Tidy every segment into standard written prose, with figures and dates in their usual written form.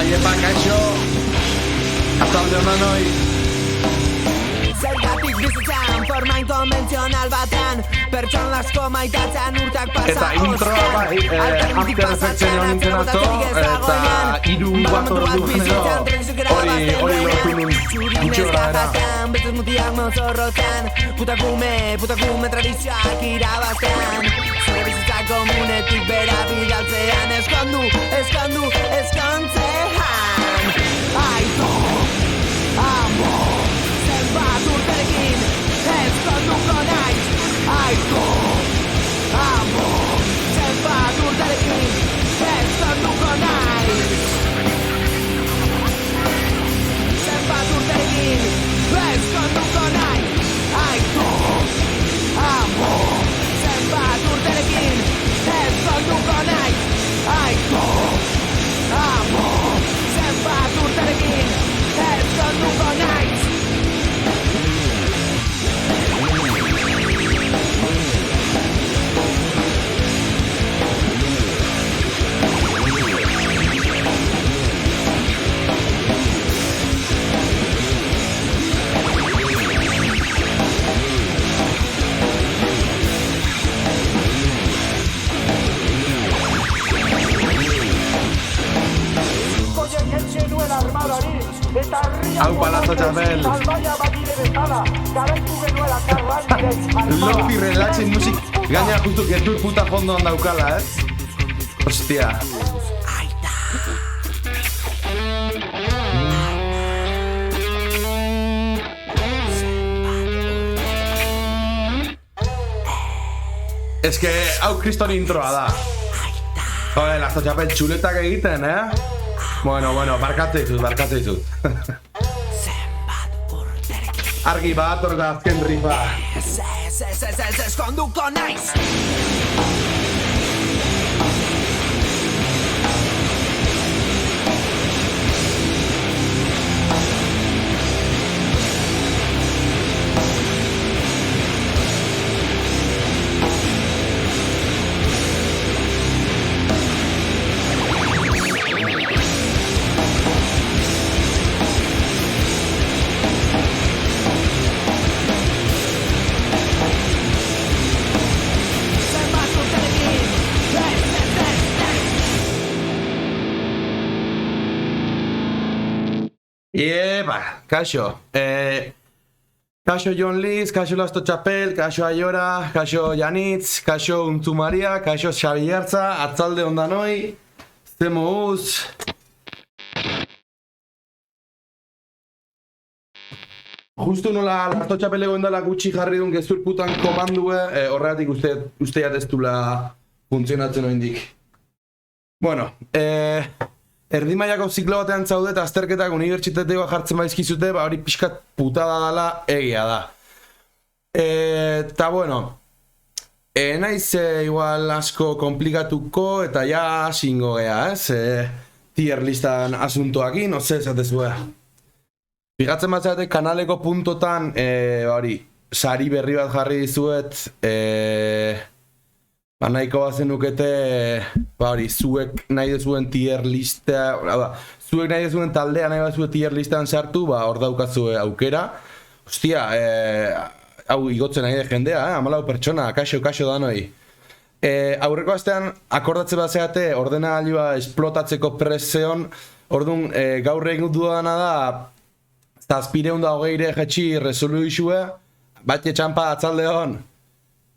Aiepa, kaixo. Atalde honan hoi. Zergatik bizitzan, forma inkonbentzional batean, pertson lasko maitatzen urtak pasa Eta introa bai, after effectsen hon nintzen atzo, eta 3-4 orduan edo hori lortu nun gutxo gara. Betez mutiak mozorrotan, putakume tradizioak irabazten. Zure bizitza komunetik bera bidaltzean, eskontzean. Aito, amo, zenbat urterekin, eskonduko naiz. Aito, amo, zenbat urterekin, eskonduko naiz. Zenbat urterekin, eskonduko naiz. Aito, amo, zenbat urterekin, eskonduko naiz. Aito, amo, zenbat urterekin, eskonduko naiz. Hau palazo txapel. Lofi relaxing music. Gaina justu gertur puta fondoan daukala, Hostia. Ez que hau kriston introa da. Joder, lazo txapel txuletak egiten, Bueno, barkatu ditut. Argi bat, orga azken rifa. Eskonduko naiz. Kaixo. Kaixo Jon Liz, kaixo Lasto Txapel, kaixo Aiora, kaixo Janitz, kaixo Untzu Maria, kaixo Xabi Jartza, atzalde ondanoi, zemo uz. Justu nola Lasto Txapel egon dela gutxi jarri duen gezur putan komandue, horregatik usteat ez dula funtzionatzen oindik. Bueno, erdi mailako ziklo batean zaude eta azterketak unibertsitateoa jartzen baizkizute, hori pixkat putada dela egia da. Eta bueno, naiz igual asko komplikatuko eta ja singo gea, tier listan asuntoakin, ose esatezue. Fijatzen bat zaite kanaleko puntotan, hori, sari berri bat jarri dizuet, nahiko bazenukete, hori, zuek nahi dezuen tier lista, zuek nahi dezuen taldea nahi dezuen tier listan sartu, hor daukazue aukera. Hostia, hau igotzen nahi de jendea, 14 pertsona, kaixo danoi. Aurreko astean, akordatze bat zeate, ordenagailua esplotatzeko preseon, orduan, gaur egin dudana da, 720 jetxi resoluzioa, bat txampa atzalde hon.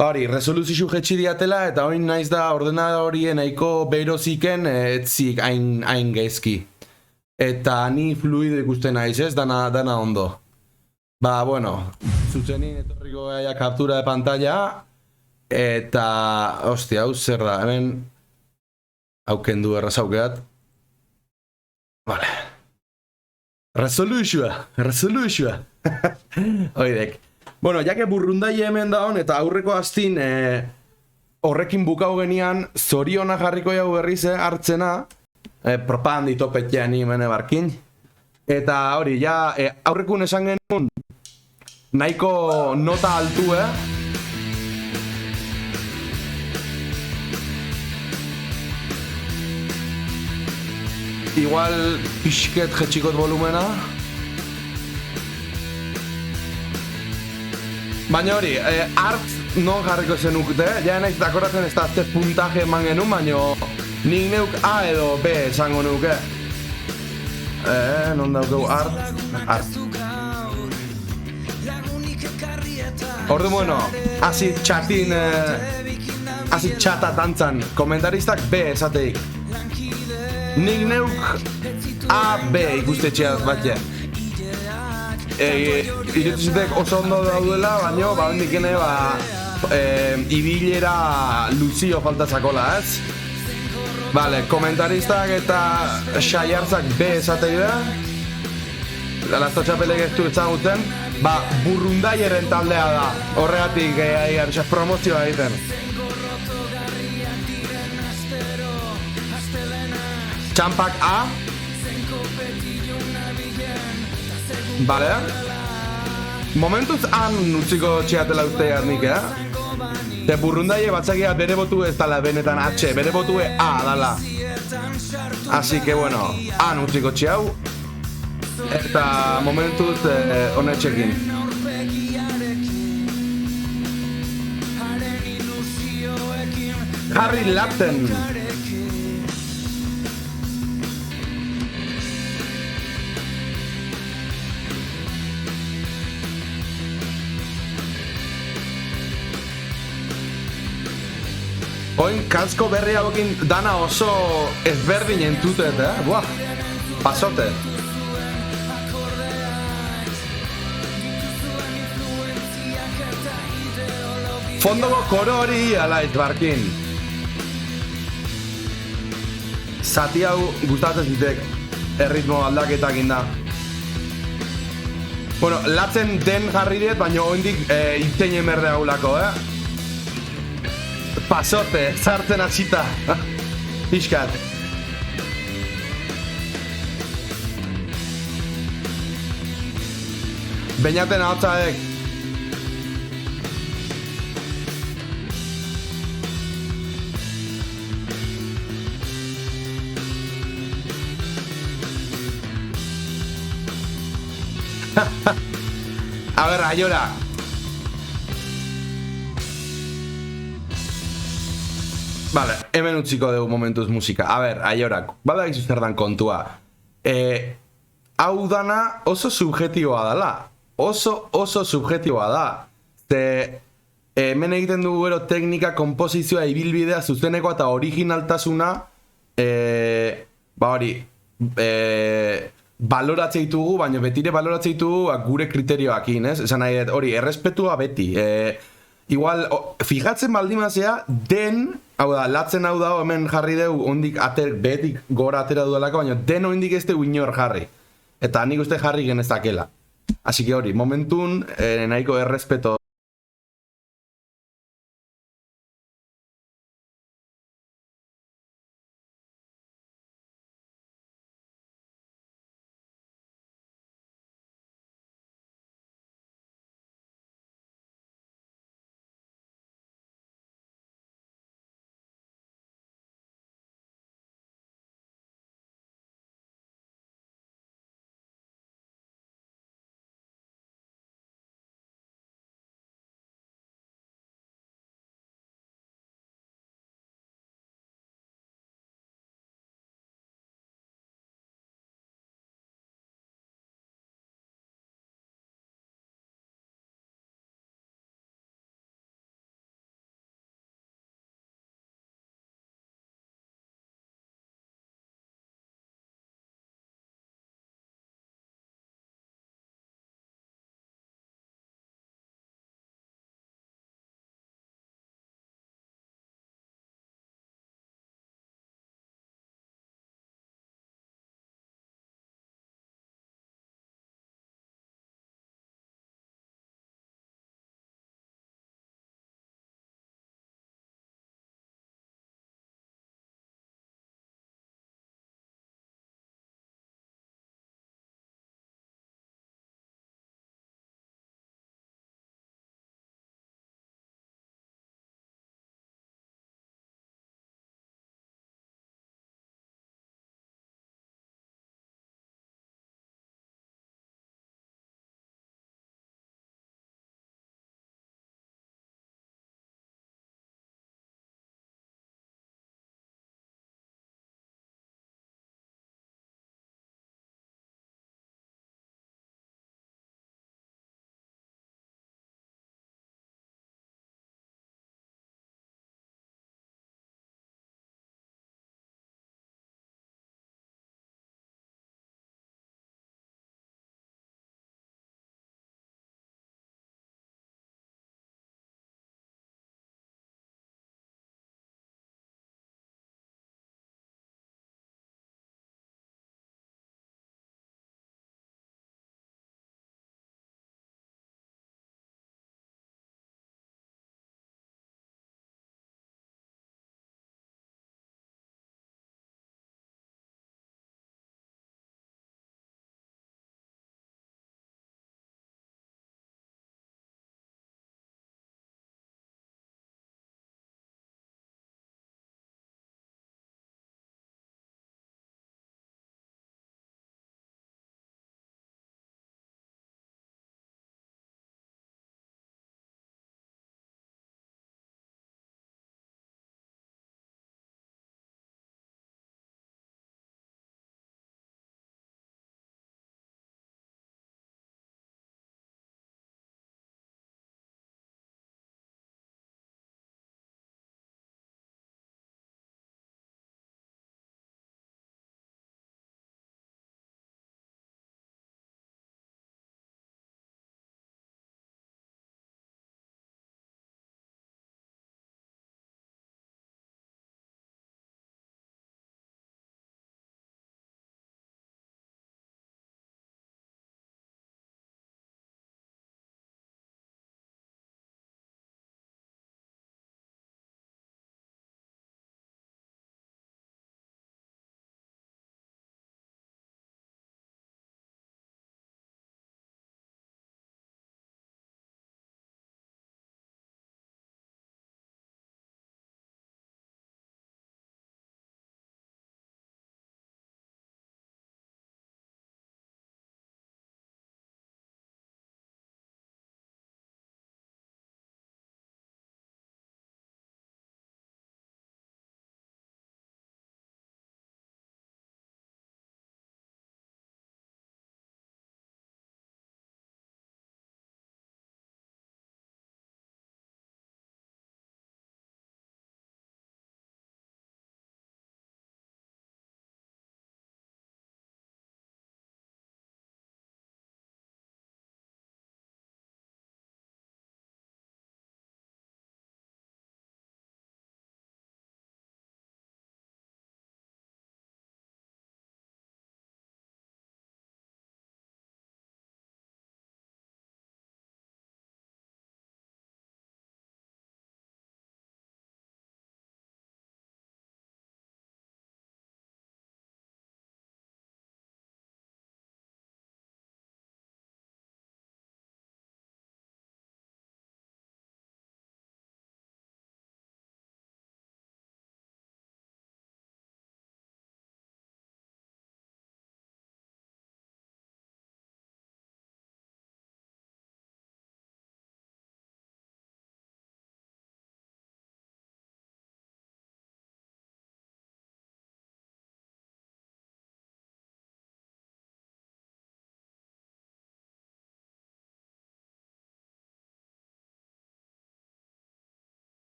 Hori, resoluzio jetxi diatela eta oin naiz da ordenadorien nahiko behiroziken etzik hain gezki. Eta ni fluido ikusten naiz, dana ondo. Bueno, zuzenin etorriko gaia kaptura de pantalla eta, hostia, hau zer da, hemen hauken du errazaukeat. Vale. Resoluzioa. Oidek. Bueno, jake burrundai hemen daun eta aurreko astin horrekin bukau genian zoriona jarriko jau berriz hartzena propagandito petxean hemen barkin. Eta hori, ja aurrekun esan genuen nahiko nota altu, igual pixket jetxikot volumena. Baina hori, art non jarriko zenukte, ja naiz dakoratzen ez da azte puntaje eman genuen, baina nik neuk A edo B esango nuke. Non daukeu art. Ordu, bueno, hasi txatin, hasi txata dantzan, komentaristak B esateik. Nik neuk A, B ikustetxeaz batxe. Irutuzitek oso ondo daudela, baina bandikene ibilera luzio falta zakola, ez? Vale, komentaristak eta saiartzak B esatei da. Lasto txapelek ez du etzaguten. Burrundaieren taldea da. Horregatik promozioa egiten. Txampak A. Vale. Momentuz han utziko txeatela usteak nik, Te burrundaie batzakia bere botu ez dala benetan H, bere botu A dala. Así que bueno, han utziko txeau. Eta momentuz honetxekin. Harry Lapton. Oin kasko berri hauekin dana oso ezberdin entutet, Buah, pasote. Fondoko koro hori alait barkin. Zati hau gustatzen zitek erritmo aldaketak inda. Bueno, latzen den jarri diet, baina oindik iten emerde haulako, Pasote, zartzen hasita. Piskat. Beñaten ahotzaek. A ver, Ayora. Vale, hemen utziko dugu momentuz musika. A ber, Aiorak, badakizu zer dan kontua. Hau dana oso subjetiboa dela. Oso subjetiboa da. Ze hemen egiten dugu gero teknika, komposizioa, ibilbidea, zuzeneko eta originaltasuna baloratzea ditugu, baina betire baloratzea ditugu gure kriterioakin, ez? Esan nahi, hori, errespetua beti. Igual, fijatzen baldimazea, hau da, latzen hau da, hemen jarri dugu, ondik betik gora atera duelako, baina den ondik ez dugu inor jarri. Eta nik uste jarri genezakela. Así que hori, momentun, nahiko errespeto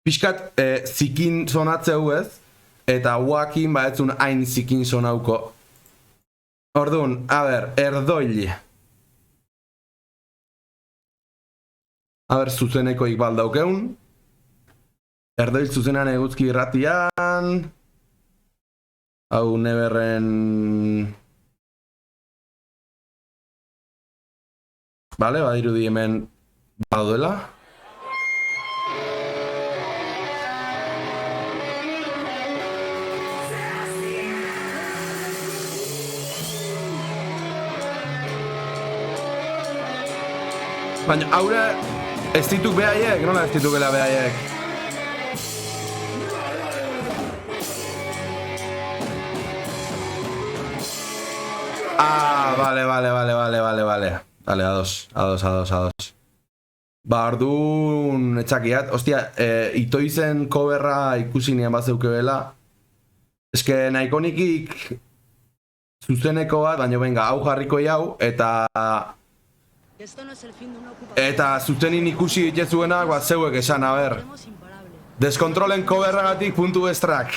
pixkat zikin sonatzeu ez, eta guakin baetzun hain zikin sonauko. Orduan, a ber, erdoili. A ber, zuzenekoik baldaukeun. Erdoil zuzenan eguzki irratian. Hau neberren... Bale, badirudi hemen baduela. Baina, haure, ez dituk behaiek? Nola ez ditukela behaiek? Ah, vale. Vale, ados. Ba, orduan, etxakiat. Ostia, itoizen coverra ikusi nien bat zeukebela. Eske nahiko nikik zuzeneko bat, baina benga, hau jarriko jau, eta zuzenin ikusi ditezuenak bat zeuek esan, a ber. Deskontrolen coverragatik puntu estrak.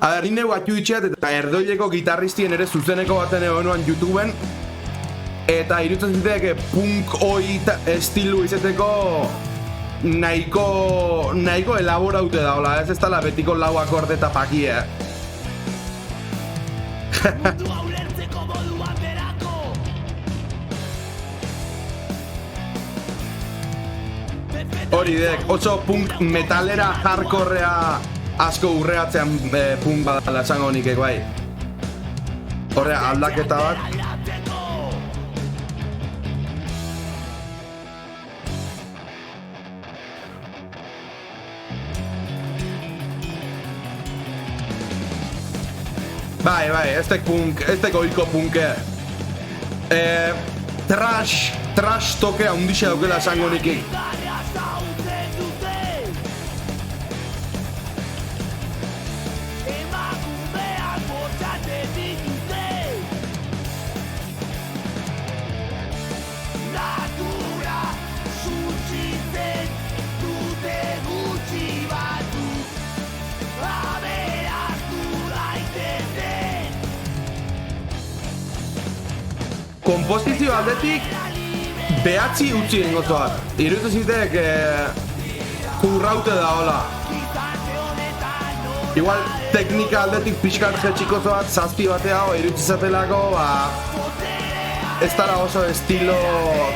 A ber, nire batxu itxeat eta erdoileko gitarristien ere zuzeneko baten egonuan YouTubeen. Eta irutzen ziteek punk hoi estilu izeteko nahiko elaboraute daola, ez dala betiko lau akorde eta pakie. Hori dek, oso punk metalera hardcorea asko urreatzean punk badala esango nikek bai. Horre aldaketa bat. Bai, ez teko oiko punke. Trash toke handixe daukela esango nikik. Komposizio aldetik behatzi utzi ingozoak. Irutu zitek kurraute da hola. Igual teknika aldetik pixkat jetxiko zoat zazpi batea irutu zatelako ez dara oso estilo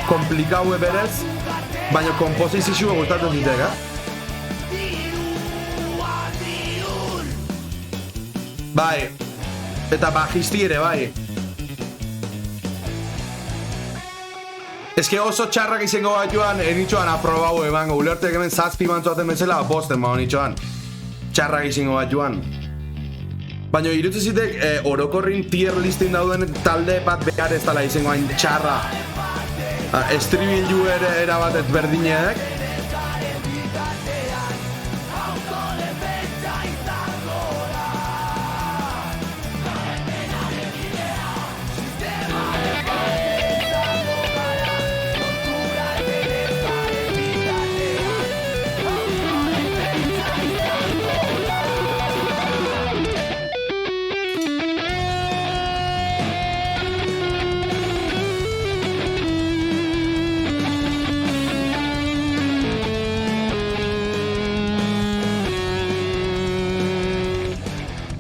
komplikaue berez, baina komposizioa gustatzen zitek, Bai, eta bajisti ere bai. Eske oso txarrak izango bat joan, enitxoan aprobau emango. Ulertek hemen zazpi mantzuaten bezala, bosten ma honitxoan. Txarrak izango bat joan. Baina irutzen zitek, orokorrin tier listin dauden talde bat behar ez dala izango hain txarra. Estribillu ere erabat ez berdinek.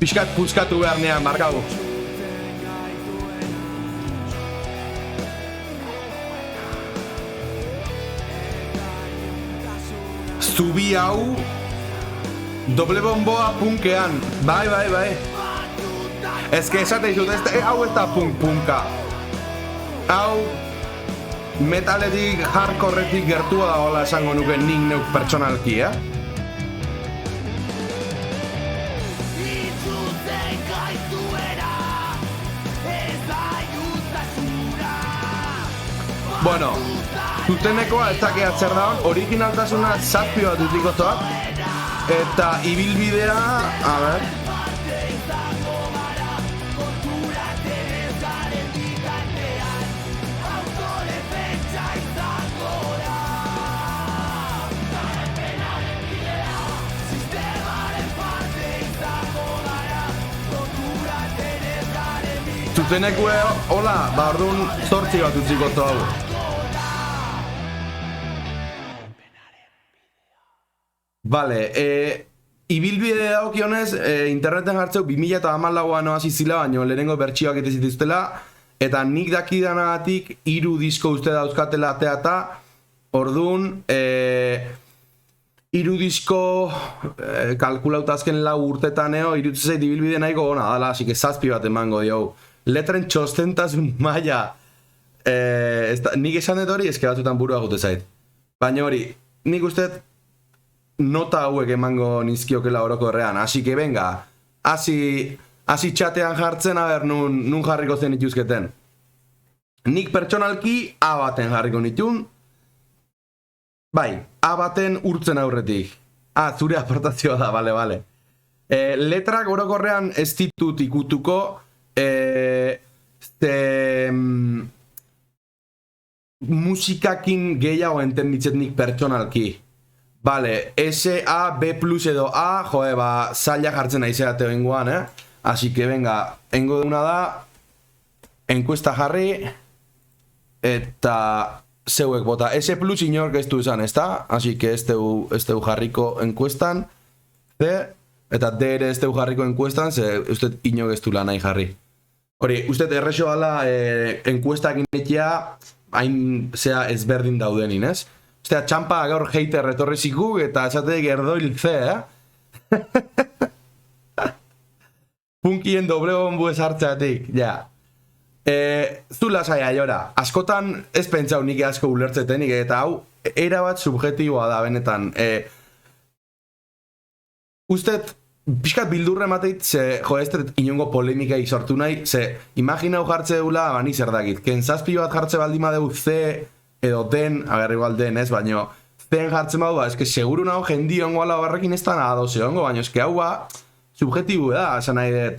Piskat puskatu behar nean, markau. Zubi hau doble bomboa punkean. Bai. Ez que esate izut, hau ez da punka. Hau metaletik hardcoretik gertua da hola esango nuke nik neuk pertsonalki, Bueno, zuzenekoa ez dakea zer daun, originaltasuna zazpi bat utikozoak, eta ibilbidea, a ber... zuzenekue, hola, ba orduan 8 bat utziko hau. Vale, ibilbide daukionez, interneten jartzeu 2014an hasi zila, baino lehenengo bertsioak ete zituztela, eta nik dakidanagatik 3 disko uste dauzkatela ateata, orduan, 3 disko kalkulauta azken 4 urtetan iruditzen zait ibilbide nahiko gona dala, así que 7 bat emango diogu. Letren txostentasun maila, nik esan dut hori, eske batzutan burua gute zait. Baina hori, nik uste nota hauek emango nizkiokela orokorrean, así que venga, hasi txatean jartzen, a ber, nun jarriko zen ituzketen. Nik pertsonalki A baten jarriko nitun, bai, A baten urtzen aurretik. Zure aportazioa da, bale. Letrak orokorrean ez ditut ikutuko, musikakin gehiago entenditzet nik pertsonalki. Vale, S, A, B plus edo A, joe, ba, zaila jartzen aizeateo ingoan, Así que venga, engo deuna da, enkuesta jarri, eta zeuek bota. S plus inork ez du izan, ez da? Así que ez deu jarriko enkuestan, eta D ere ez deu jarriko enkuestan, ze uste inork ez du lan nahi jarri. Hori, uste errexo gala enkuestak inetia, hain zea ezberdin daudenin, ez? Ostea, txampa gaur hater retorri zikuk eta esateik erdoil C, Punkien doble bombu esartzeatik, ja. Zu lasai aiora. Askotan ez pentsau nik asko ulertzetenik, eta hau, erabat subjetiboa da, benetan. Ustet, pixkat bildurre mateit, ze, jo, ez dut inongo polemikai sortu nahi, ze, imaginau jartze deula, bani zer dakit, kenzazpi bat jartze baldima deu C, edo den, agar igual den ez, baino, zen jartzen badu da, eske seguru nago jendi ongo ala barrekin ez da nada doze ongo, baino eske hau ba, subjetibu da, esan nahi dut.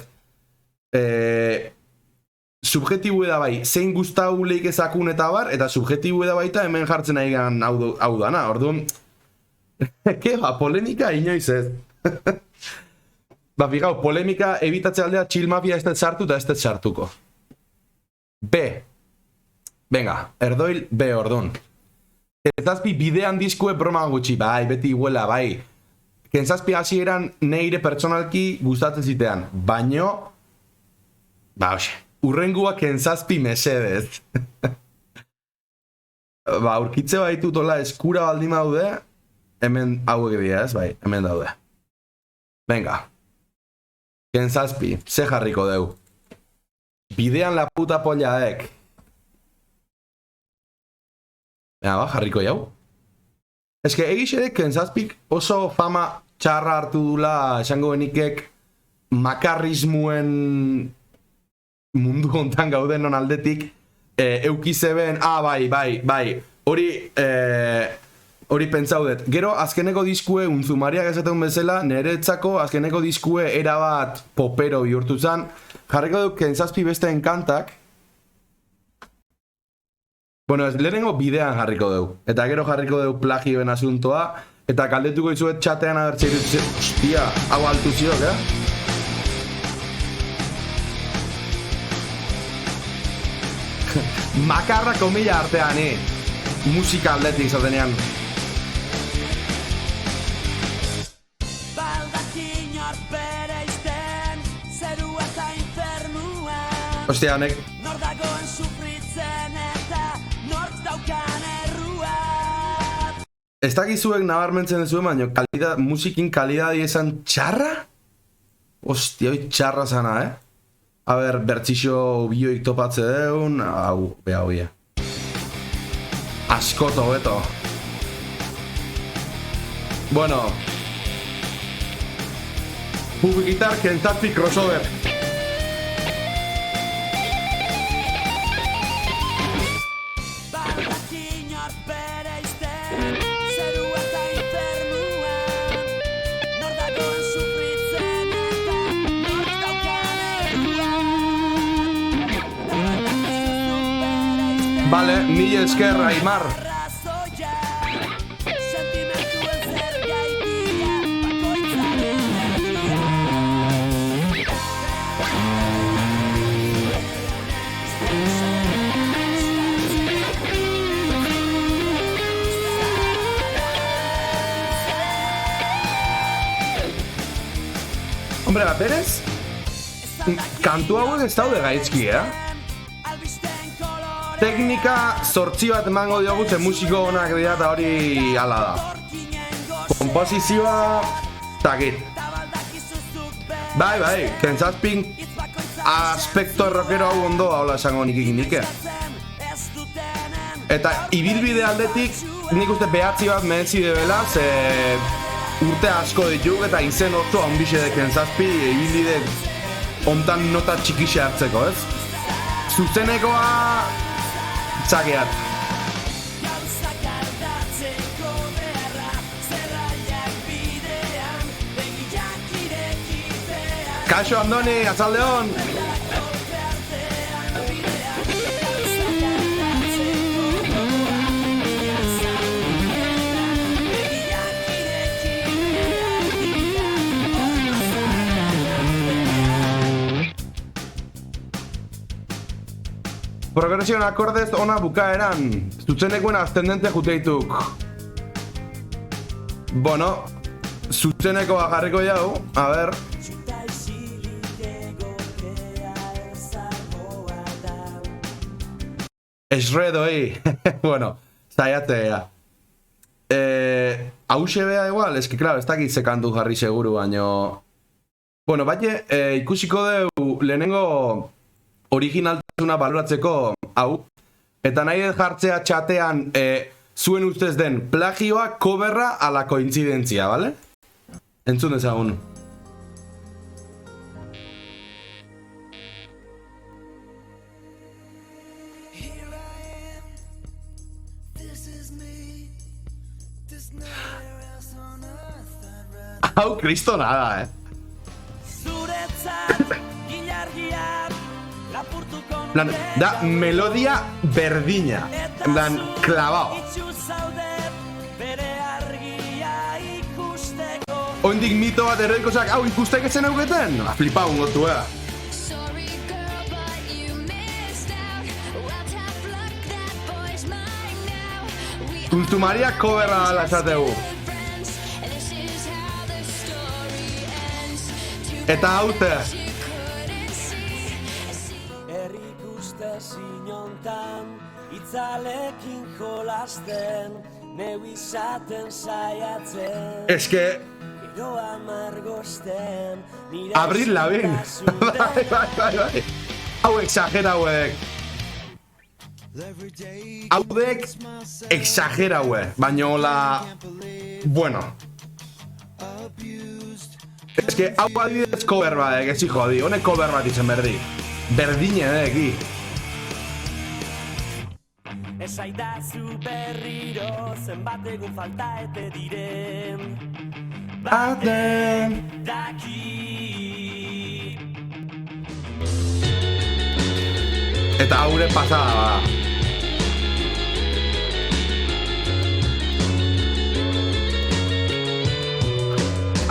Subjetibu da bai, zein guztau leik ezakun eta bar, eta subjetibu da baita hemen jartzen nahi gan hau dana, orduan, ba, polemika inoiz ez. Ba, fijau, polemika ebitatze aldea chill mafia ez dut sartu eta ez dut sartuko. B. Venga, erdoil B orduan. Kenzazpi bidean diskue broma gutxi, bai, beti iguela, bai. Kenzazpi hasieran neire pertsonalki gustatzen zitean, baino, ba, hoxe, urrengua kenzazpi mesedez. Ba, aurkitze baitu tola eskura baldin daude, hemen hauek dira ez, bai, hemen daude. Venga. Kenzazpi, ze jarriko deu. Bidean la puta pollaek. Ba, jarriko jau. Eske, egixedek Kenzazpik oso fama txarra hartu dula esango benikek makarrismuen mundu hontan gauden non aldetik eukizeben, bai, hori pentsaudet. Gero, azkeneko diskue, unzumariak esaten bezala, niretzako azkeneko diskue erabat popero bihurtu zen. Jarriko duk Kenzazpi beste enkantak. Bueno, lehenengo bidean jarriko deu. Eta gero jarriko deu plagioen asuntoa. Eta kaldetuko izuet txatean abertze iruditzen. Hostia, hau altu ziok, Makarra komila artean, musika aldetik zatenean. Hostia, honek. Ez dakizuek nabarmentzen zuen, baina musikin kalidadi esan txarra? Ostia, hoi txarra zana, A ber, bertzixo bioik topatze deun, hau, beha hoia. Askoto, beto. Bueno. Publikitar Kenzazpi crossover. Vale, mila esker, Aimar. Hombre, berez, kantu hauek ez daude gaizki, Teknika zortzi bat emango diogu ze musiko onak dira eta hori hala da. Komposizioa, takit. Bai, kentzazpin aspekto rockero hau ondo haula esango nik ikinike. Eta ibilbide aldetik nik uste behatzi bat merezi debela, ze urte asko dituk eta izen oso handixe de kentzazpi ibilbide ontan nota txikixe hartzeko, ez? Zuzenekoa txakeat. Kaixo Andoni, atzaldeon! Progresion akordez ona bukaeran, zuzenekuen ascendente juteituk. Bueno, zuzenekoa jarriko jau, a ber. Esredoi, bueno, zaiatzea. Hauxe bea igual, eski, claro, ez dakit zekantu jarri seguru, baino... Bueno, baina, ikusiko dugu lehenengo originaltasuna baloratzeko hau, eta nahi ez jartzea txatean zuen ustez den plagioa, coverra ala kointzidentzia, bale? Entzun dezagun. Hau kristona da, Da melodia berdina, en plan, clavao. Oindik mito bat erredikosak, hau ikustek etzen euketen? Flipau ungotu, Kultumaria coverra dala esategu. Eta haute. Herrik uste zinontan, itzalekin jolasten, neu izaten saiatzen. Eske... Gero amargosten, Abril Lavigne. Bai. Hau exagera hauek. Haudek exagera hauek, baina hola... Bueno. Ez que hau adibidez cover bat, ez jodi, honek cover bat izan berdi. Berdine, eki. Esaidazu berriro, zenbat egun falta ete diren. Baten daki. Eta haure pasada bada.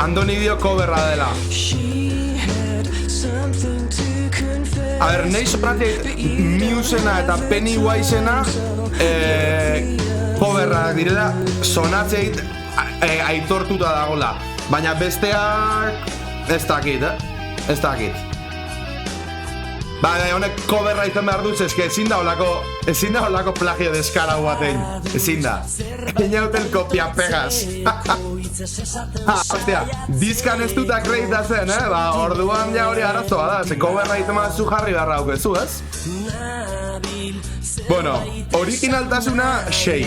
Andoni dio coverra dela. A ber, nahi sopratik Musena eta Pennywisena coverra direla sonatzeit aitortuta dagoela. Baina besteak ez dakit, Ez dakit. Bai, honek coverra izan behar duz, eske ezin da holako plagio deskarau batein. Ezin da. Inauten kopia pegas. Hostia, diskan ez dut akreditatzen, Ba, orduan ja hori arazoa da, ze coverra izan behar zu jarri beharra aukezu, ez? Bueno, originaltasuna, xei.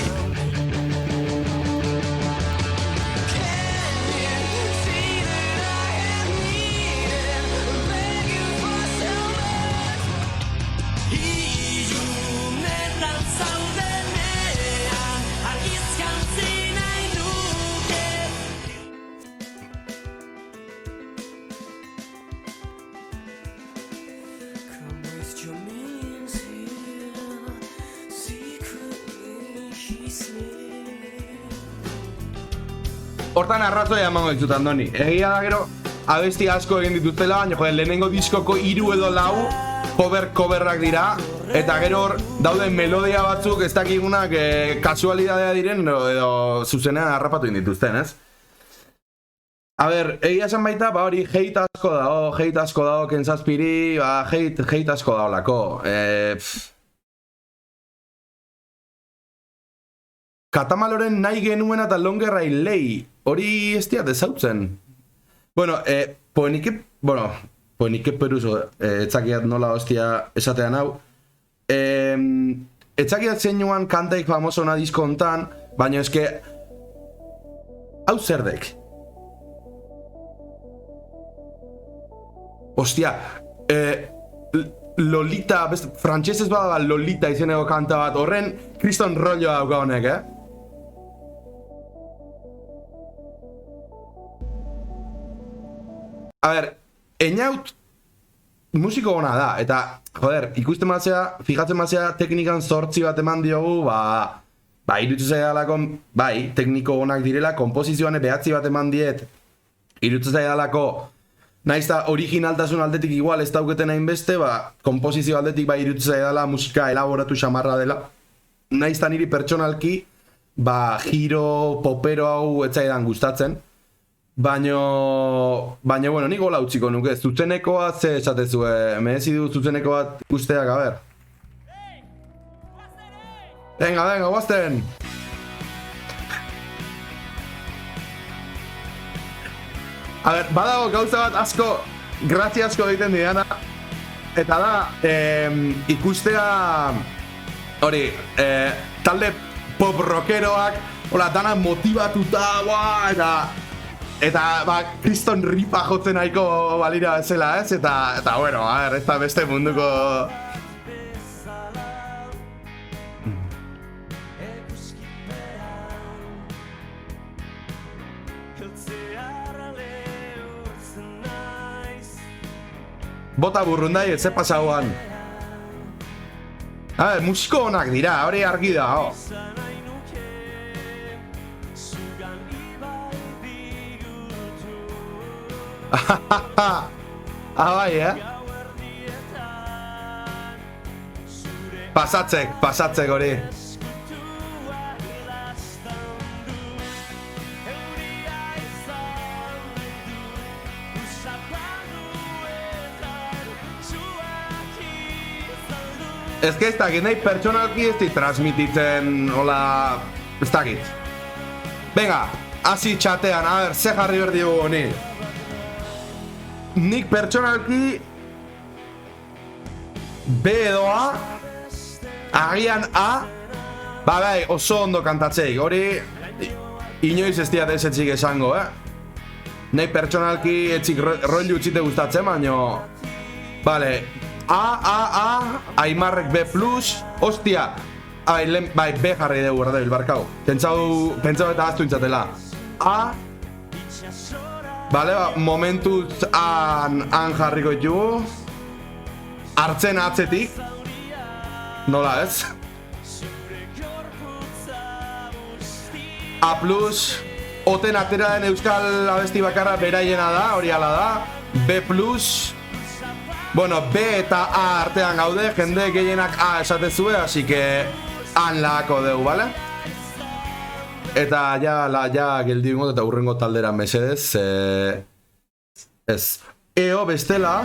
Hortan arrazoia emango ditut, Andoni. Egia da gero, abesti asko egin dituztela, baina jode, lehenengo diskoko 3 edo 4 coverrak dira, eta gero hor dauden melodia batzuk ez dakigunak kasualidadea diren edo zuzenean harrapatu egin dituzten, ez? A ber, egia esan baita, ba hori hate asko dago, kentzazpiri, ba hate asko daolako. Katamaloren nahi genuena eta longerrai lei, hori ez diat ezautzen. Bueno, poenike peruzo, etzakiat nola hostia esatean hau. Etzakiat zeinuan kantaik famoso na disko hontan, baina eske hau zerdek. Ostia, Lolita, frantxezez bada Lolita izeneko kanta bat, horren kriston rolloa dauka honek, A ber, einaut musiko ona da, eta, joder, ikusten matzea, fijatzen matzea teknikan zortzi bat eman diogu, ba, irutu zaidalako, bai, tekniko onak direla, kompozizioan behatzi bat eman diet, irutu zaidalako, naiz da originaltasun aldetik igual ez dauketen hainbeste, ba, kompozizio aldetik bai irutu zaidala musika elaboratu xamarra dela, naiz da niri pertsonalki, ba, giro, popero hau etzaidan gustatzen, Baina, bueno, nik gola utziko nuke, zuzenekoa ze esatezue, merezi du zuzeneko bat usteak, a ber. Venga, guazten! A ber, badago gauza bat asko, grazia asko egiten diana, eta da, ikustea, hori, talde pop rockeroak, hola, dana motivatuta, eta, ba, kriston ripa jotzen nahiko balira bezala, ez? Eta, bueno, a ver, ez da beste munduko... Bota burrundai, ez ze pasauan. A ver, musiko onak dira, hori argi da, bai, Pasatzek hori. Ez que ez dakit, nahi pertsonalki ez di transmititzen, hola, ez dakit. Venga, hasi txatean, a ber, ze jarri berdi dugu honi. Nik pertsonalki B edo A, agian A, ba bai, oso ondo kantatzeik, hori inoiz ez diat ezetzik esango, Nahi pertsonalki etzik rollu utzite gustatzen, baino, vale, A, Aimarrek B+, ostia, bai, B jarri dugu, erdabil, barkau, pentsau eta aztu intzatela, A, bale, momentuz han jarriko ditugu. Hartzen atzetik. Nola ez? A+, oten atera den euskal abesti bakarra beraiena da, hori ala da. B+, bueno, B eta A artean gaude, jende gehienak A esatezue, así que han lako dugu, bale? Eta ja geldi ingot eta urrengo taldera mesedez, ez. Eo bestela.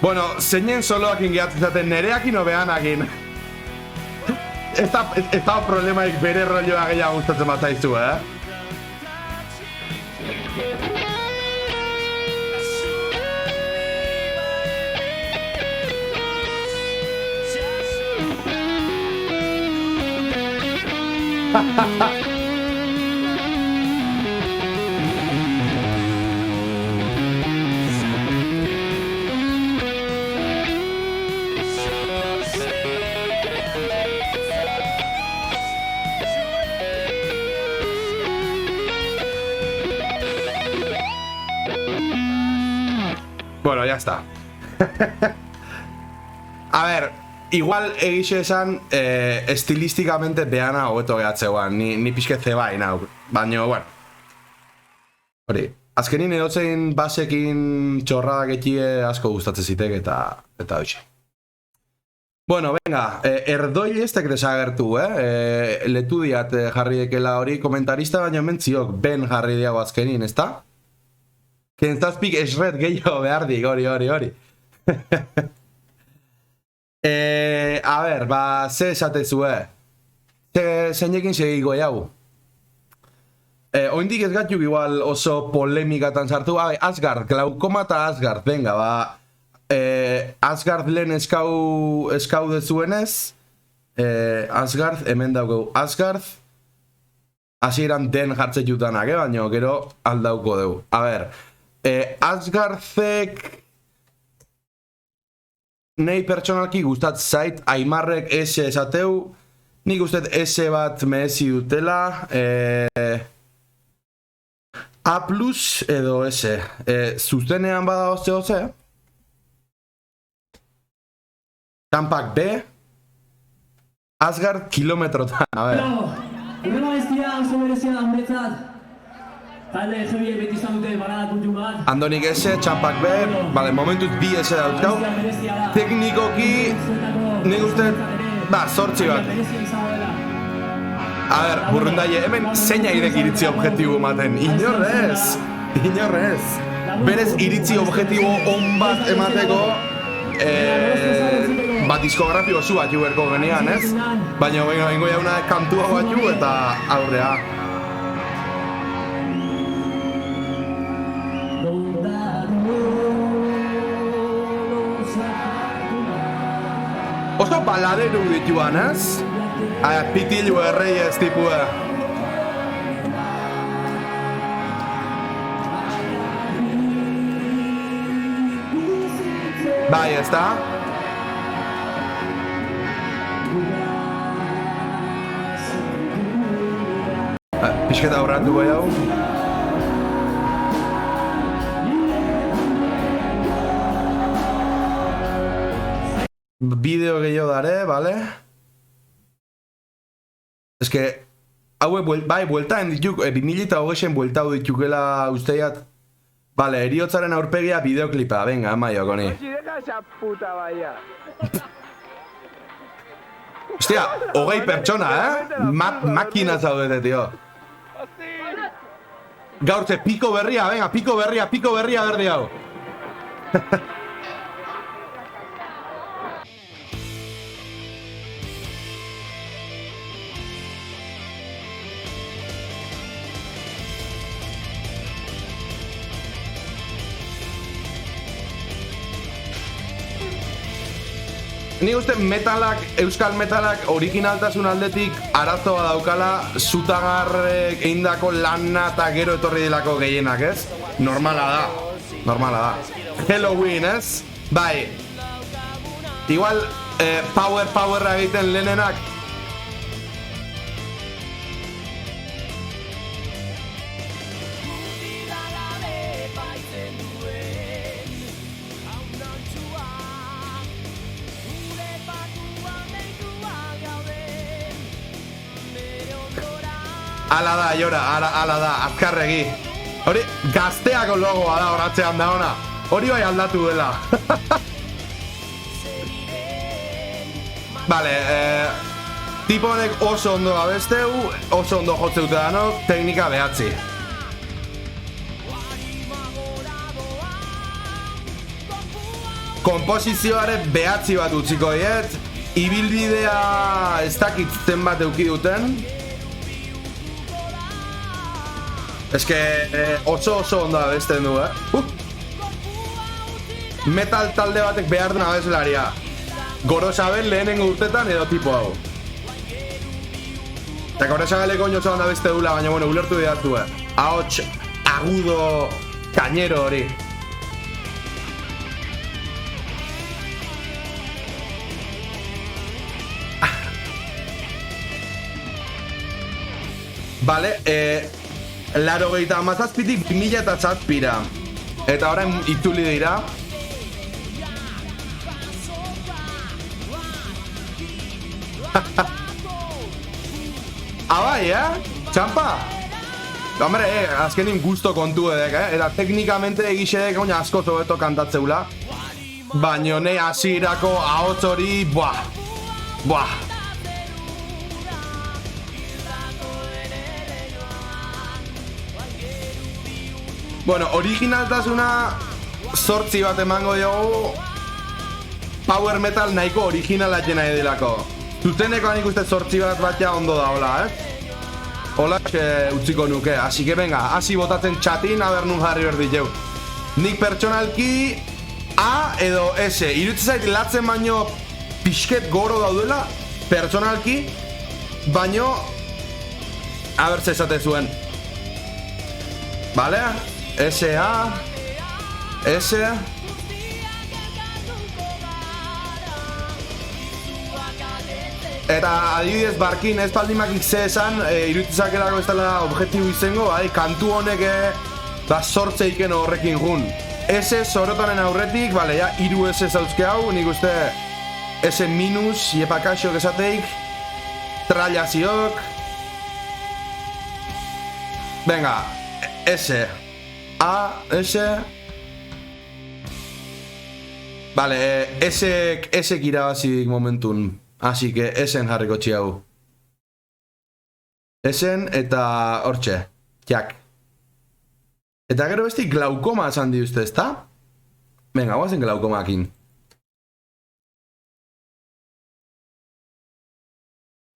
Bueno, zeinen soloakin gehatzen zaten, nereakin obeanakin. Ez da problemaik bere rolloa gehiago gustatzen bat zaizu, Bueno, ya está. A ver, igual egixe esan estilísticamente behana hobeto gehatzegoan, ni pixket zebain hau, baina, bueno. Hori, azkenin edozein basekin txorradak etxie asko gustatzen zitek eta hoxe. Bueno, venga, erdoi estek desagertu, letu diat jarri dekela hori komentarista, baina mentziok ben jarri diago azkenin, ezta? Kentzazpik esret gehiago behar dik, hori. A ber, ba, ze esatezue? Zeinekin segiko jau? Oindik ez gatuk igual oso polemikatan sartu. Asgard, glaukoma eta Asgard, venga, ba. Asgard lehen eskau dezuenez. Asgard, hemen dauko. Asgard, hasieran den jartze jutanak, baina gero aldauko dugu. A ber, Asgardek nei pertsonalki gustat zait, Aimarrek S esateu, nik ustet S bat mehezi dutela, A plus edo S, zuzenean bada oze, Tampak B, Asgard kilometrotan, a ber. Urrema bestia oso berezia da honbetzat. Talde egebiek beti izan dute barada kultu bat. Andonik S, Txampak B, vale, momentuz bi S dauzkau. Teknikoki, nik uste, zortzi bat. A ber, burrundaile, hemen zeina idek iritzi objektibo ematen. Inorrez. Berez iritzi objektibo on bat emateko, diskografio oso bat juberko genean, ez? Baina, bengo jauna kantua bat ju eta aurrea. Oso baladeru dituan, ez? Pitillo erreiez tipua. Bai, ez da? Pixketa aurratu bai hau. Bideo gehiago dare, bale? Ez que, hauek, bai, bueltaen dituk, 2008en bueltau ditukela usteiat. Bale, eriotzaren aurpegia bideoklipa, venga, amaiok honi. Hostia, 20 pertsona, Makina zaudete, tio. Gaurtze, piko berria, venga, piko berria berdi hau. Ni uste metalak, euskal metalak originaltasun aldetik arazoa daukala zutagarrek eindako lana eta gero etorri dilako gehienak, ez? Normala da. Halloween, ez? Bai. Igual, powerra egiten lehenenak. Ala da, Jora, ala da, azkarregi. Hori, gazteako logoa da horatzean da ona. Hori bai aldatu dela. Vale, tipo honek oso ondo abesteu, oso ondo jotze dute danok, teknika behatzi. Komposizioare behatzi bat utziko diet, ibilbidea ez dakit zenbat eduki duten. Ez que oso ondo abesten du, Metal talde batek behar duen abeslaria. Gorosabel lehenengo urtetan edo tipo hau. Eta korresagaleko oino zaban beste dula, baina bueno, ulertu didatu, ahots agudo kañero hori. Vale, 97tik 2007ra. Eta orain itzuli dira. Abai, Txampa? Hombre, azkenin gusto kontu edek, Eta teknikamente egixedek oina asko zobeto kantatzeula. Baina nahi hasierako ahots hori, buah. Bueno, originaltasuna 8 bat emango diogu. Power metal nahiko originala jena edilako. Zuzeneko hanik uste 8 bat ja ondo da, hola, Hola, utziko nuke, así que venga, hasi botatzen txatin, aber nun jarri berdi jau. Nik pertsonalki A edo S, irutzen zait latzen baino pixket goro daudela, pertsonalki, baino, aber zezate zuen. Vale? S, A, S. Eta adibidez barkin ez paldimakik ze esan, irutzakerako ez dela objektibo izango, kantu honek sortzeiken horrekin jun. S sorotanen aurretik, bale, ja, 3 S zauzke hau, nik uste S minus, iepakaxok esateik, trailaziok. Venga, S. A, S. Vale, S irabazik momentun. Así que esen jarriko txiagu. Esen eta hortxe. Jak. Eta gero besti glaukoma esan di uste, ezta? Venga, guazen glaukomakin.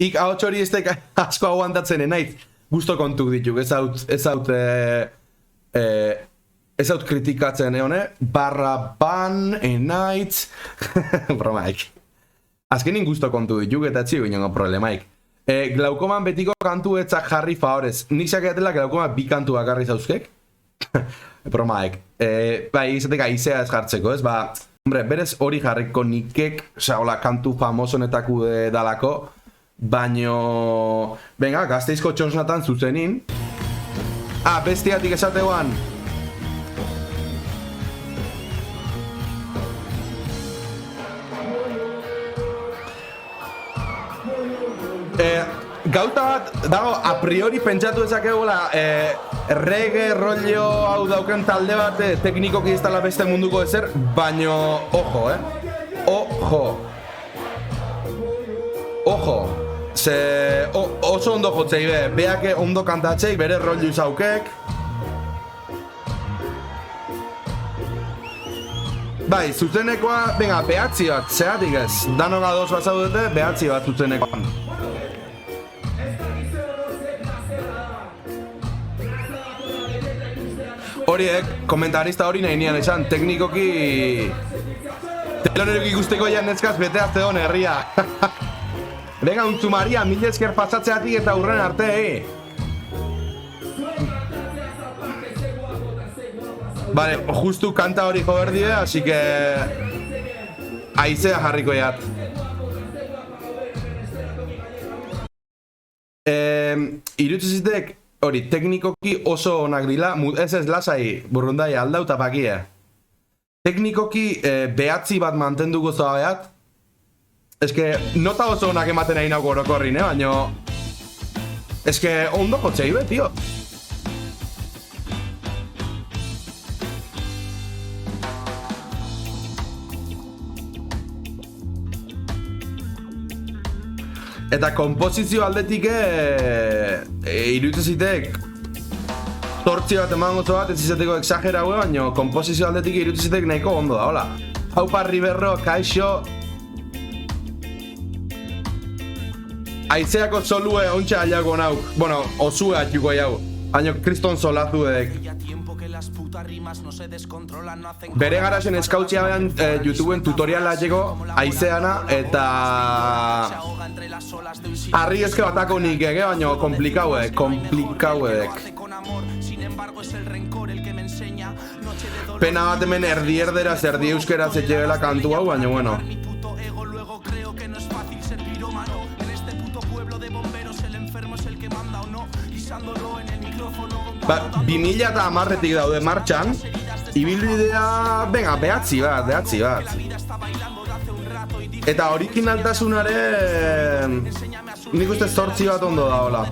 Ik ahots hori ez asko aguantatzen enaiz. Gusto kontuk dituk, ez haut kritikatzen eone. Barra ban, enaitz. Bromaik. Azkenin gusto kontu dituk eta etxio inongo problemaik. Glaukoman betiko kantu etzak jarri favorez. Nik sakeatela glaukoma 2 kantu bakarri zauzkek. Bromaik. Bai, izatek aizea ez jartzeko, ez? Ba, hombre, berez hori jarriko nikek, hola, kantu famosonetaku dalako. Baino... Venga, Gasteizko txonsnatan zuzenin. Bestiatik esategoan. Gauta bat, dago, a priori pentsatu ezakegola reggae rollo hau dauken talde bat teknikoki ez dela beste munduko ezer, baino, ojo, Ojo. Ze oso ondo jotzei beak ondo kantatzei, bere rollo izaukek. Bai, zuzenekoa, venga, 9 bat, zeatik ez. Danok ados bat zaudete, 9 bat zuzenekoan. Horiek, komentarista hori nahi nian esan, teknikoki... Teloneruk ikusteko janezkaz bete azte hon herria. Venga, untzu Maria, 1000 esker pasatzeatik eta hurren arte, Vale, justu kanta hori jo berdide, así que... Aizea jarriko jat. Irutzizitek, hori, teknikoki oso onak dila, ez lasai, burrundai aldauta pakie. Teknikoki 9 bat mantenduko zoa behat. Ez que, nota oso onak ematen nahi nago orokorrin, baina... Ez que, ondo jotzei be, tio. Eta komposizio aldetik irutzizitek 8 bat emango bat, ez izateko exagera hue, baina komposizio aldetik irutzizitek nahiko ondo da, hola. Haupa Riberro, kaixo. Aizeako solue ontsa aiago nauk, bueno, osue atiuko jau, baina kriston solazu edek. Bere garazen eskautzia behan YouTubeen tutoriala llego aizeana eta harri eske batako nik ege, baina komplikauek. Pena bat hemen erdi-erderaz, erdi-euskeraz etxegela kantu hau, baina bueno. Ba, 2010etik daude martxan, ibilbidea, venga, behatzi bat. Eta originaltasunare, nik uste 8 bat ondo da, hola.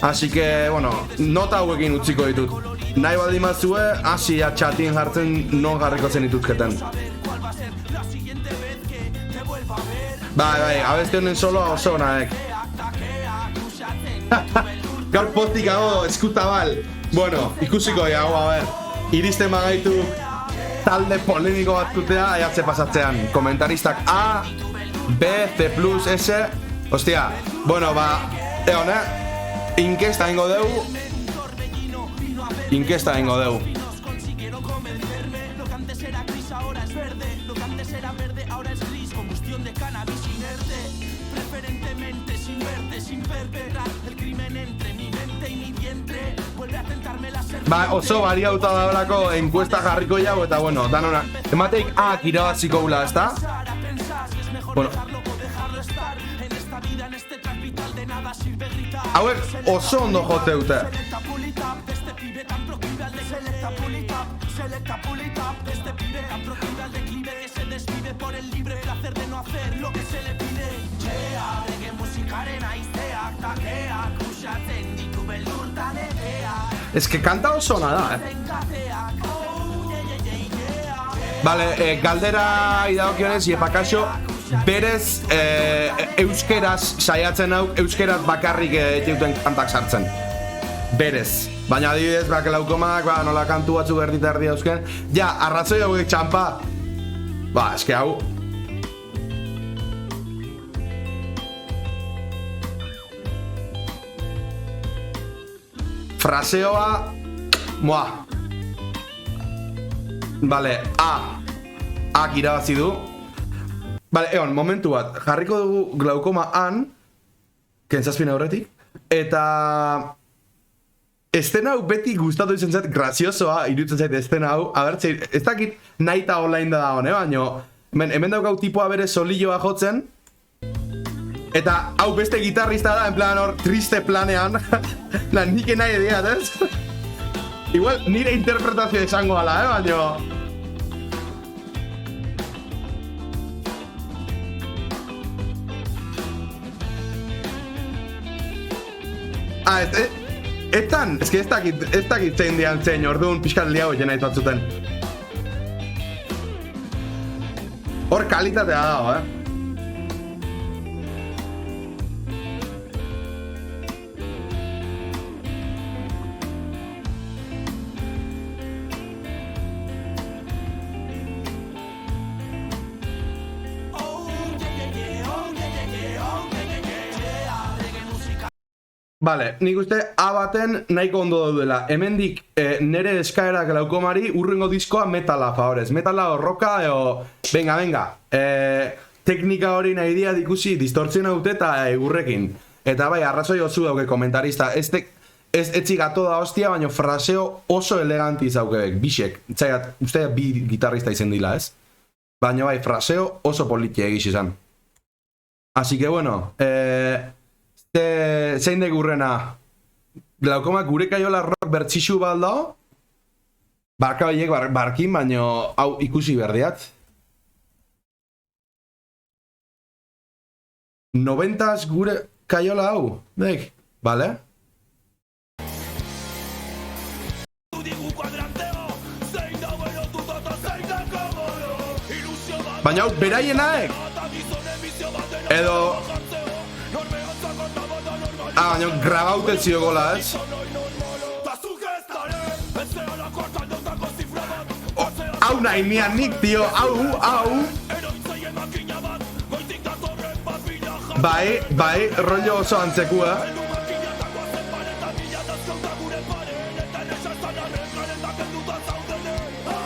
Así que, bueno, nota hauekin utziko ditut. Nahi badimazue, hasi txatin jartzen non jarriko zen dituzketen. Bai, abeste honen soloa oso naek. Gaur potik hau, eskutabal. Bueno, ikusiko hau, a ver. Iristen magaitu talde polemiko bat dutea, aiatze pasatzean. Komentaristak A, B, C+, S. Hostia, bueno, ba, egon, inkesta ingo deu. Ba, oso bariauta dablako enkuesta jarriko jau eta bueno, danona. Emateik A-ak irabaziko gula, ezta? Bueno. Hauek oso ondo jote dute. Ez que kanta oso ona da, Vale, galdera idagokionez, Iepakaxo, berez euskeraz saiatzen hau, euskeraz bakarrik etxeuten kantak sartzen. Berez. Baina adibidez, laukomak, nola kantu batzuk erdita erdi dauzken. Ja, arrazoi hauek txampa. Ba, eske hau. Fraseoa, moa. Vale, A-ak irabazi du. Vale, egon, momentu bat. Jarriko dugu glaukoma han, kentzazpin aurretik. Eta estena hau beti gustatu izan zait, graziosoa, iruditzen zait estena hau. A ber, ez dakit nahi eta online da dago, baina hemen daukau tipoa bere solilloa jotzen. Eta hau beste gitarrista da, en plan hor, triste planean. Nik nahi edeat, ez? Igual nire interpretazio izango ala, baina... Ez dakit zein dian zein, orduan pixkat liago jena ditu atzuten. Hor kalitatea dago, Vale, nik uste A baten nahiko ondo daudela. Hemendik nere eskaerak laukomari urrengo diskoa metala, favorez. Metala o roka o... Venga. Teknika hori nahi dia dikusi distortzen haute eta egurrekin. Eta bai, arrazoi oso dauke komentarista. Ez etzi gato da hostia, baina fraseo oso eleganti zaukebek, bisek. Zaiat, uste bi gitarrista izen dila, ez? Baina bai, fraseo oso politia egiz izan. Así que bueno, zein de gurrena glaukomak gure kaiola rock bertxixu baldao barka baiek barkin, baino hau ikusi berdiat 90s gure kaiola hau dek, bale? Baina hau beraienaek edo baina grabaute ziogola, ez? Hau nahi nian nik, tio, hau Bai, rollo oso antzekua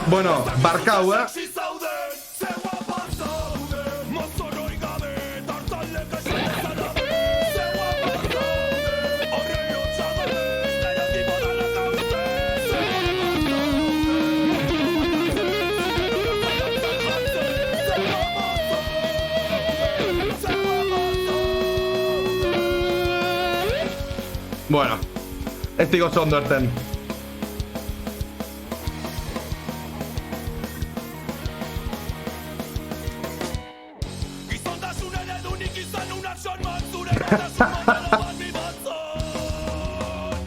Bueno, barkau, Bueno, ez digo zondo erten.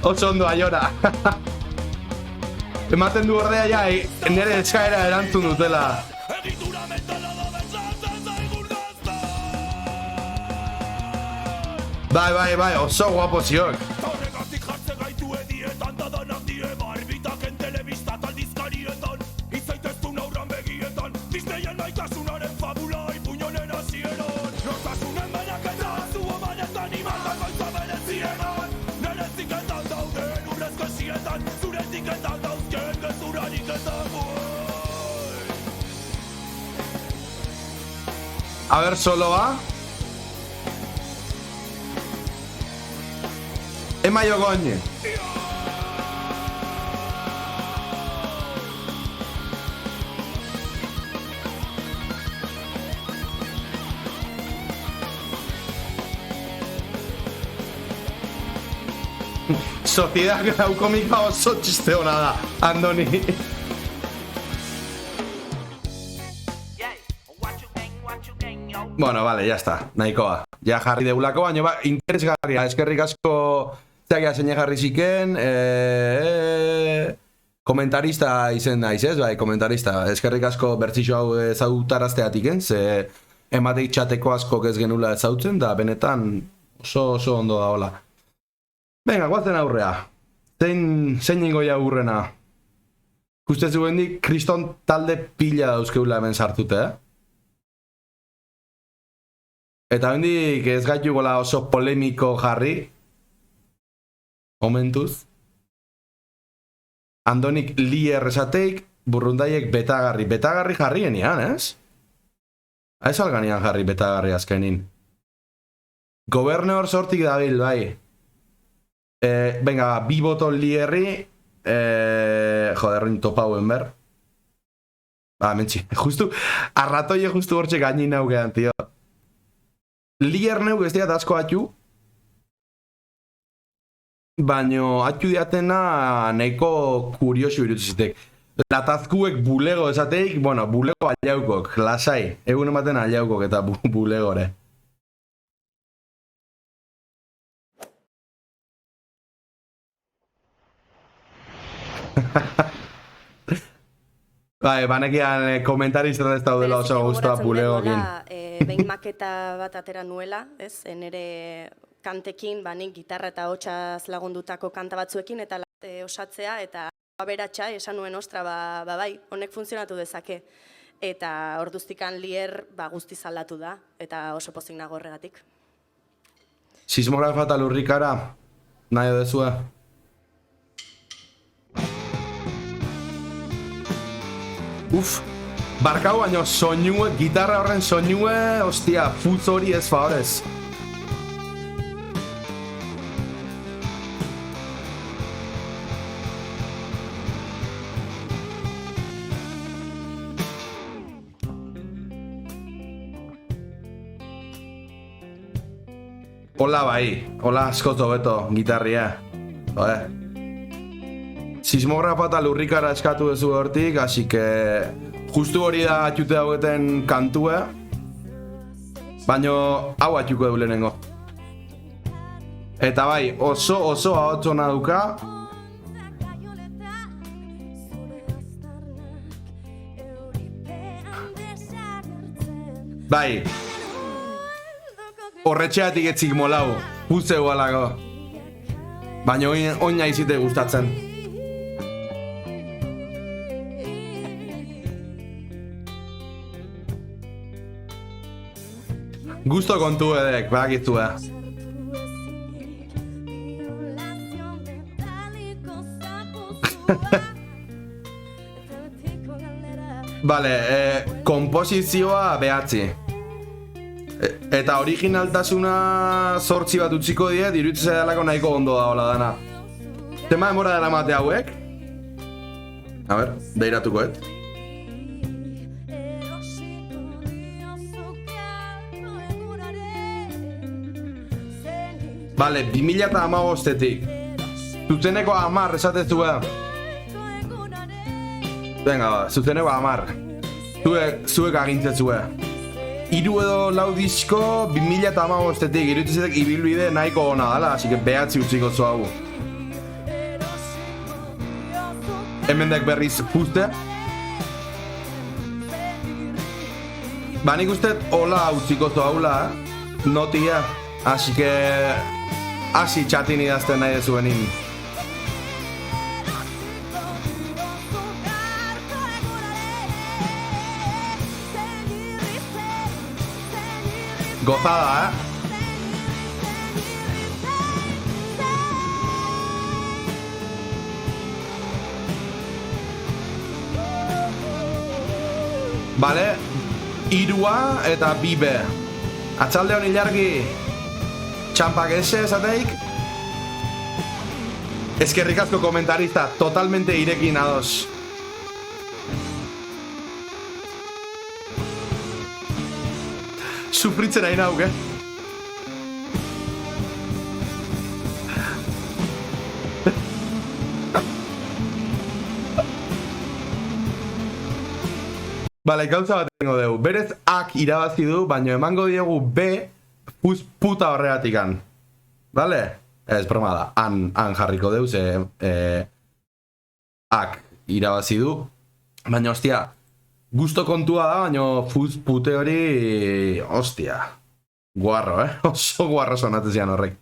Oso ondo aiora. Ematen du ordea ja, nire eskaera erantzun dutela. Bai, oso guapo ziok. A ver, soloa. Emaio goñe. Sociedad Graukomika oso txiste hona da, Andoni. Bueno, vale, ya está, nahikoa. Ja jarri deulako, baina ba, interesgarria, eskerrik asko zaila zeine jarri ziken, komentarista izen naiz, ez? Bai, komentarista, eskerrik asko bertzixo hau ezautarazteatik, ze emateik txateko asko ez genula ezautzen, da benetan oso ondo da, hola. Venga, guazen aurrea. Zein ingo ja urrena? Ustez duendik, kriston talde pila dauzkeula hemen sartute, Eta hendik ez gaitu gola oso polemiko jarri. Momentuz. Andonik lier esateik, burrundaiek betagarri. Betagarri jarri genian, ez? Ez alganian jarri betagarri azkenin. Gobernador sortik dabil, bai. Venga, bi boton lierri. Joderrin topauen ber. Mentxi, justu, arratoie justu hortxe gainin naugean, tio. Lier neuk ez diat asko atxu. Baino atxu diatena nahiko kuriosu irutzitek. Latazkuek bulego esateik, bueno, bulego aliaukok, lasai. Egun ematen aliaukok eta bulegore. Bai, banekian komentarista ez daudela oso guztua bulegokin. Behin maketa bat atera nuela, ez? Nere kantekin, nik gitarra eta hotxaz lagundutako kanta batzuekin, eta osatzea, eta aberatsa, esan nuen ostra, bai, honek funtzionatu dezake. Eta orduztikan lier guztiz aldatu da, eta oso pozik nago horregatik. Sismografa eta lurrikara, nahi dezue. Uf, barkau baino soinue, gitarra horren soinue, ostia, putz hori ez favorez. Hola bai, hola askoz hobeto gitarria. Sismografa eta lurrikara eskatu duzu hortik, así que justu hori da atxute daugeten kantue, baino hau atxuko du lehenengo. Eta bai, oso ahotz hona duka. Bai, horretxeatik etzik molau, guzteu alago. Baina oina izite gustatzen. Gusto kontu edek, bakizu Vale, komposizioa 9. Eta originaltasuna 8 bat utziko diet, iruditzen zaidelako nahiko ondo daola dana. Tema demora dela mate hauek. A ber, beiratukoet. Vale, 2015-etik. Zuzeneko 10 esatezue. Venga, ba, zuzeneko 10. Zuek agintzezue. 3 edo 4 disko 2015-etik. Iruditzen ibilbide nahiko ona dala, así que 9 utziko zu hau. Hemendek berriz puste. Ba, nik uste hola utziko zu haula, notia. Así que hasi txatin idazten nahi dezuenin. Gozada, Vale, 3 eta 2B. Atxalde honi ilargi. Txampak ese esateik. Eskerrik asko komentarista, totalmente irekin ados. Sufritzen hain hauk, Bale, gauza bat egingo dugu. Berez ak irabazi du, baina emango diegu B puta horregatikan. Bale? Ez, broma da. Han jarriko deuz, ak irabazi du. Baina, ostia, gusto kontua da, baina fuz pute hori, ostia. Guarro, oso guarro sonatezian horrek.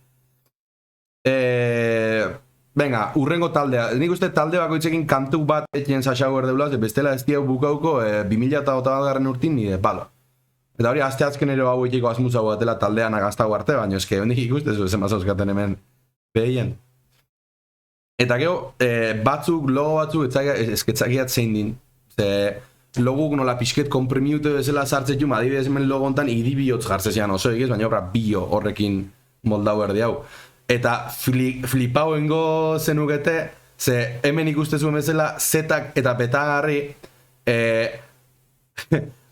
Venga, urrengo taldea. Nik uste talde bakoitzekin kantu bat etxen saxago erdeulaz, bestela ez diau bukauko 2008 urtin nide palo. Eta hori, azte azken ere hau ekiko asmuzago batela taldean agaztago arte, baina eske hondik ikustezu ezen mazauskaten hemen behien. Eta gero, batzuk, logo batzuk, esketzakiat zein din. Loguk nola pixket komprimiute bezala sartzetu, adibidez hemen logo hontan idibihotz jartzezian oso egez, baina obra bio horrekin moldau erdi hau. Eta flipau engo zenukete, ze hemen ikustezuen bezala zetak eta betagarri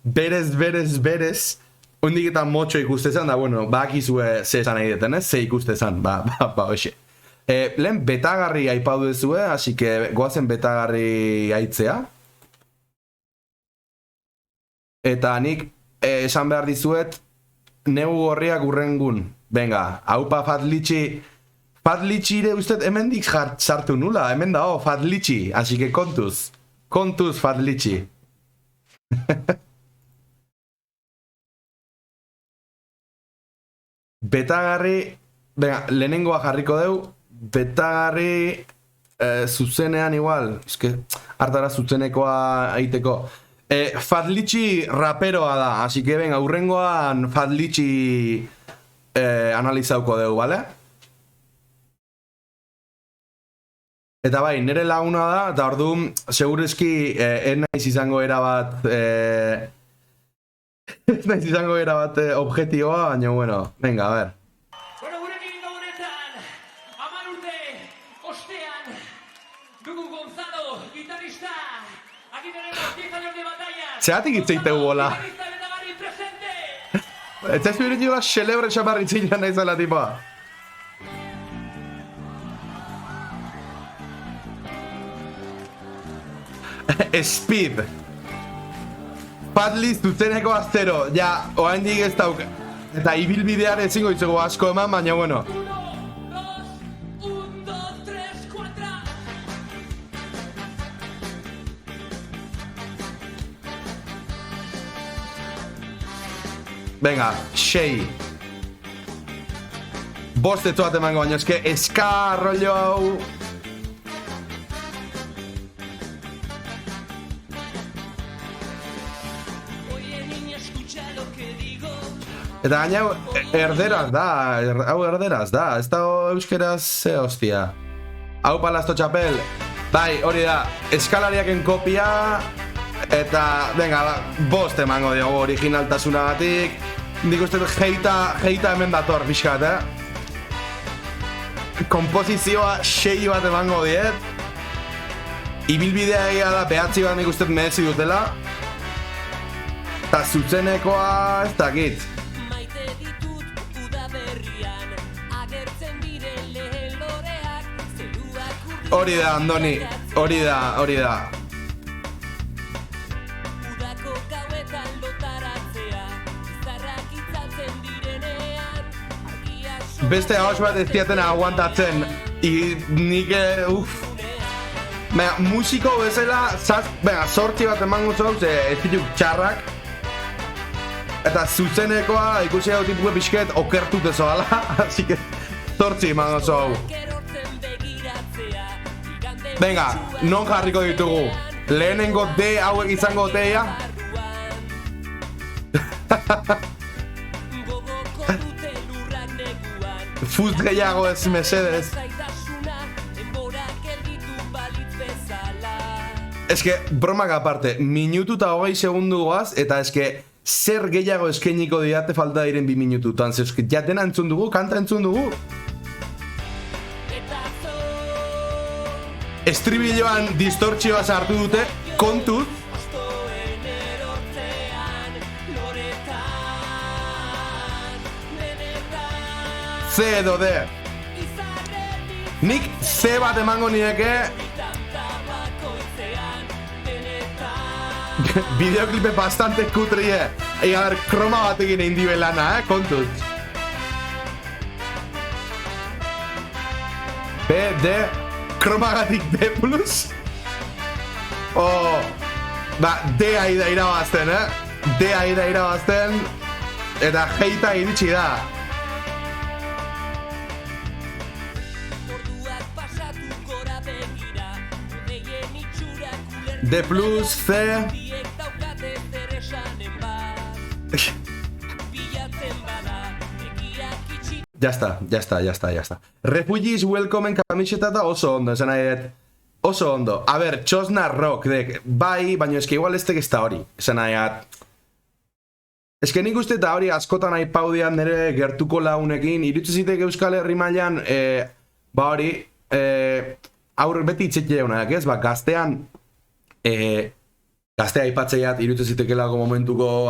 berez hondik eta motxo ikustezan, da bueno, bakizue ze esan nahi deten, ze ikustezan, hoxe. Lehen betagarri aipau duzue, así que goazen betagarri aitzea. Eta nik esan behar dizuet, negu gorriak urrengun. Venga, haupa Fatlichi. Fatlichi ere usted hemendik sartu nula, hemen da, Fatlichi. Así que kontuz. Kontuz, Fatlichi. Betagarri, venga, lehenengoa jarriko deu. Betagarri zuzenean igual. Es que hartara zuzenekoa aiteko. Fatlichi raperoa da, así que venga, urrengoan Fatlichi analizauko dugu, bale? Eta bai, nire laguna da, eta orduan, segurezki naiz izango erabat objektiboa, baina bueno, venga, a ver. Bueno, gurekin gauretan, 10 urte ostean, dugu Gonzalo, gitarrista, aquí tenemos 10 años de batalla. Zeratik itzeitegu bola. Ez ez biretik da xelebre xamarritzilean nahi zela tipoa. Speed. Fatli zuzeneko aztero. Ja, oaindik ez dauk. Eta ibilbidean ezingo itzego asko eman, baina bueno. Venga, 6. Bost ez bat emango, baina eske eska rollo hau. Eta gaina erderaz da, hau erderaz da, ez da euskeraz ze hostia. Hau palazto txapel, bai, hori da, eskalariaken kopia, Eta, venga, bost emango diogu originaltasunagatik. Nik uste heita hemen dator pixkat, Kompozizioa 6 bat emango diet. Ibilbidea egia da, 9 bat nik uste merezi dutela. Eta zuzenekoa ez dakit. Maite ditut udaberrian, agertzen diren lehen loreak, zeruak Hori da, Andoni, hori da. udako gauetan lotaratzea, izarrak itzaltzen direnean, argia Beste haus bat ez diaten aguantatzen. Nik, Baina, musiko bezala, sortzi bat emango zauz, ez dituk txarrak. Eta zuzenekoa ikusi hau tipue pixket okertut ezoala, así que sortzi emango zau. Venga, non jarriko ditugu? Lehenengo D hauek izango teia? Fust gehiago ez mesedez. Eske, bromak aparte, minutu eta 20 segundu goaz, eta eske, zer gehiago eskainiko diate falta diren 2 minututan. Zer, eske, ja dena entzun dugu, kanta entzun dugu. Estribilloan distortzioa sartu dute, kontuz. C edo D. Nik C bat emango nieke. Videoclipe bastante kutrie. Ega ber, kroma batekin egin dibe lana, kontuz. B, D, kromagatik D+. D aida irabazten, D aida irabazten. Eta heita iritsi da. D+, C. Ya está. Refugees welcome kamiseta da oso ondo, esan nahi dut. Oso ondo. A ber, txosna rock, dek, bai, baina eske igual ez da hori, esan nahi dut. Eske nik uste eta hori askotan aipaudian nire gertuko launekin, irutzen zitek Euskal Herri mailan, ba hori, aurre beti itxekia egunak, ez? Ba, gaztean, gaztea aipatzeiat irutzen zitekelako momentuko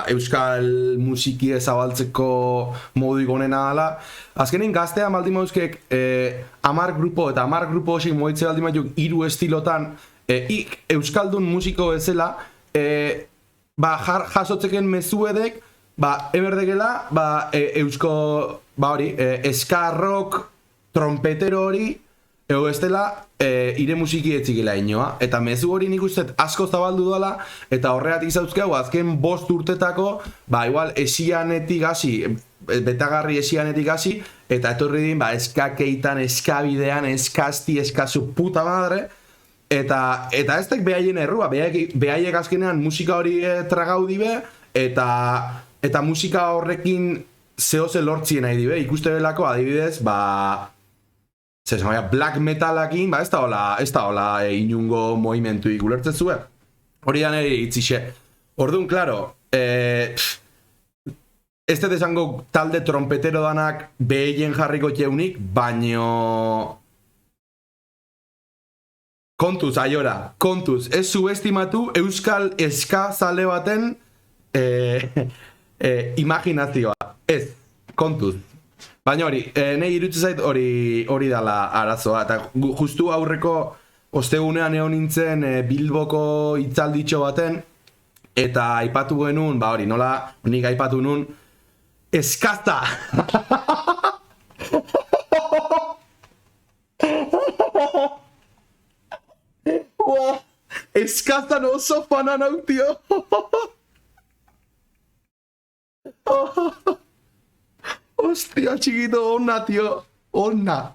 euskal musiki ezabaltzeko moduik onena dela. Azkenin gaztea baldin mauzkek 10 grupo eta 10 grupo hosik moitze baldin maizuk 3 estilotan euskaldun musiko bezala jasotzeken mezuedek eberdekela eusko ska rock trompetero hori ego ez dela ire musiki etzikela inoa. Eta mezu hori nik uste asko zabaldu dela, eta horregatik zauzkegu azken 5 urtetako, igual esianetik hasi, betagarri esianetik hasi, eta etorri din, eskakeitan, eskabidean, eskasti, eskazu puta madre, eta ez tek behaien errua, behaiek azkenean musika hori tragau dibe, eta musika horrekin zehose lortzien nahi dibe, ikuste belako adibidez, black metalakin, ez da hola inungo movimentu ikulertzen zuen. Hori da nire itzixe. Orduan, klaro, ez dut esango talde trompetero danak behien jarriko txeunik, baino... Kontuz, aiora, kontuz, ez subestimatu euskal eska zale baten imaginazioa. Ez, kontuz. Baina hori, nahi irutzen zait hori dala arazoa, eta justu aurreko ostegunean egon nintzen Bilboko hitzalditxo baten, eta aipatu genuen, hori, nola nik aipatu nun, eskazta! Eskaztan oso fanan hau, tio! Ostia, txikito, onna, tio, onna.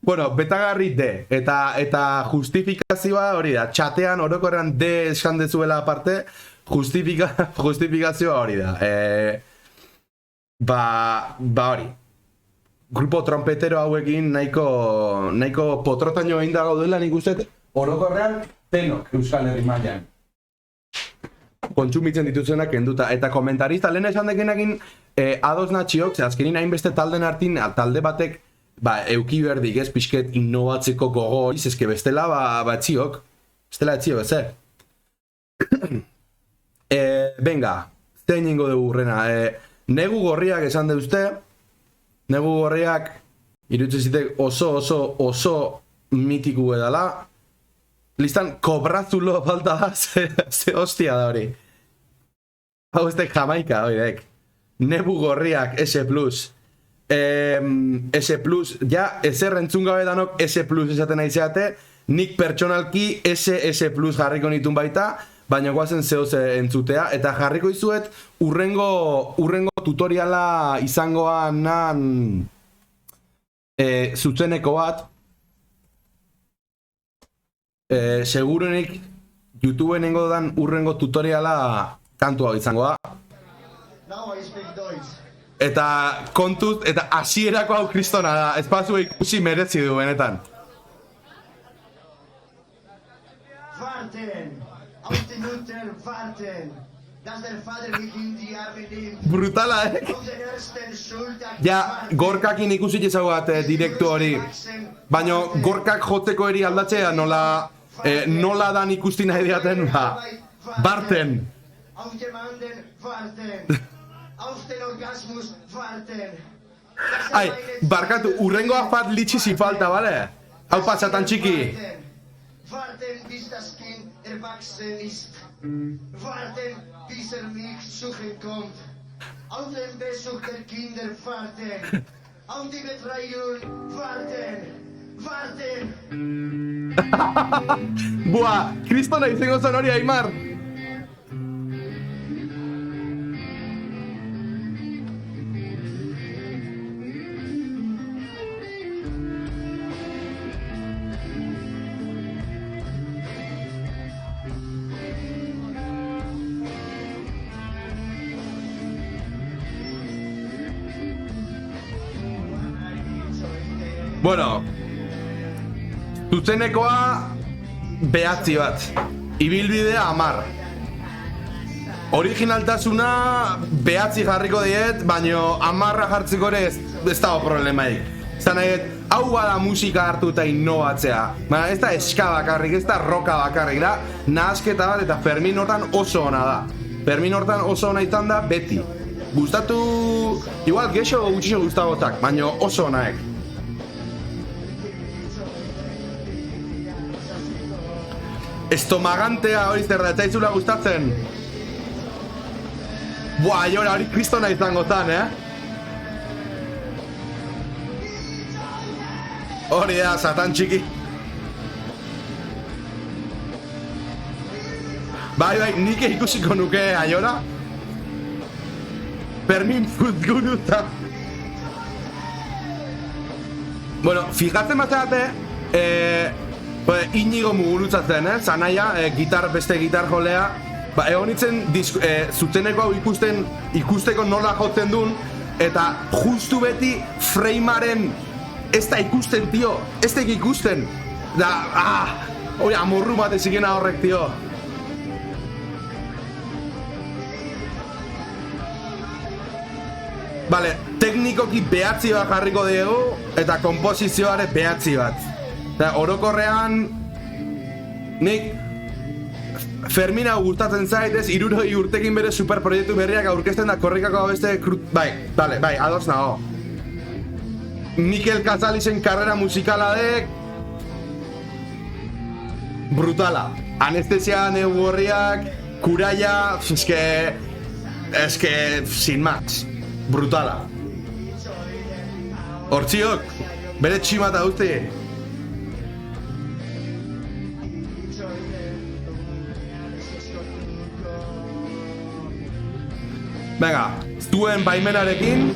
Bueno, betagarri D, eta justifikazioa hori da, txatean orokorrean D esan dezuela aparte, justifikazioa hori da. Hori, grupo trompetero hauekin nahiko potrotaino egin da gaudela nik uste, orokorrean tenok Euskal Herri mailan. kontsumitzen dituzenak kenduta. Eta komentarista, lehen esan dekenakin ados natxiok, azkenin hainbeste talden hartin, talde batek, euki berdik, ez, pixket innovatzeko gogoiz, eske bestela, batziok. Bestela etziok, ez, venga, zein ingo dugu urrena. Negu gorriak esan deuzte, negu gorriak, iruditzen zitek oso mitiku edala. Listan, kobrazulo falta da, ze hostia da hori. Hau ez Jamaika, oidek. Nebu gorriak, S+. S+, ja, ezer entzun gabe danok S+ esaten aizeate, nik pertsonalki S+ jarriko nitun baita, baina guazen zehoz entzutea, eta jarriko izuet urrengo tutoriala izangoan zuzeneko bat, seguruenik YouTubeen nengo dan urrengo tutoriala kantua izangoa. Eta kontuz, eta hasierako hau kristona da, espazua ikusi merezi du benetan. Warten, auf die Mutter warten, dass der Vater mich in die Arme nimmt. Brutala, Auf den ersten Schultag Ja, gorkakin ikusi ezagu bat direktu hori. Baina gorkak jotzeko eri aldatzea nola dan ikusti nahi diaten, barten. Auf den anderen warten, auf den Orgasmus warten. Ai, barkatu, urrengoa fat litxisi falta, bale? Hau pasatan txiki. Warten, bis das Kind erwachsen ist. Warten, bis mich suchen kommt. Auf den Besuch der Kinder warten. Auf die Betreuung warten. Buah, kristona izango zen hori, Aimar. Bueno, zuzenekoa behatzi bat, ibilbidea 10. Originaltasuna behatzi jarriko diet, baino 10 jartzeko ere ez dago problemaik. Zan nahi, hau bada musika hartu eta innovatzea. Baina ez da eska bakarrik, ez da roka bakarrik da, nahasketa bat eta Fermin hortan oso ona da. Fermin hortan oso ona izan da beti. Gustatu, igual gexo gutxixo gustagotak, baino oso onaek. Estomagantea hori zer da, etzaizula gustatzen? Buah, jora hori kristona izango zan, Hori da, satan txiki. Bai, nik ikusiko nuke, aiora? Fermin futguruta. Bueno, fijatzen batzate, Inigo Mugurutzatzen, Zanaia, beste gitar jolea. Egon nintzen zuzeneko hau ikusteko nola jotzen duen, eta justu beti framearen ez da ikusten, tio, ez da ikusten. Hori amorru bat ezikena horrek, tio. Bale, teknikoki behatzi bat jarriko diegu, eta komposizioare behatzi bat. Orokorrean, nik Fermina gustatzen zait, 60 urtekin bere superproiektu berriak aurkezten da korrikako beste bai, ados nago. Mikel Kazalizen karrera musikala dek brutala. Anestesia, Negu Gorriak, Kuraia, eske, sin más, brutala. Hortziok, bere tximata guzti. Venga, zuen baimenarekin.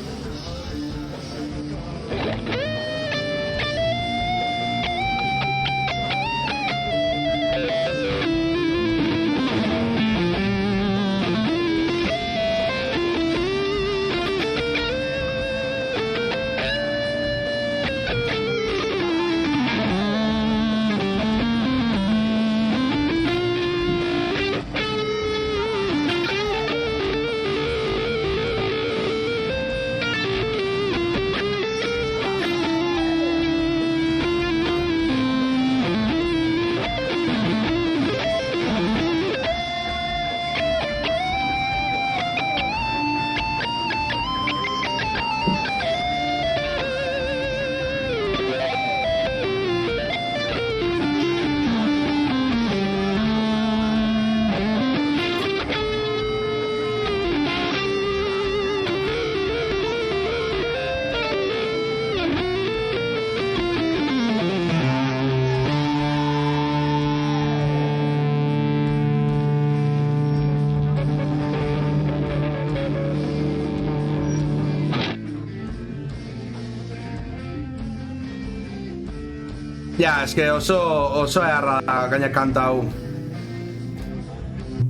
Ja, eske oso eharra da gaina kanta hau.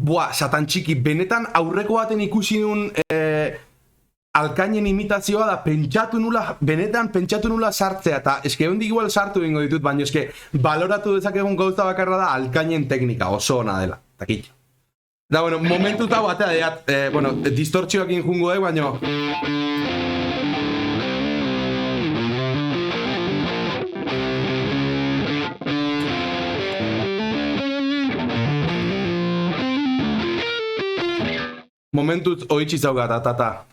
Buah, satan txiki, benetan aurreko baten ikusi nun Alkainen imitazioa da benetan pentsatu nula sartzea, eta eske hondik igual sartu egingo ditut, baina eske baloratu dezakegun gauza bakarra da Alkainen teknika, oso ona dela, takitxo. Da, bueno, momentu eta batea diat, distortzioekin jungo baina... Momentuz oitzi zaugat, tata.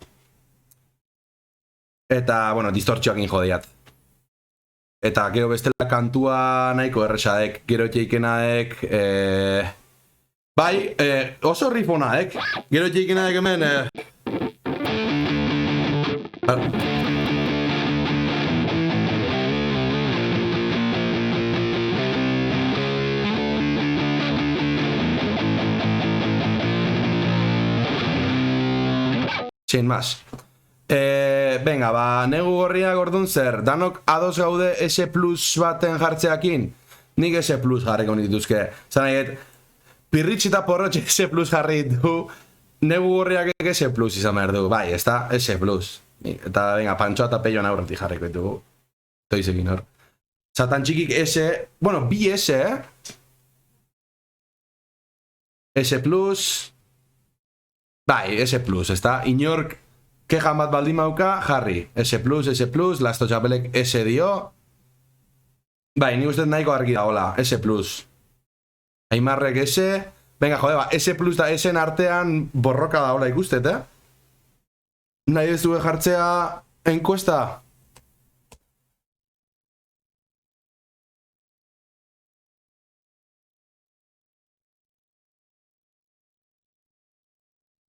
Eta, bueno, distortzioakin jodeiat. Eta, gero bestela kantua nahiko erresadek, gero txeikenaek, bai, oso rifonaek, gero txeikenaek hemen, sin más. Venga, negu gorriak ordun zer, danok ados gaude S plus baten jartzeakin? Nik S plus jarriko dituzke. Zanaget, pirritx eta porrotx S plus jarri ditu, negu gorriak S plus izan behar du. Bai, ez da, S plus. Eta, venga, pantsoa eta peioan aurretik jarriko ditugu. Toizekin hor. Satan txikik S, bueno, bi S, S plus... Bai, S plus, ez da, inork kejan bat baldin mauka, jarri. S plus, lasto txapelek S dio. Bai, ni uste nahiko argi da, hola, S plus. Aimarrek S. Venga, jode, S plus da S-en artean borroka da, hola, ikustet, Nahi ez dugu jartzea enkuesta?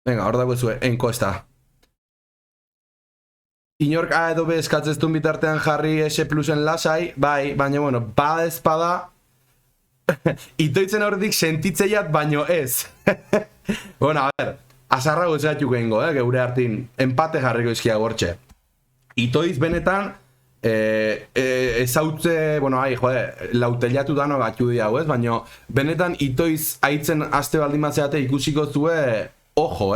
Venga, hor dago zuen, enkuesta. Inork A edo B eskatzeztun bitartean jarri S plusen lasai, bai, baina, bueno, bada ezpada, itoitzen horretik sentitzeiat, baino ez. Bueno, a ver, azarra gozatuk egingo, geure hartin, empate jarriko izkia gortxe. Itoiz benetan, ezautze, bueno, jode, lauteliatu dano gatxu diau, ez? Baina, benetan, itoiz haitzen aste baldin matzeate ikusiko zue, ojo,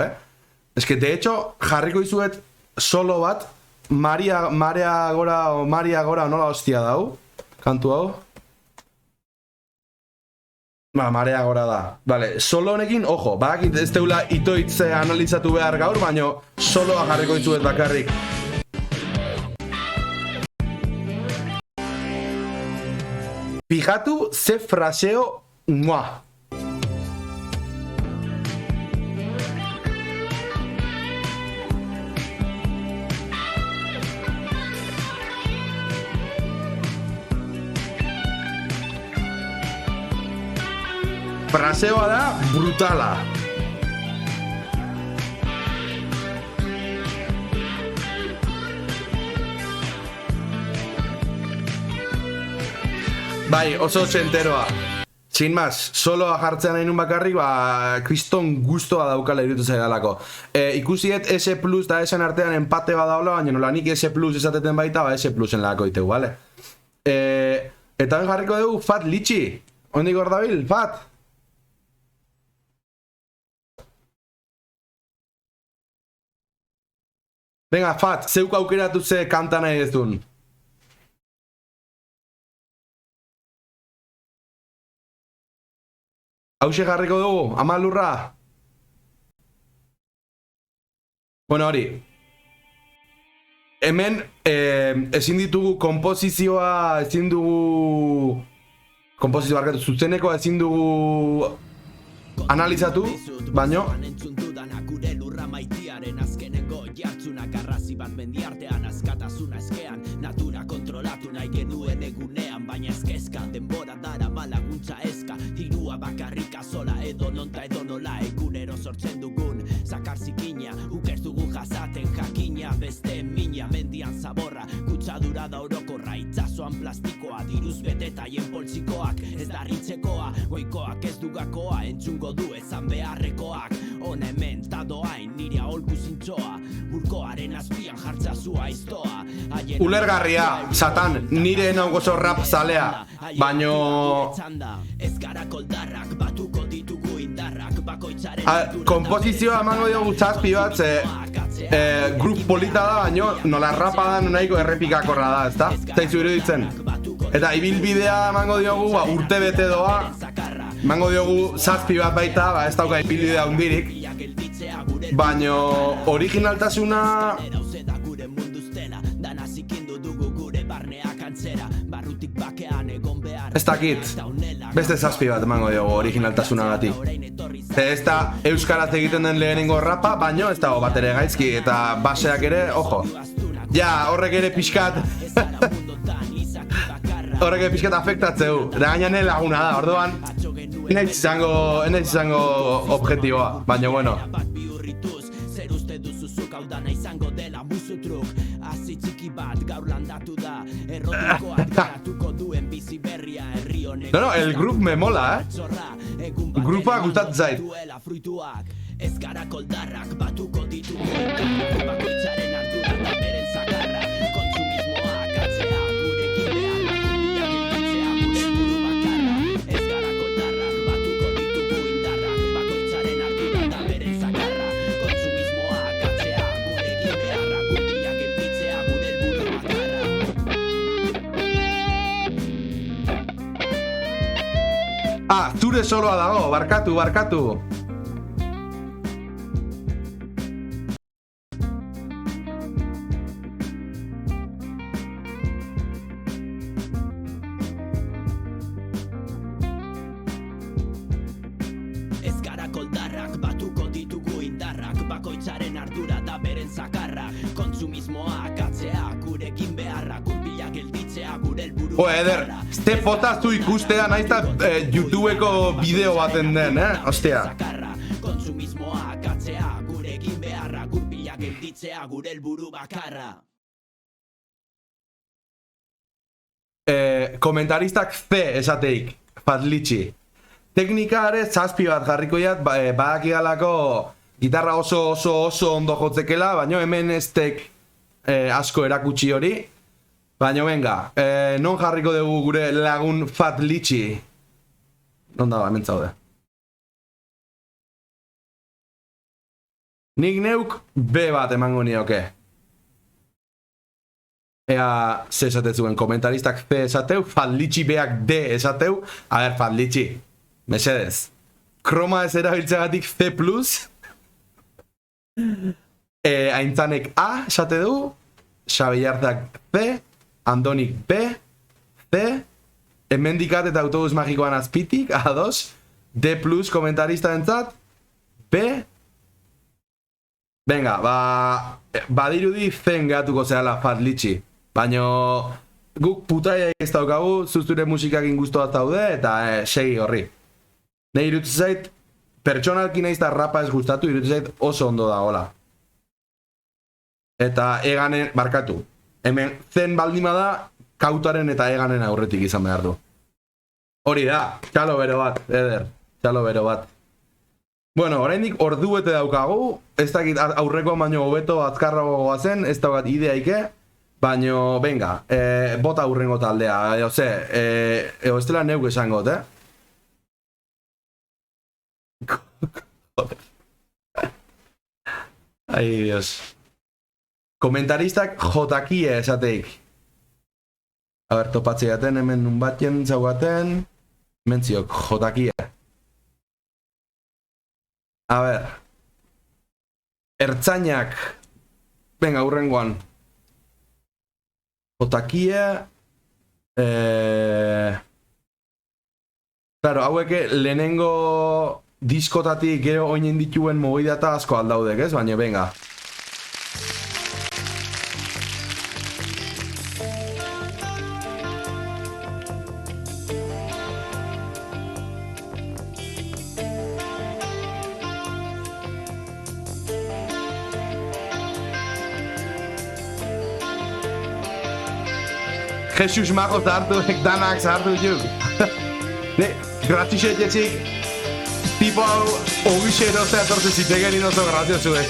Ez que, de hecho, jarriko izuet solo bat, Maria Gora nola hostia dau, kantu hau. Ba, Marea Gora da. Vale, solo honekin, ojo, bakit ez teula itoitz analizatu behar gaur, baino soloa jarriko izuet bakarrik. Fijatu ze fraseo, muah. Fraseoa da brutala. Bai, oso txenteroa. Sin más, soloa jartzean nahi nun bakarrik, kriston gustoa daukala irutu zaidalako. Ikusiet S plus da S-en artean empate badaula, baina nola nik S plus esateten baita, S plusen lako itegu, bale? Eta ben jarriko dugu, Fat Litchi. Ondik hor dabil, Fat? Venga, Fat, zeuk aukeratu ze kanta nahi ez duen. Hauxe jarriko dugu, ama lurra. Bueno, hori. Hemen, ezin ditugu komposizioa, ezin dugu... Komposizioa barkatu, zuzenekoa ezin dugu... Analizatu, baino... Maitiaren azkeneko jartzunak arrazi bat mendiartean askatasuna eskean natura kontrolatu nahi genuen egunean baina ezkezka denbora dara malaguntza eska dirua bakarrika sola edo nonta edo nola egunero sortzen dugun zakar zikina ukez dugu jasaten jakina beste mina mendian zaborra kutsadura da orokorra itzazoan plastikoa diruz betetaien poltsikoak ez da ritzekoa goikoak ez dugakoa entzungo du ezan beharrekoak hona hemen tadoain nire aholku zintzoa burkoaren azpian jartza zua iztoa haien ulergarria, Satan, nire nago oso rap zalea, baino... Komposizioa emango diogu zazpi bat, grup polita da, baino nola rapa da nahiko errepikakorra da, ezta? Zaizu iruditzen. Eta ibilbidea emango diogu, urte bete doa, emango diogu zazpi bat baita, ez dauka ibilbidea hundirik. Baino originaltasuna... Ez dakit, beste zazpi bat emango diogu originaltasunagatik. Ez da euskaraz egiten den lehenengo rapa, baino ez dago bat ere gaizki, eta baseak ere, ojo. Ja, horrek ere pixkat... horrek ere pixkat afektatzeu. Da gainane laguna da, orduan... Enaiz izango objektiboa, baina bueno. No, el grup me mola, Grupa gustatzen zait. Ez gara koldarrak batuko ditugu bakoitzaren ardura da beren zakarra kontsumismoa katzea gurekin beharra gurbiak elkitzea gure helburu bakarra ez gara koldarrak batuko ditugu indarrak bakoitzaren ardura da beren zakarra kontsumismoa katzea gurekin beharra gurbiak elkitzea gure helburu bakarra. Zure soloa dago, barkatu. Eder, ze potaztu ikustea nahiz eta YouTubeko bideo baten den, Ostia. Kontsumismoa katzea, gurekin beharra, gurpilak gelditzea, gure helburu bakarra. Komentaristak C esateik, Fadlichi. Teknikare zazpi bat jarriko jat, badakigalako gitarra oso ondo jotzekela, baina hemen estek asko erakutsi hori. Baina venga, non jarriko dugu gure lagun Fadlichi? Non dago, hemen zaude. Nik neuk B bat emango nioke. Ea, ze esatezuen, komentaristak C esateu, Fadlichi beak D esateu. A ber, Fadlichi, mesedez. Kroma ez erabiltzegatik C+. Aintzanek A esate du, Xabillartzak C, Andonik B, C, hemendikat eta autobus magikoan azpitik, A2, D+, komentarista entzat, B. Venga, badirudi zen gehatuko zehala Fadlichi, baina guk putaia ez daukagu, zuzture musikakin guztua daude eta segi horri. Nei irutzen zait, pertsonalki nahiz eta rapa ez gustatu, irutzen zait oso ondo da, hola. Eta eganen, barkatu. Hemen zen baldima da, kautaren eta eganen aurretik izan behar du. Hori da, txalo bero bat, Eder, txalo bero bat. Bueno, oraindik orduete daukagu, ez dakit aurreko baino hobeto azkarrago goazen, ez daukat ideaike, baino, venga, bota aurrengo taldea, ez dela neuk esangot, Joder. Ai, Dios. Komentaristak jotakie esateik. A ber, topatzeaten hemen nun batien zaugaten. Mentziok, jotakie. A ber. Ertzainak. Venga, hurrengoan. Jotakie. Claro, haueke lehenengo diskotatik gero oinen dituen mogidata asko aldaudek, ez? Baina, venga. Jesus mag hartu, danak hartu juk. Ne, gratixe jetzik. Tipo hau, ogixe erozea torte zitegen inozo grazio zuek.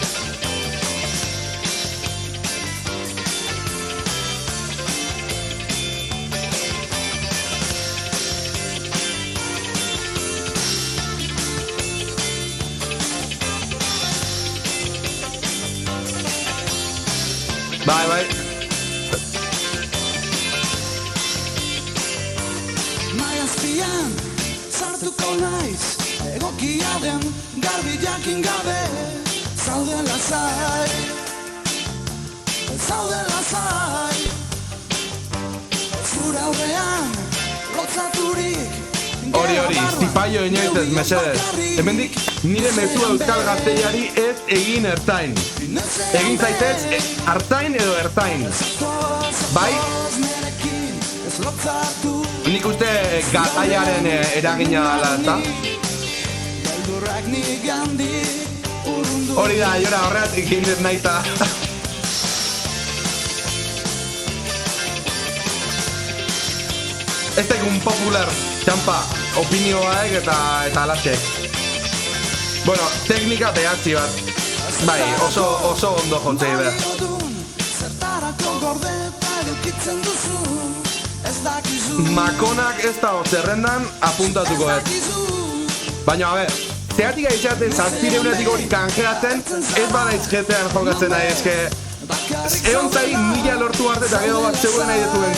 Bai. Mai azpian sartuko naiz, egokia den garbi jakin gabe. Zaude lasai, zure aurrean lotzaturik. Hori, zipaio inoiz mesedez. Hemendik nire mezua euskal gazteiari ez egin ertain. Egin zaitez hartain edo ertain. Bai? Nik uste gataiaren eragina dela, eta? Hori da, jora horretik egin ez nahi eta. Ez egun popular, txampa, opinioaek eta alasek. Bueno, teknika behatzi bat. Bai, oso ondo jontzei behar. Makonak ez da zerrendan apuntatuko ez. Baina, a ber, zeatik aizaten zazpireunetik hori kanjeratzen, ez badaiz jetean jokatzen nahi, eske... Egon zai mila lortu arte eta gero bat zegoen nahi detuen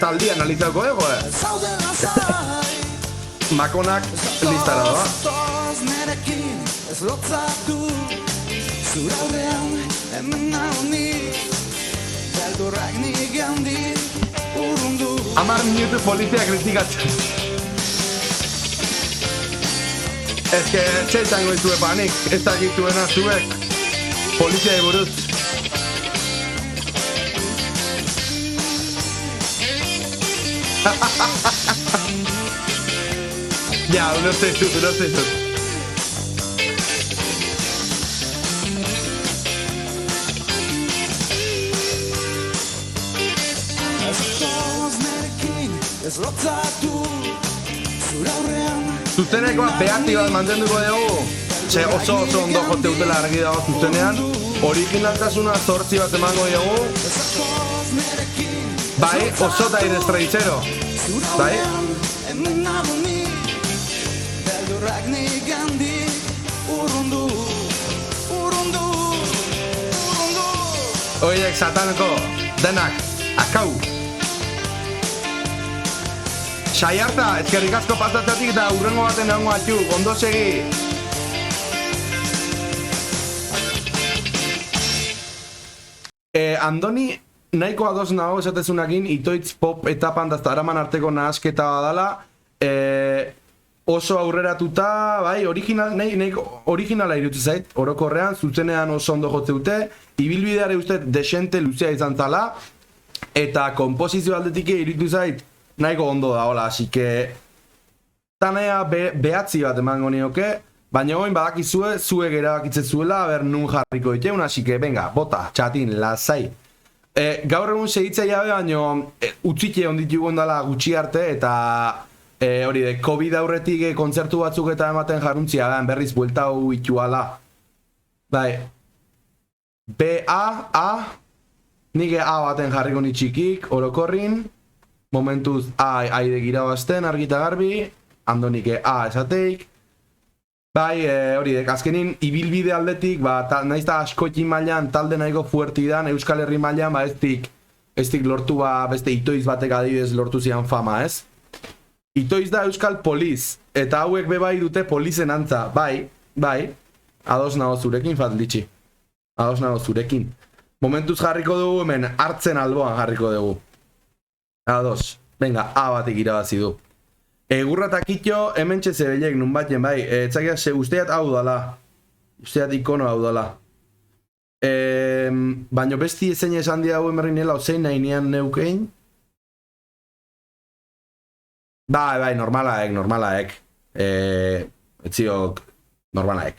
taldia analizatuko ego, Makonak listara doa. Amar minutu polizia kritikatzen. Ez que txetango izue panik, ez dakituena zuek polizia buruz. Ja, ulertu ditut. Zuzenekoa behatzi bat mantenduko dugu. Ze oso ondo jote utela argi dago zuzenean. Originaltasuna 8 bat emango dugu. Bai, oso da irestreizero. Bai? Oiek sataneko, denak, akau. Saiarta, ezkerrik asko pasatzatik eta urrengo baten egongo atxuk, ondo segi. Andoni, nahiko ados nago esatezunakin, itoitz pop etapan dazta araman arteko nahasketa badala, oso aurreratuta, bai, originala irutu zait, orokorrean, zuzenean oso ondo jotze dute, ibilbideare uste desente luzea izan zala, eta komposizio aldetik irutu zait, nahiko ondo da, hola, así que tanea behatzi bat emango nioke, baina goin badakizue, zuek erabakitze zuela, ber nun jarriko diteun, así que, venga, bota, txatin, lasai. Gaur egun segitza jabe, baina utzike onditugu ondala gutxi arte, eta hori de, COVID aurretik kontzertu batzuk eta ematen jaruntzia, berriz buelta hau ituala. Bai, B-A, nik A baten jarriko nitxikik, orokorrin, momentuz A aide gira bazten, argita garbi, Andonik A esateik. Bai, hori dek, azkenin, ibilbide aldetik, nahiz da askoekin mailan talde nahiko fuertidan, Euskal Herri mailan, ez dik lortu beste itoiz batek adibidez lortu zian fama, ez? Itoiz da Euskal Poliz, eta hauek bebai dute polizen antza, bai, ados nago zurekin, Fatlitxi, ados nago zurekin. Momentuz jarriko dugu, hemen hartzen alboan jarriko dugu. Ados, venga, A batek irabazi du. Egurra eta kitxo, hemen txezebelek, nun batzen, bai, etzakia, usteat hau dala, usteat ikono hau dala. Baina besti ezein esan dia hauen berri nela, ozein nahi nian neukein. Bai, normalaek. Etziok, normalaek.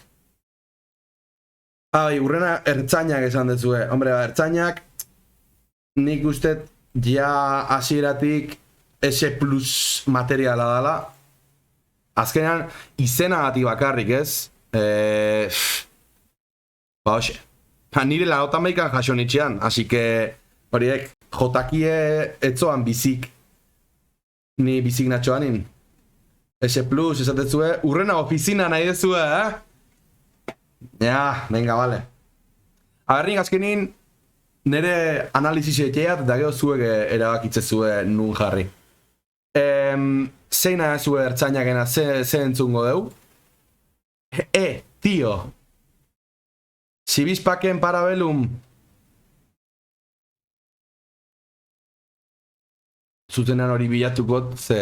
Bai, urrena ertzainak esan dezue. Hombre, ertzainak, nik ustet ja hasieratik S+ materiala dala. Azkenean, izenagatik bakarrik, ez? Hoxe. Nire lagotan behikan jaso nitxean, así que, horiek, jotakie etzoan bizik. Ni bizik natxoanin. S+, esatetzue, urrena ofizina nahi dezue, Ja, venga, vale. Agarrik azkenin, nire analizis etxeat, eta gero zuek erabakitze zuen nun jarri. Zein nahi zuen ertzainakena, ze entzungo deu? Tio. Zibizpaken parabelum. Zutenan hori bilatukot, ze...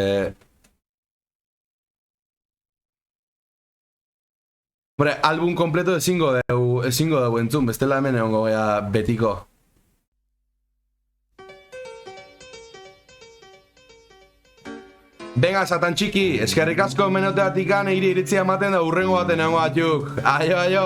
Hombre, album kompleto ezingo dugu entzun, bestela hemen egongo gea betiko. Venga, satan txiki, eskerrik asko menoteatik gane iritzia ematen da urrengo baten egongo batzuk. Aio, aio!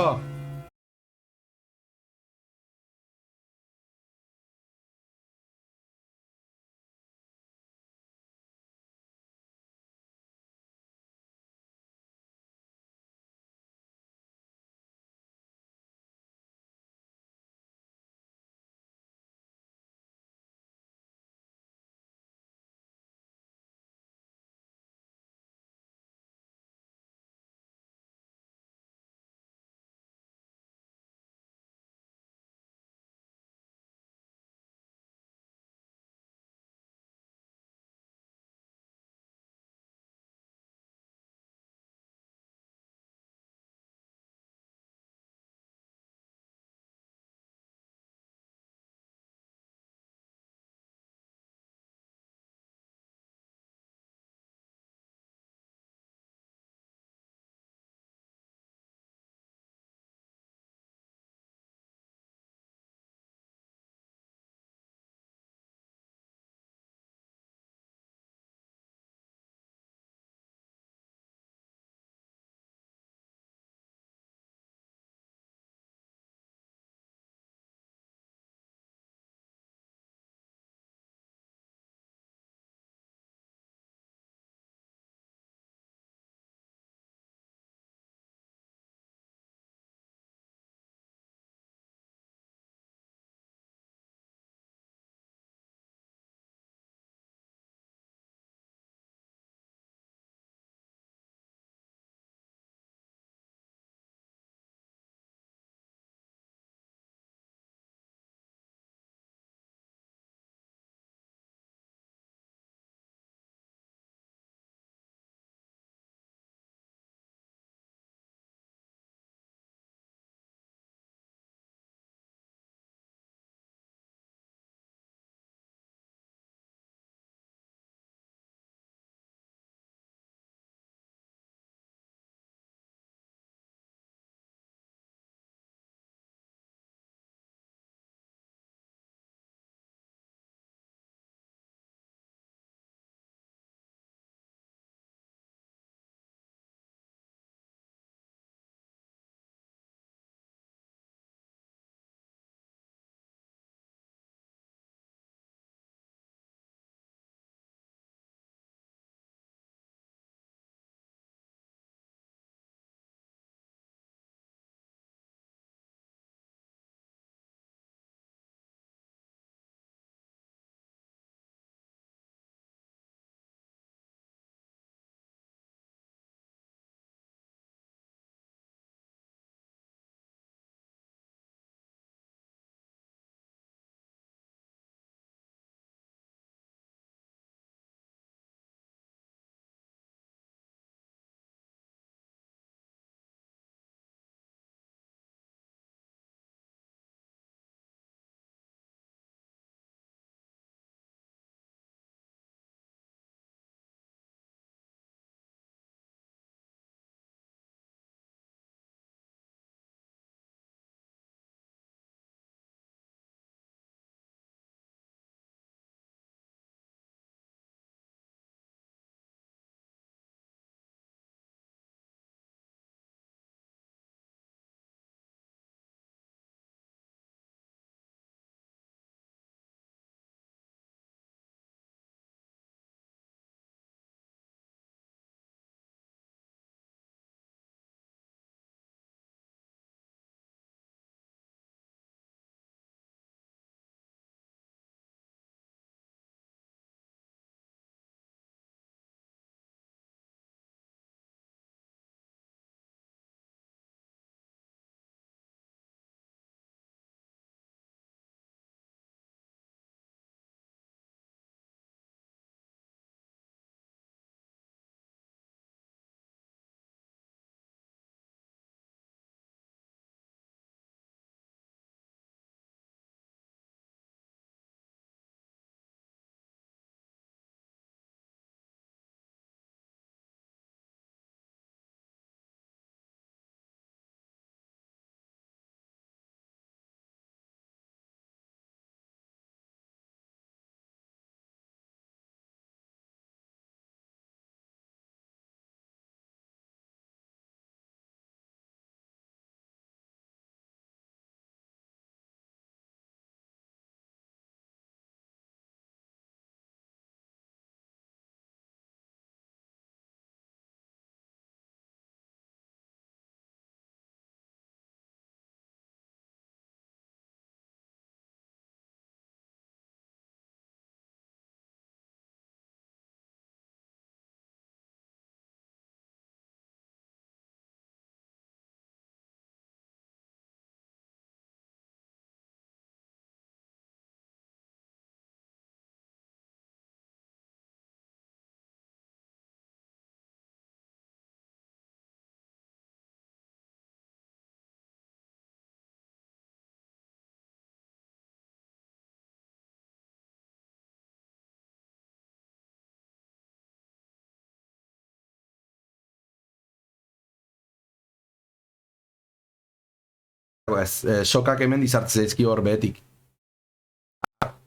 ez, sokak hemen dizartze zaizki hor behetik.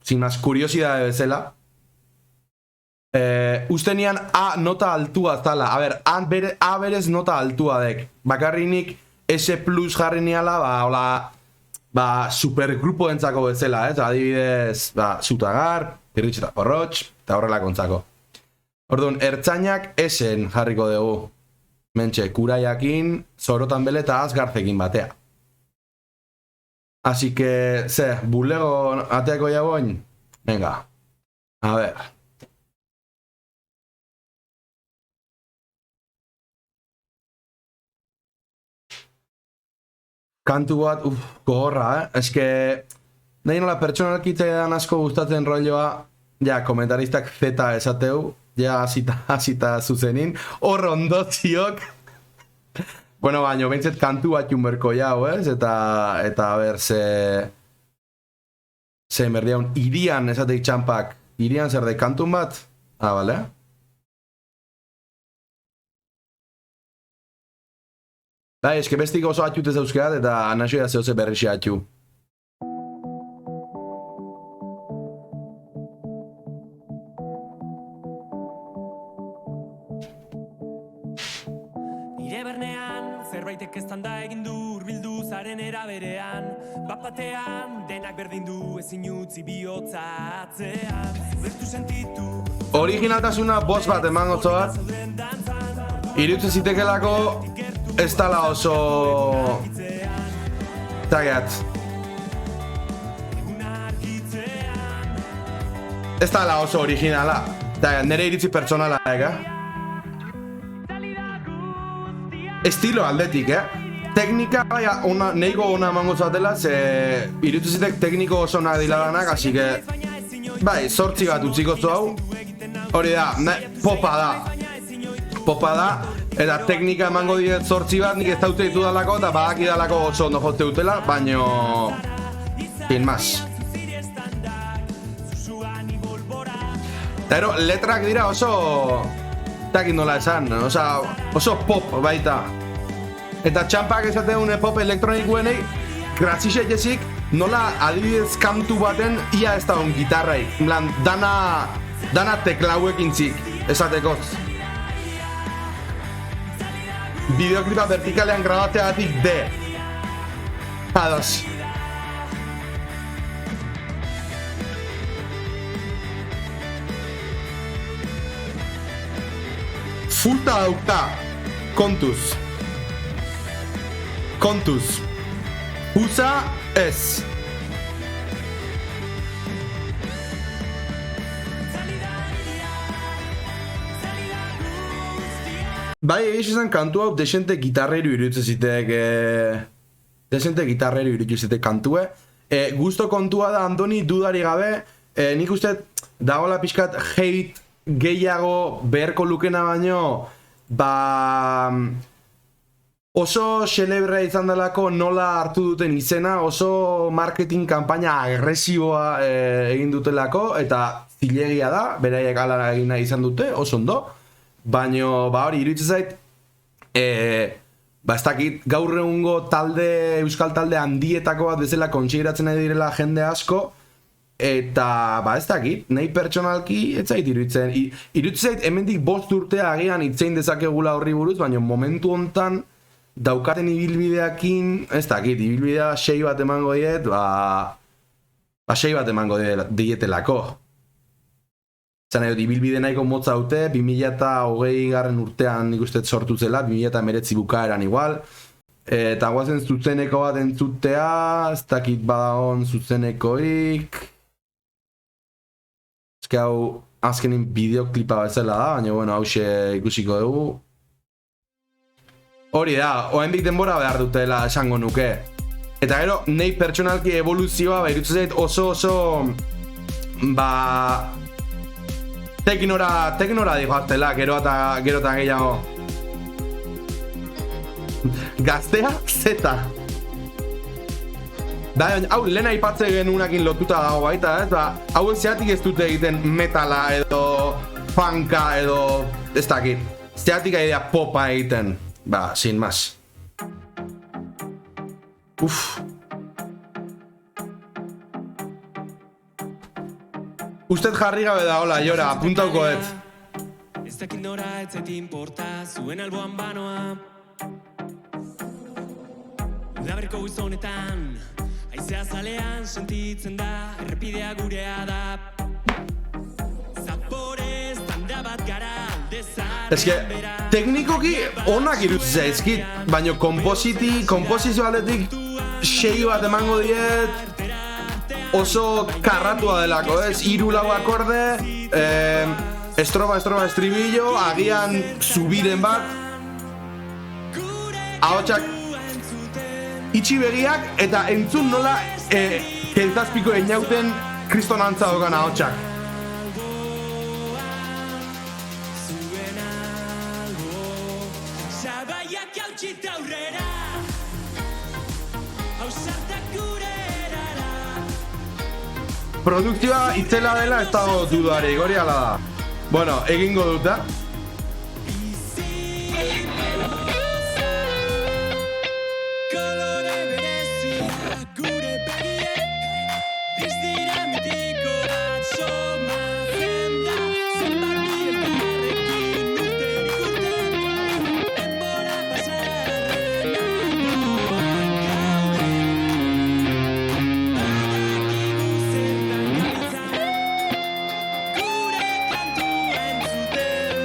Sin más, kuriosidade bezala. Uste nian A nota altua zala. A ber, A berez nota altua dek. Bakarrinik S plus jarri niala, hola, supergrupo entzako bezala, ez? Adibidez, Zutagar, Irritx eta Porrotx, eta horrelako entzako. Orduan, ertzainak esen jarriko dugu. Mentxe, Kuraiakin, Zorotan Bele eta Azgarzekin batea. Así que, bulego ateako jaboin? Venga, a ver. Kantu bat, gogorra, eske, nahi nola pertsonalkitzaidan asko gustatzen rolloa, ja, komentaristak Z esateu, ja, hasita zuzenin, hor ondotziok. Bueno, baino, behintzet kantu bat junberko jau, ez? Eta, a ber, ze merdiaun, irian esateik txampak, irian zer de kantun bat? Ah, bale? Bai, eske bestik oso atxute zeuzkeat, eta naxo da zehose berrixi atxu. Nire bernean, zerbaitek eztan da egin du urbildu zaren eraberean. Bat batean, denak berdin du ezin utzi bihotza atzean. Zertu sentitu Originaltasuna bost bat emango zoat. Irutzen zitekelako ez dala oso... Zageat. Ez dala oso originala. Nere iritzi pertsonala, Estilo aldetik, Teknika, nahiko ona emango zatela, ze irutu zitek tekniko oso nahi diladanak, así que... Bai, 8 bat utziko zu hau. Hori da, popa da, eta teknika emango diet 8 bat, nik ez daute ditu dalako, eta badaki dalako oso ondo jote dutela, baino... Sin más. Eta ero, letrak dira oso... Takit nola esan, oso pop baita. Eta txampak esaten pop elektronikuenei, grazixek ezik, nola adibidez kantu baten ia ez da un gitarraik. Dana teklauekin zik, esatekoz. Bideoklipa vertikalean grabateagatik D. Ados. Fulta dauka, kontuz. Usa ez. Bai, egis izan kantu hau desente gitarreru iruditzen zitek. Desente gitarreru iruditzen zitek kantue. Gusto kontua da, Andoni, dudari gabe. Nik uste dagoela pixkat hate gehiago beharko lukena baino, oso xelebrea izan delako nola hartu duten izena, oso marketing kanpaina agresiboa egin dutelako, eta zilegia da, beraiek ala egin nahi izan dute, oso ondo, baino, hori, iruditzen zait, ez dakit, gaur egungo euskal talde handietako bat bezala kontsideratzen nahi direla jende asko, eta, ez dakit, nahi pertsonalki ez zait iruditzen. Iruditzen zait, hemendik 5 urtea agian itzein dezakegula horri buruz, baina momentu hontan daukaten ibilbideakin, ez dakit, ibilbidea 6 bat emango diet, 6 bat emango dietelako. Zan edo, ibilbide nahiko motza dute, 2020 garren urtean nik uste sortu zela, 2019 bukaeran igual, eta guazen zuzeneko bat entzutea, ez dakit badagon zuzenekoik. Ez que hau azkenin bideoklipa bezala da, baina bueno, hause ikusiko dugu. Hori da, oraindik denbora behar dutela esango nuke. Eta gero, nahi pertsonalki evoluzioa, iruditzen zait oso, teknora dihoaztela, gero eta gehiago. Gaztea, zeta. Da, hau, lehen aipatze genunakin lotuta dago baita, hau zeatik ez dute egiten metala edo funka edo, ez dakit. Zeatik idea popa egiten, sin más. Uf. Usted jarri gabe da, hola, Jora, apuntauko ez. Ez dakit nora ez zait inporta, zuen alboan banoa. Udaberriko goiz honetan, haizea zalean sentitzen da, errepidea gurea da. Zaporez, tanda bat gara, Eske, teknikoki onak iruditzen zaizkit, baina komposizio aldetik 6 bat emango diet, oso karratua delako, ez? 3-4 akorde, estrofa, estribillo, agian zubiren bat, ahotsak itxi begiak, eta entzun nola keltazpiko einauten kriston antza dokan ahotsak. Zabaiak hautsita aurrera, hausartak gure erara. Produkzioa itzela dela ez dago dudarik, hori ala da. Bueno, egingo dut da. Kolore bereziak gure begiek, ez dira mitiko bat somatzen da. Zenbat bi elkarrekin urterik urte, denbora pasarren alboan gaude. Badakigu zertan gabiltza, gure kantua entzuten.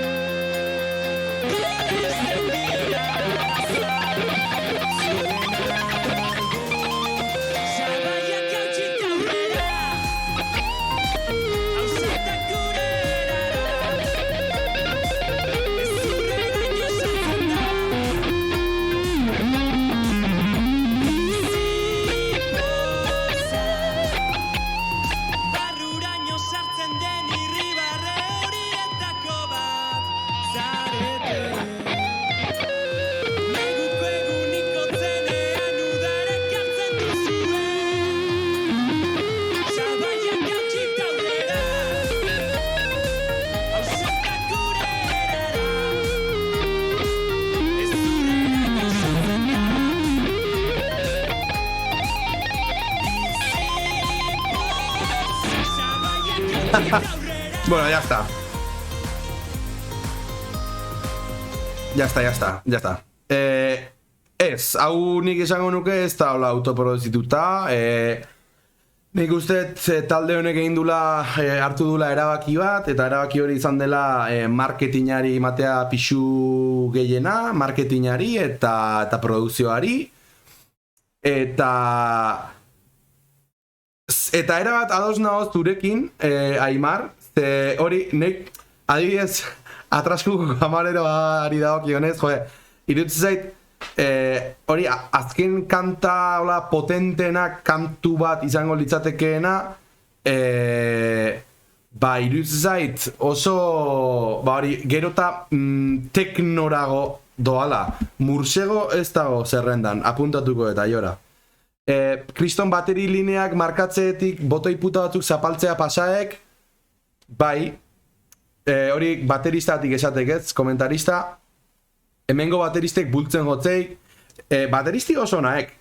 Berezten dira zabaiak hautsita aurrera, hausartak gure erara. Ezurreraino sartzen da, bizi-poza. Barruraino sartzen den irribarre horietako bat zarete. Neguko eguniko zenean udarek hartzen duzue. Zabaiak hautsita aurrera, hausartak gure erara. Ezurreraino sartzen da, bizi-poza. Zabaiak hautsita aurrera. Bueno, ya está. Ya está. Ez, hau nik esango nuke ez da hola autoproduzituta. Nik uste talde honek egin dula, hartu dula erabaki bat, eta erabaki hori izan dela marketingari matea pixu gehiena, marketingari eta produkzioari. Eta erabat ados nagoz zurekin, Aimar, ze hori nek adibidez atraskuko kamareroari dagokionez, iruditzen zait hori azken kanta hola potentenak kantu bat izango litzatekeena, iruditzen zait oso hori gerota teknorago doala. Mursego ez dago zerrendan, apuntatuko eta Jora. Kriston bateri lineak markatzeetik botoi puta batzuk zapaltzea pasaek, bai, hori bateristatik esatek ez, komentarista, hemengo bateristek bultzen gotzeik, bateristi oso naek,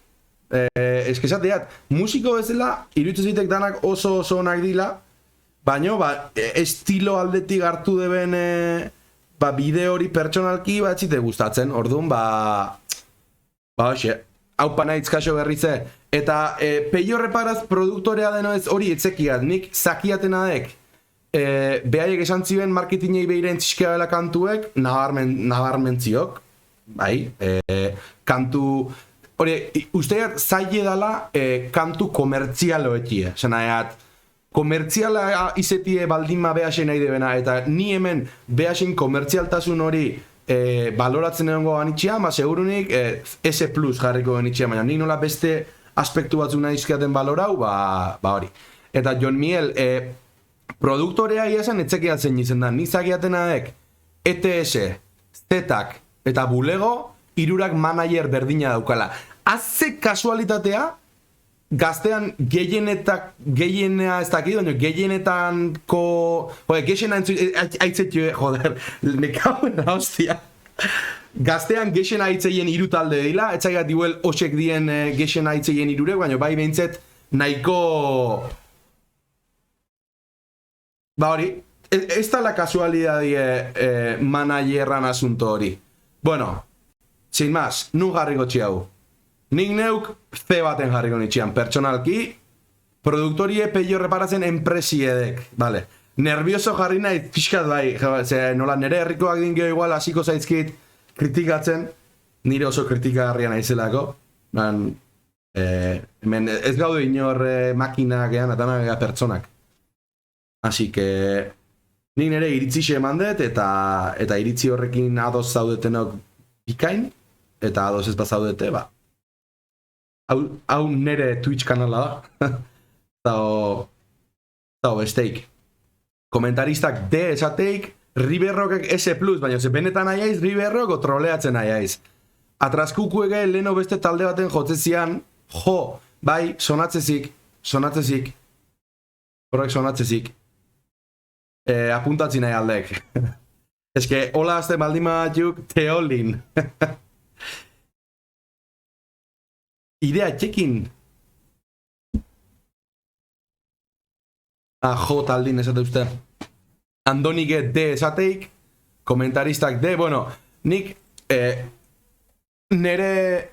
eskesateat, musiko bezala, iruditzen zitek danak oso onak dila, baina estilo aldetik hartu deben bideo hori pertsonalki batzite gustatzen, orduan, hoxe, haupa nahi kaso berrize, eta peio reparaz produktorea deno ez hori etzekiat, nik zakiatena dek, behaiek esan ziben marketingei behiren txiskea dela kantuek, nabarmentziok, bai, kantu, hori, usteat zaile dela kantu komertzialoetie, zenaiat, komertziala izetie baldinma behasen nahi debena, eta ni hemen behasen komertzialtasun hori baloratzen egongo ganitxea, segurunik S+ jarriko ganitxea, baina nik nola beste aspektu batzuk nahi izkiaten balorau, hori. Eta Jon Miel, produktorea iazen etzekiatzen izen da, nizakiatena dek ETS, Zetak eta Bulego, hirurak manager berdina daukala. Azze kasualitatea, gaztean gehienea ez dakit, baina gehienetanko... Gehiena aitzetio, joder, nekauen hostia. gaztean gexen aitzeien hiru talde dira, etzaigat diuel osek dien gexen aitzeien hirurek, baina bai behintzet nahiko... Ba hori, ez da la kasualidadie managerran asunto hori. Bueno, sin más, nun jarriko txiau. Nik neuk C baten jarriko nitxian, pertsonalki, produktorie peio reparatzen enpresiedek, vale. Nervioso jarri nahi pixkat bai, nola nere herrikoak dingeo igual hasiko zaizkit kritikatzen, nire oso kritikagarria naizelako, hemen ez gaude inor makinak ean, eta pertsonak. Así que, nik nire iritzi eman dut, eta iritzi horrekin ados zaudetenok bikain, eta ados ez bazaudete, ba. Hau nire Twitch kanala da, eta besteik. Komentaristak D esateik, Riberrokek S+, baina ze benetan aiaiz, Riberrok o troleatzen aiaiz. Atraskukuege leno beste talde baten jotzezian, bai, sonatzezik, horrek sonatzezik. Apuntatzi nahi aldek. Eske, hola azte baldima batzuk, teolin. Idea txekin. Taldin esate uste. Andonike D esateik, komentaristak D, bueno, nik nere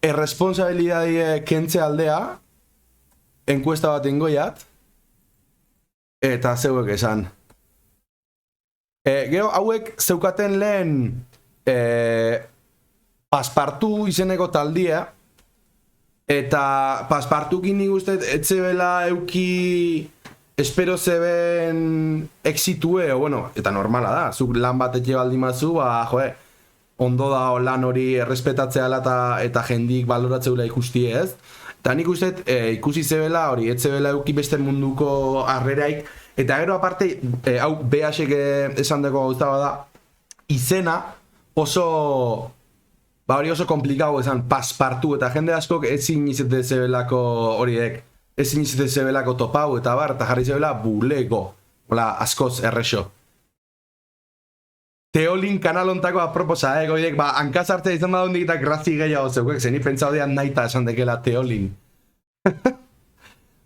erresponsabilidade kentze aldea, enkuesta bat ingoiat, eta zeuek esan. Gero, hauek zeukaten lehen Paspartu izeneko taldia, eta Paspartukin nik uste etzebela euki espero zeben exitue, bueno, eta normala da, zuk lan bat etxe baldimazu, ondo da lan hori errespetatzea eta jendik baloratzeula ikustie ez. Eta nik uste ikusi zebela hori, etzebela euki beste munduko harreraik, eta gero aparte, hau BH-ek esan dago gauztaba da, izena oso... Ba hori oso komplikau esan Paspartu eta jende askok ezin izate zebelako horiek, ezin izate zebelako topau eta bar, eta jarri zebela bulego, hola, askoz errexo. Teolin kanalontako aproposa, goidek, ba, hankazartzea izan badundik eta grazi gehiago zeukek, zeni pentsaudean naita esan dekela Teolin.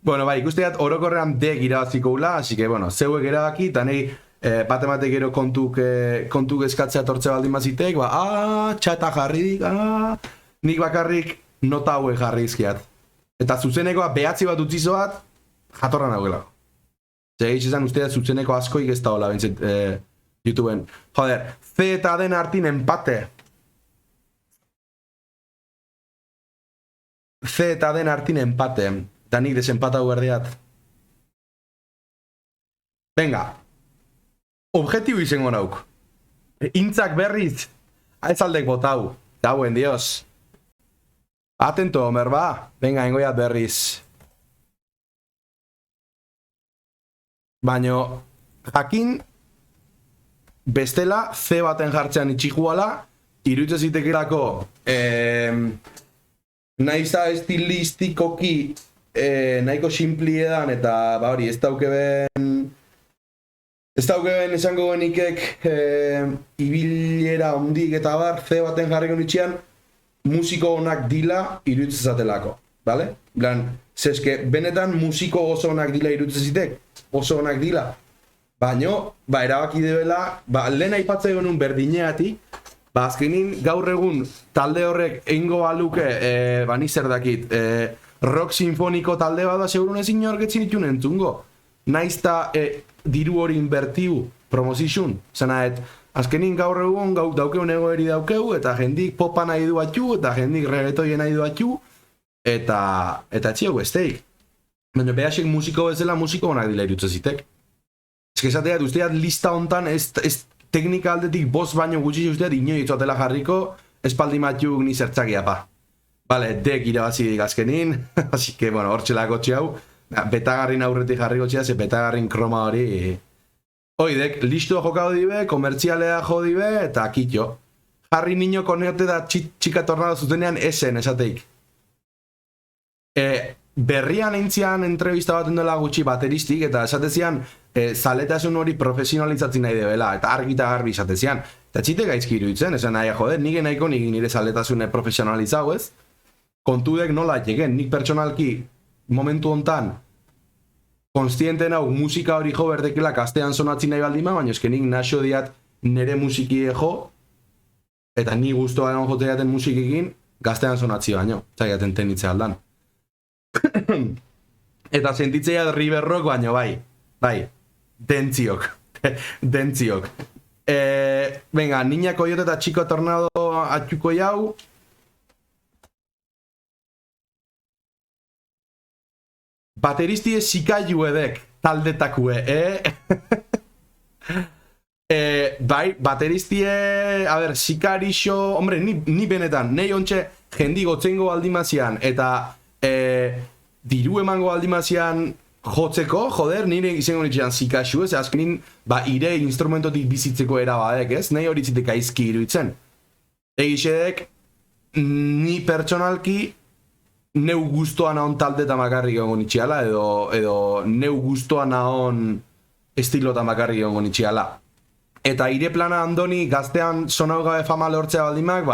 Bueno, bai, ikusteat orokorrean dek irabaziko ula, así que, bueno, zeuek erabaki, eta nahi, bate gero kontuk eskatzea tortze baldin mazitek, txata jarri dik, nik bakarrik nota hauek jarri izkiat. Eta zuzenekoa behatzi bat utzizoat, jatorra nagoela. Segeiz izan usteak zuzeneko askoik ez da hola bentzit YouTubeen. Joder, C eta den artin empate. C eta den artin empate. Eta nik desempatau berdiat. Venga. Objetibo izango nauk. Intzak berriz. Ez aldek botau. Dauen, dios. Atento, Homer, ba. Venga, ingoiat berriz. Baina, jakin, bestela, C baten jartzean itxiguala, iruditza zitekerako, nahiza estilistikoki, nahiko simpliedan, eta, ba hori, ez daukeben esango genikek ibilera ondik eta bar, C baten jarriko nitxean, musiko onak dila iruditzezatelako, bale? Blan, zeske, benetan musiko oso onak dila iruditzezitek, oso onak dila. Baina, ba, erabaki debela, ba, lehen aipatzea genuen berdineati, ba, azkenin gaur egun talde horrek eingo baluke, ba, nizer dakit, rock sinfoniko talde bada, segurun ezin inorketzin itun entzungo. Naizta diru hori inbertiu promozizun, zanaet, azkenin gaur egun daukeu negoeri daukeu, eta jendik popa nahi du batxu, eta jendik reggaetoien nahi du batxu, eta etxiago esteik. Baina behasek musiko bezala musiko honak dila irutzezitek. Ez esateat, usteat lista hontan ez teknika aldetik bost baino gutxi usteat inoi itzuatela jarriko, espaldi matxuk ni zertzakia pa. Bale, dek irabazidik azkenin, así que, bueno, hor txelako txiau, betagarrin aurretik jarriko txea, ze betagarrin kroma hori... Oidek, listo jokau dibe, komertzialea jo dibe, eta kitxo. Jarri niño koneote da txika tornado zutenean esen, esateik. Berrian eintzian entrevista baten dela gutxi bateristik, eta esatezian zaletasun hori profesionalizatzen nahi debela, eta argi eta garbi esatezian. Eta txite gaizki iruditzen, esan nahi, joder, nik nahiko nik nire zaletasune profesionalizau, ez? Kontudek nola egen, nik pertsonalki momentu hontan konstienten hau musika hori jo berdekela gaztean sonatzi nahi baldima, baina eske nik naxo diat nire musiki jo, eta ni guztua egon jote jaten musikikin gaztean sonatzi baino, zaiaten tenitze aldan. Eta sentitzea River Rock baino, bai, dentziok. Venga, Niña Coyote eta Chico Tornado atxuko jau. Bateristie sikaiu edek taldetakue, bai, bateristie, a ber, sikarixo, hombre, ni benetan, nahi ontxe jendi gotzengo aldimazian, eta diru emango aldimazian jotzeko, joder, nire izango nitzean zikaxu, ez, azkenin, ire instrumentotik bizitzeko erabadek, ez, nahi hori zitek aizki iruditzen. Egixedek, ni pertsonalki, neu guztua nahon talde eta makarrik egongo nitxiala, edo neu guztua nahon estilo eta makarrik egongo nitxiala. Eta ire plana Andoni gaztean sonau gabe fama lortzea baldimak,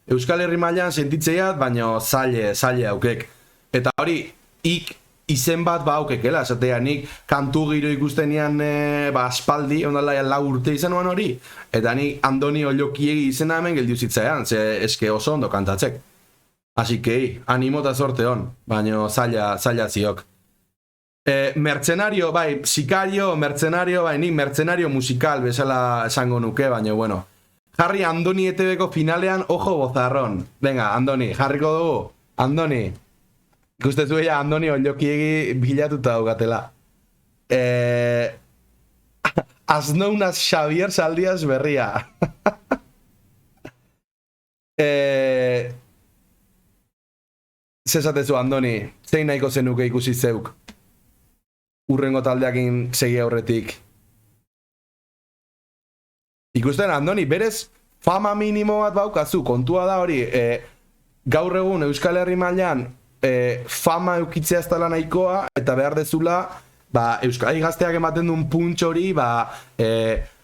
Euskal Herri mailan sentitzeiat, baina zaile aukek. Eta hori, izen bat aukekela, esatea nik kantu giro ikustenian aspaldi, ondala 4 urte izan nuan hori. Eta nik Andoni Ollokiegi izena hemen geldiu zitzaian, ze eske oso ondo kantatzek. Así que, animo eta sorte hon, baina zaila ziok. Mercenario, sicario, mercenario, nik mercenario musikal bezala esango nuke, baina bueno. Jarri Andoni ETV-ko finalean, ojo bozarron. Venga, Andoni, jarriko dugu. Andoni. Ikuste zuela Andoni Ollokiegi bilatuta daugatela. As known as Xavier Saldias berria. Zesatezu, Andoni, zein nahiko zenuke ikusi zeuk? Urrengo taldeakin segi aurretik. Ikusten, Andoni, berez fama minimo bat baukazu, kontua da hori, gaur egun Euskal Herri mailan fama eukitzea ez dela nahikoa, eta behar dezula, Euskal gazteak ematen duen puntx hori,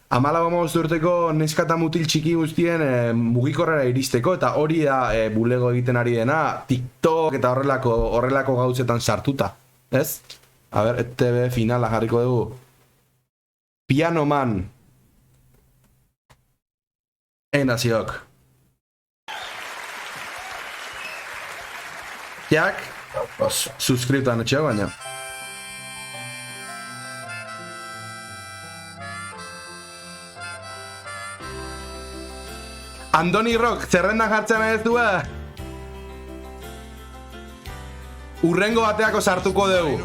15 urteko neska eta mutil txiki guztien mugikorrera iristeko, eta hori da bulego egiten ari dena, TikTok eta horrelako gauzetan sartuta, ez? A ber, ETV finala jarriko dugu. Piano Man. Naziok. Jak, suskriptan etxeak baina. Andoni Rock, zerrendan jartzen ez du, Urrengo bateako sartuko dugu.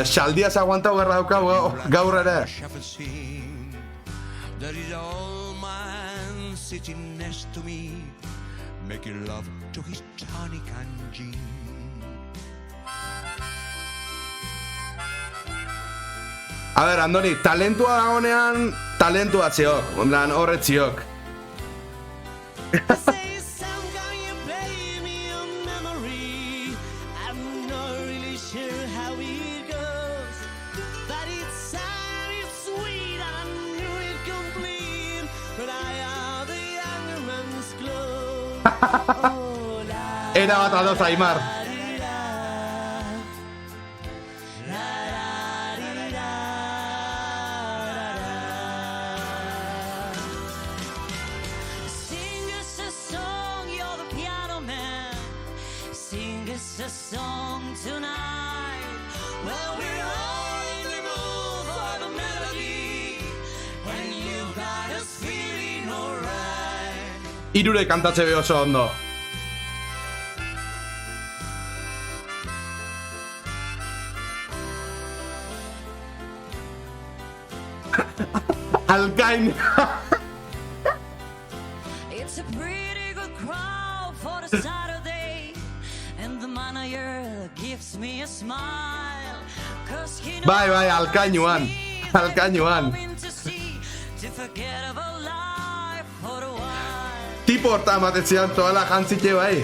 Saldiaz aguantau gerra daukagu gaur ere. A ber, Andoni, talentua dagonean, talentua ziok, horretziok. Era bat adoz, Aimar. Irure kantatze be oso ondo. Alkain. It's a pretty good crowd for the Saturday, and the manager gives me a smile. Bai, alkainuan. Alkainuan. Tipo horta amatetzean toala jantzike bai.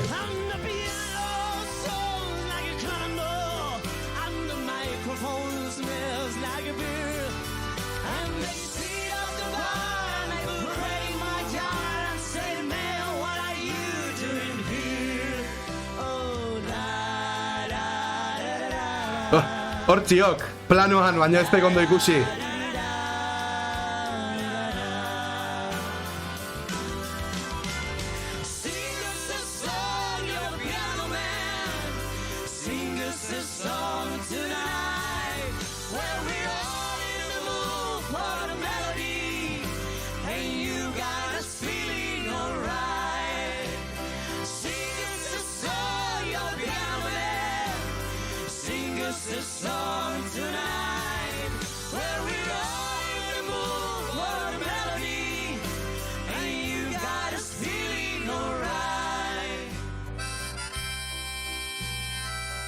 Hortziok, planoan, baina ez tekondo ikusi.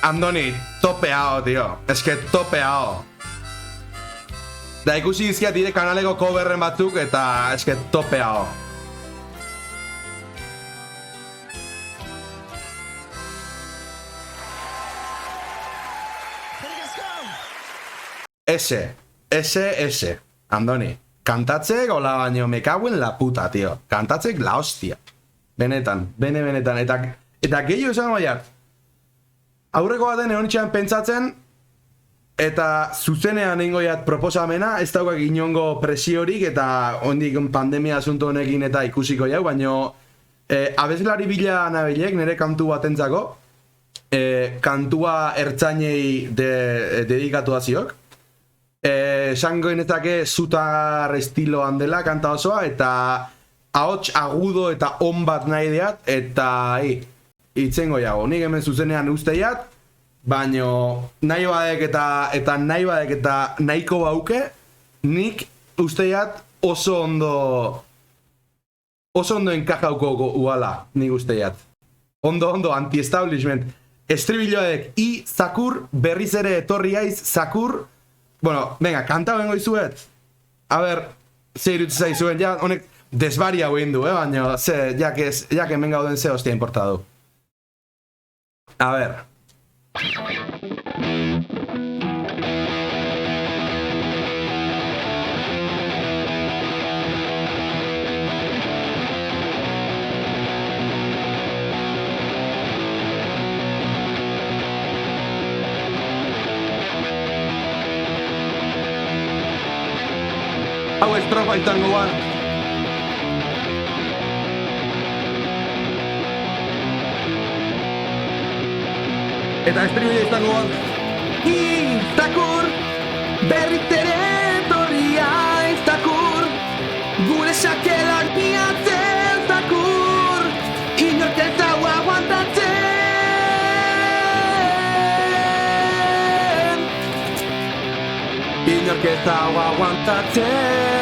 Andoni, topeao, tío. Es que topeao. Da ikusi dizkiat dire kanaleko coverren batzuk eta es que topeao. Ese. Andoni, kantatzek hola baino me cago en la puta, tío. Kantatzek la hostia. Benetan. Eta gehiago esan baiat. Aurreko baten egon itxean pentsatzen, eta zuzenean ingoiat proposamena, ez daukak inongo presiorik, eta ondik pandemia asunto honekin eta ikusiko jau, baino abeslari bila nabilek nire kantu batentzako, kantua ertzainei dedikatua ziok, esango genezake zutar estiloan dela kanta osoa, eta ahots agudo eta on bat nahi deat, eta itzengo jago, nik hemen zuzenean usteiat, baino nahi badek eta nahiko bauke, nik usteiat oso ondo enkajauko uala, nik usteiat. Ondo, anti-establishment. Estribilloek, zakur, berriz ere etorri gaiz, zakur. Bueno, venga, kanta bengo izuet. A ber, ze irutze zaizuen, ja, honek desbaria guen du, baino, ze, ja que hemen gauden ze hostia importadu. A ver. Hau estrofa izango ban. Eta estribila izango bat. Zakur, berriz ere etorria zakur, gure sakelak biatzen zakur, inork ez hau aguantatzen. Inork ez hau aguantatzen.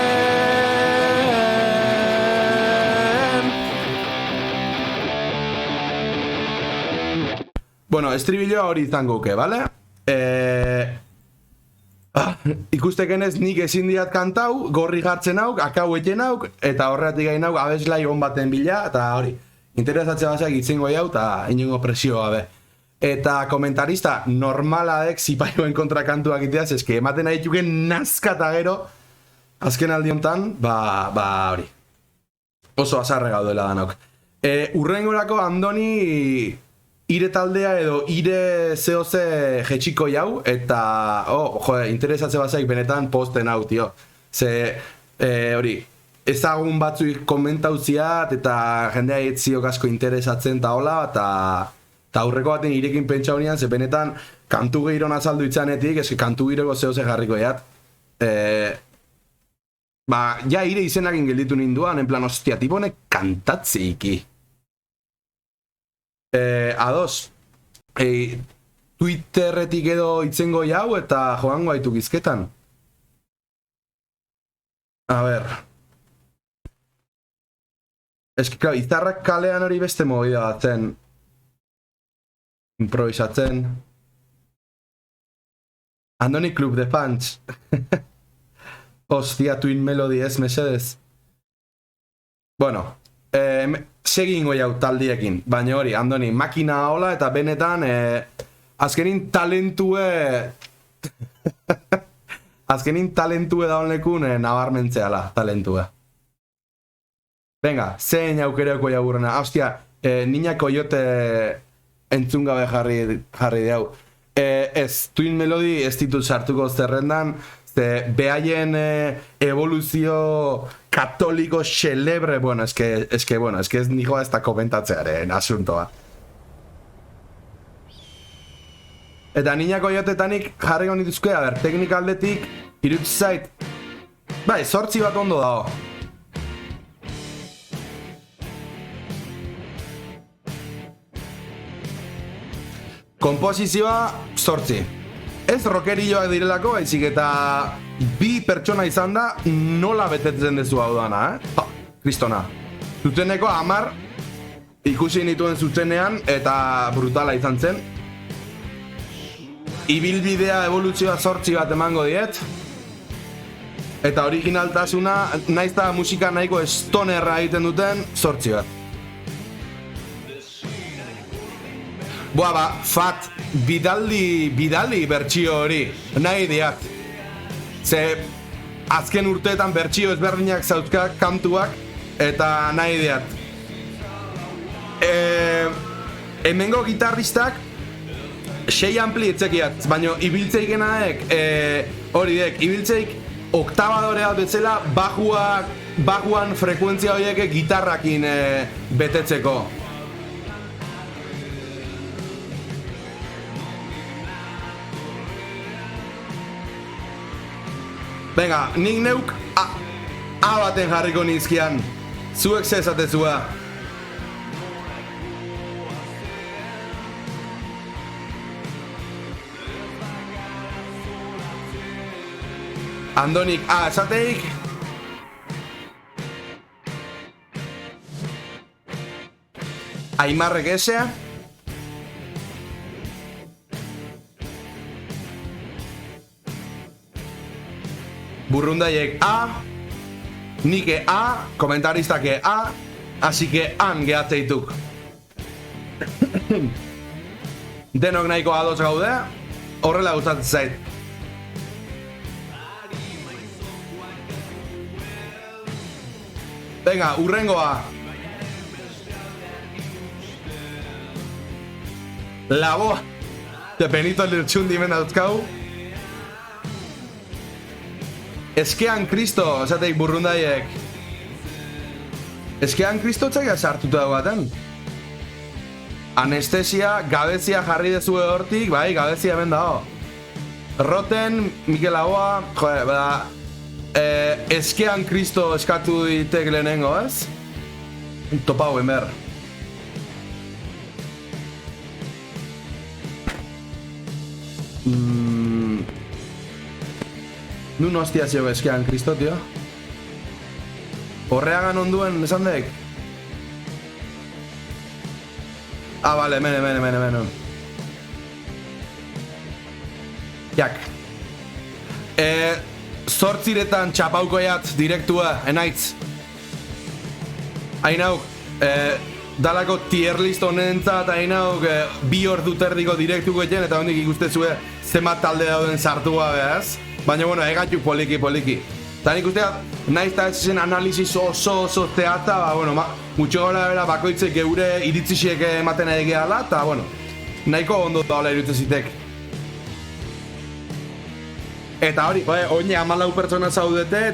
Bueno, estribilloa hori izango uke, bale? Ikustekenez nik ezin diat kantau, gorri jartzen hauk, akau eten hauk, eta horretik gain hauk abeslai hon baten bila, eta hori, interesatzea basak itzengo jau, eta inongo presio gabe. Eta komentarista normaladek zipaioen kontra kantuak iteaz, eske ematen nahi txuken nazka eta gero, azken aldi honetan, hori. Oso azarre gaudela danok. Urrengorako Andoni ire taldea edo ire zehoze jetxiko jau, eta, interesatze bazaik benetan posten hau, tio. Ze, hori, ezagun batzuk komentauziat, eta jendea etziok asko interesatzen eta hola, eta aurreko baten irekin pentsa honean, ze benetan kantu gehiron azaldu itzanetik, eski kantu gireko zehoze jarriko jat. Ja ire izenakin gelditu ninduan, en plan, ostia, tibonek kantatzeiki. Ados, Twitterretik edo itzengo jau eta joango haitu gizketan. A ber. Ez que, izarrak kalean hori beste movida bat zen. Improvisatzen. Andoni Club de Fans. Hostia, Twin Melody ez, mesedez. Bueno, segingo jau taldiekin, baina hori, Andoni, makina hola eta benetan, azkenin talentue daunekun nabarmentzeala, talentue. Venga, zein aukereko jaburrena. Hostia, Niña Coyote entzungabe jarri diau. Ez, Twin Melody ez ditut sartuko zerrendan, ze behaien evoluzio katoliko xelebre, bueno, es que ez nijoa ez da komentatzearen asuntoa. Eta niñako jotetanik jarriko nituzke, a ber, teknika aldetik, irutz zait, bai, 8 bat ondo dago. Komposizioa 8. Ez rockerilloak direlako, baizik eta bi pertsona izan da nola betetzen dezu hau dana, kristona. Zuzeneko 10 ikusi nituen zuzenean eta brutala izan zen. Ibilbidea evoluzioa 8 bat emango diet. Eta originaltasuna, naiz da musika nahiko stonerra egiten duten 8 bat. Boa ba, fat, bidaldi bertsio hori, nahi diat. Ze azken urteetan bertsio ezberdinak zauzkak kantuak, eta nahi diat. Hemengo gitarristak 6 ampli etzekiat, baina ibiltzeik genaek, ibiltzeik oktabadorea betzela bajuan frekuentzia horiek gitarrakin betetzeko. Venga, nik neuk A baten jarriko nizkian. Zuek zezatezua. Andonik A esateik. Aimarrek esea. Burrundaiek A, nike A, komentaristak A, así que han gehatzeituk. Denok nahiko ados gaude, horrela gustatzen zait. Venga, urrengoa. Laboa. De Benito Lertxundi men dauzkau. Eskean Kristo, esateik burrundaiek. Eskean Kristo txaila sartuta dagoaten. Anestesia, gabezia jarri dezue hortik, bai, gabezia hemen dago. Roten, Mikel Laboa, joe, bada, eskean Kristo eskatu ditek lehenengo, ez? Topa hauen behar. Nun hostia zego eskean Kristo, tio. Horreagan onduen, esan dek? Ah, vale, mene. Jak. Zortziretan txapaukoiat direktua, enaitz. Hainauk, dalako tier list honentzat, hainauk, 2 ordu terdiko direktuko egin, eta hondik ikustezue zenbat talde dauden sartua, behaz? Baina, bueno, egatu poliki. Eta nik usteat, nahiz eta ez zen analizis oso teata, ba, bueno, mutxo gara bera bakoitzek geure iritzisiek ematen egeala, eta, bueno, nahiko ondo da hola irutzen zitek. Eta hori, oine 14 pertsona zaudete,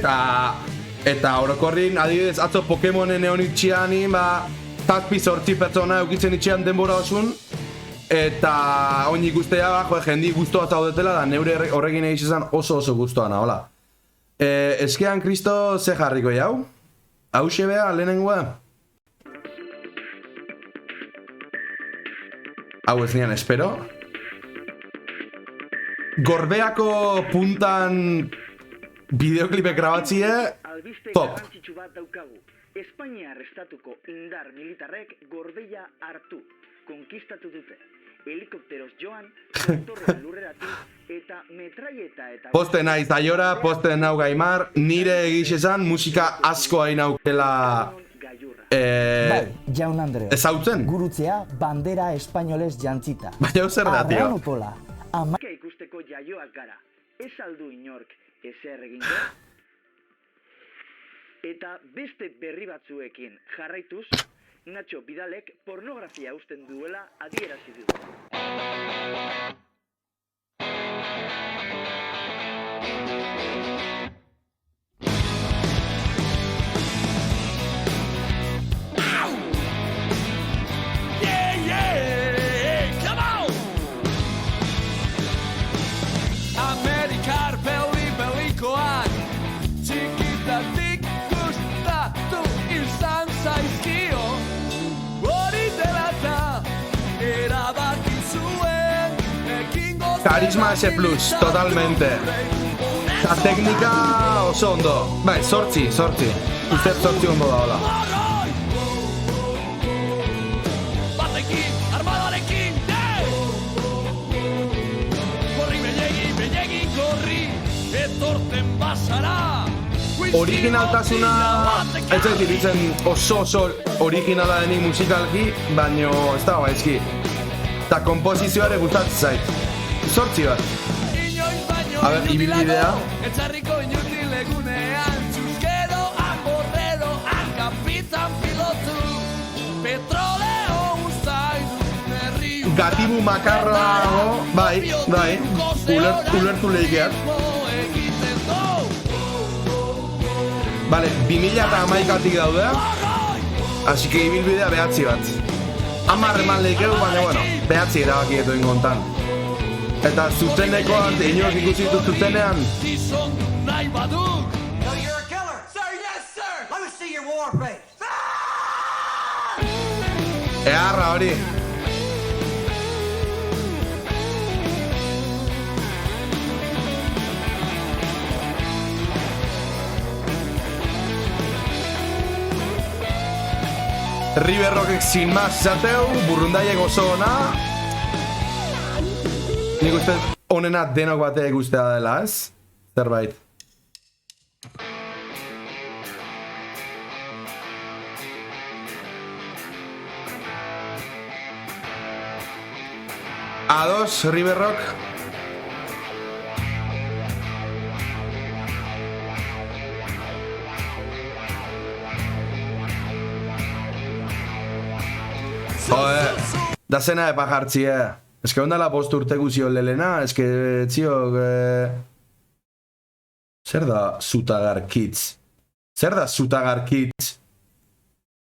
eta orokorrin, adibidez, atzo Pokemonen egon itxianin, ba, 7-8 pertsona eukitzen itxian denbora osun, eta oin ikustea, jendi guztua zaudetela, da neure horrekin egiz esan oso guztuana, hola. Eskean Kristo ze jarriko jau? Hau xebea, lehenengoa? Hau ez nian espero. Gorbeako puntan bideoklipek grabatzie, top. Albiste bat daukagu. Espainiar estatuko indar militarrek Gorbeia hartu, konkistatu dute. Helikopteros joan, torre lurreratu eta metraieta eta... Posten naiz aiora, posten nau Gaimar, nire egiz esan musika asko hain aukela... Bai, jaun Andreo. Ezautzen? Gurutzea bandera espainolez jantzita. Baina zer da, tio? Arrean upola. Ikusteko jaioak gara. Ez aldu inork ezer egingo. Eta beste berri batzuekin jarraituz, Nacho Vidalek pornografia usten duela adierazi du. Amerikar pelikoak txikitatik gustatu izan zaizkio hori dela eta erabaki zuen ekingo Carisma S+, totalmente. La técnica oso ondo. Bai, sortzi. Uste sortzi ondo da, hola. batekin, armadarekin, Bellegi, korri, etorten bazara. Originaltasuna ez zait iritzen oso originala denik musikalki, baino ez da gaizki. Eta komposizioare gustatzen zait. Sortzi bat. A ber, ibilbidea. Etxarriko inutil egunean, txuskeroan, borreroan, kapitan pilotu, petroleo uztaidun herriu. Gatibu makarra dago, bai, ulertu lehikeak. Vale, 2011-tik daude, así que ibilbidea behatzi bat. 10 eman lehikeu, baina, bueno, behatzi erabaki eto ingontan. Eta zuzenekoan, inoz ikusi ditut zuzenean. Eharra hori. River Rockek sin más zateu, burrundaiek oso ona. Nik uste onena denok batea ikustea dela, ez? Zerbait. A2, River Rock. Joder, da zena epa jartzi, Ez que ondala 5 urte guzio lelena, ez que txiok... Zer da Zutagar Kids? Zer da Zutagar Kids?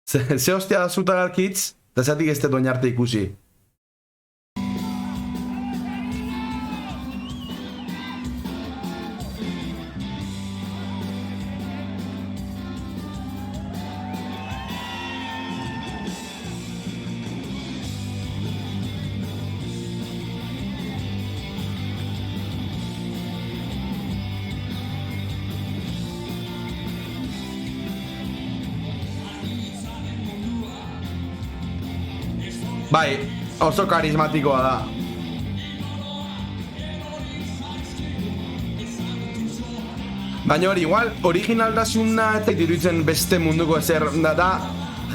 Ze hostia da Zutagar Kids? Da zatik ez teto oinarte ikusi. Bai, oso karismatikoa da. Baina hori, igual, originaldasuna ez zait iruditzen beste munduko ezer da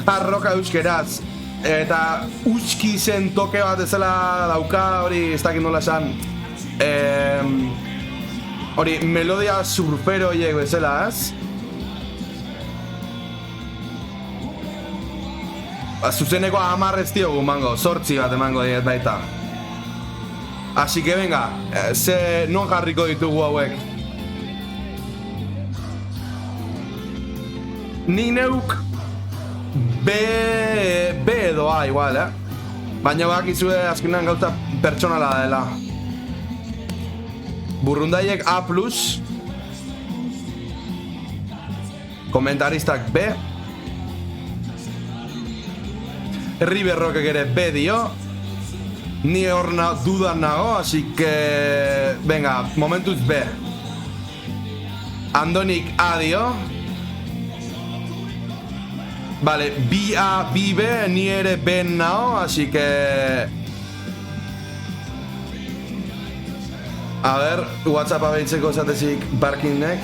jarroka euskeraz. Eta uski zen toke bat ezela dauka, hori ez dakit nola esan. Hori, melodia surfero hiek bezala, ez? Zuzeneko 10 ez diogu mango, 8 bat emango diet baita. Así que venga, ze non jarriko ditugu hauek. Nik neuk B edo A igual, Baina bakizue azkenean gauza pertsonala dela. Burrundaiek A+, komentaristak B, River Rockek ere B dio. Ni hor dudan nago, así que... Venga, momentuz B. Andonik A dio. Vale, B A, B B, ni ere B nao, así que... A ver, WhatsApp abeitzeko zatezik Barkinek.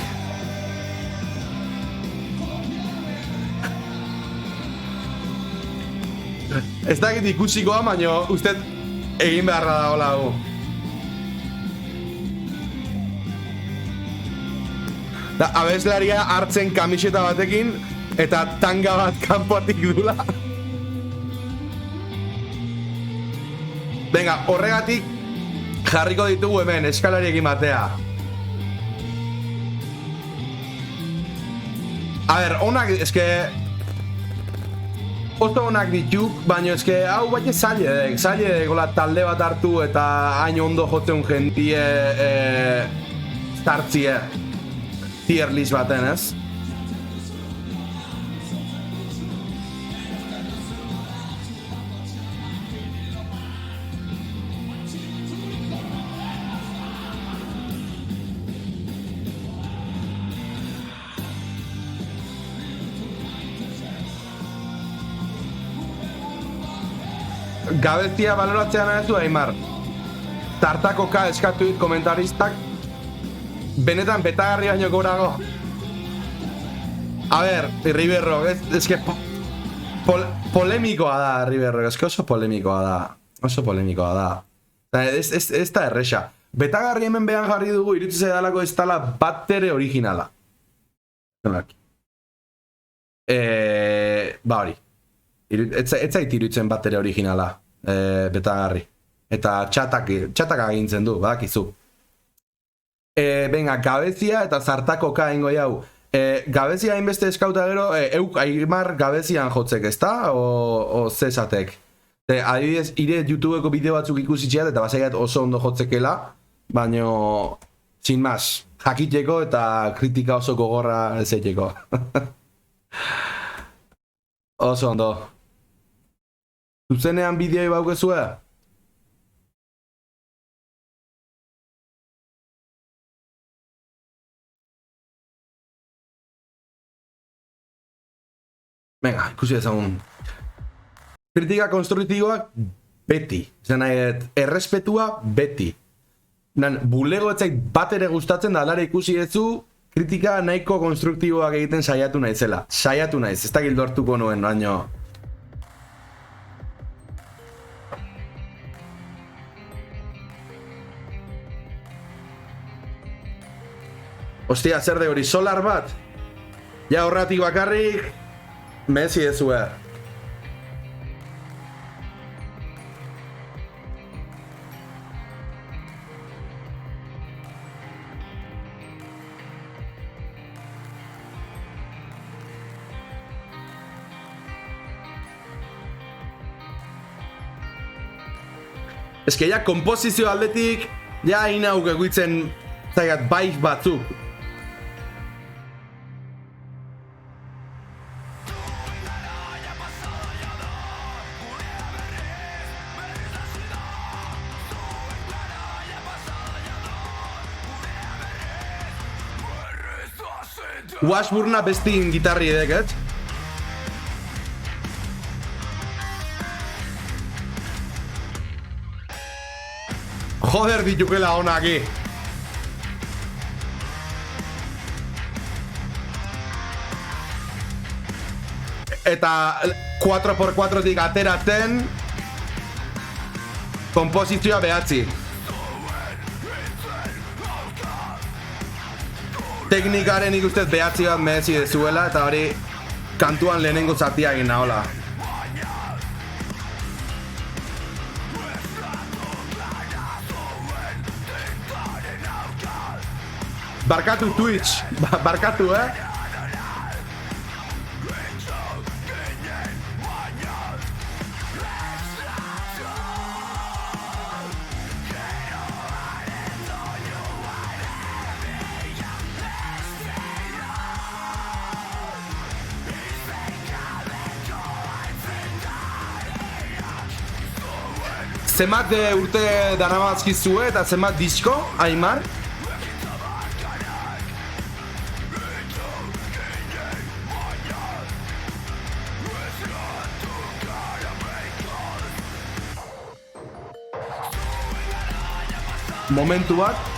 Ez dakit ikusikoa, baina uste egin beharra da hola gu. Da, abeslaria hartzen kamiseta batekin eta tanga bat kanpotik dula. Venga, horregatik Jarriko ditugu hemen, eskalariekin batea. A ber, onak, eske... Oso onak dituk, baina eske hau baina zailek, gola talde bat hartu eta hain ondo jotzen jendie zartzie tier list baten, ez? Gabezia baloratzean ez du, Aimar. Tartakoka eskatu dit komentaristak. Benetan betagarri baino gorago. A ber, Riberro, ez que polemikoa da, Riberro, ez que oso polemikoa da. Oso polemikoa da. Ez da erresa. Betagarri hemen behan jarri dugu, iritzu zaidalako ez dala bat ere originala. Ba hori. Ez zait irutzen bat ere originala, betagarri. Eta txatak agintzen du, badakizu. Venga, gabezia eta zartakoka ingo jau. Gabezia hainbeste eskauta gero, euk Aimar gabezian jotzek, ezta? O zezatek. Adibidez, ire YouTubeko bideo batzuk ikusitxeat eta basaiat oso ondo jotzekela, baino, sin mas, jakiteko eta kritika oso gogorra zeiteko. Oso ondo. Zuzenean bideoi baukezue? Venga, ikusi ezagun. Kritika konstruktiboak beti. Zer nahi, errespetua beti. Bulego etzait bat ere gustatzen da alare ikusi ezu, kritika nahiko konstruktiboak egiten saiatu naizela. Saiatu naiz, ez da gildortuko nuen, baino. Ostia, zer de hori, solar bat? Ja horratik bakarrik, mezi ezue. Ez que ja, komposizio aldetik, ja inauk eguitzen zaigat baik batzuk. Washburna bestin gitarri edeket. Joder ditukela honaki. Eta 4x4tik ateratzen komposizioa behatzi. Teknikaren ikustez behatzi bat merezi dezuela eta hori kantuan lehenengo zatia egin nahola. Barkatu Twitch, barkatu, Zenbat urte daramatzkizue eta zenbat disko, Aimar? Momentu bat.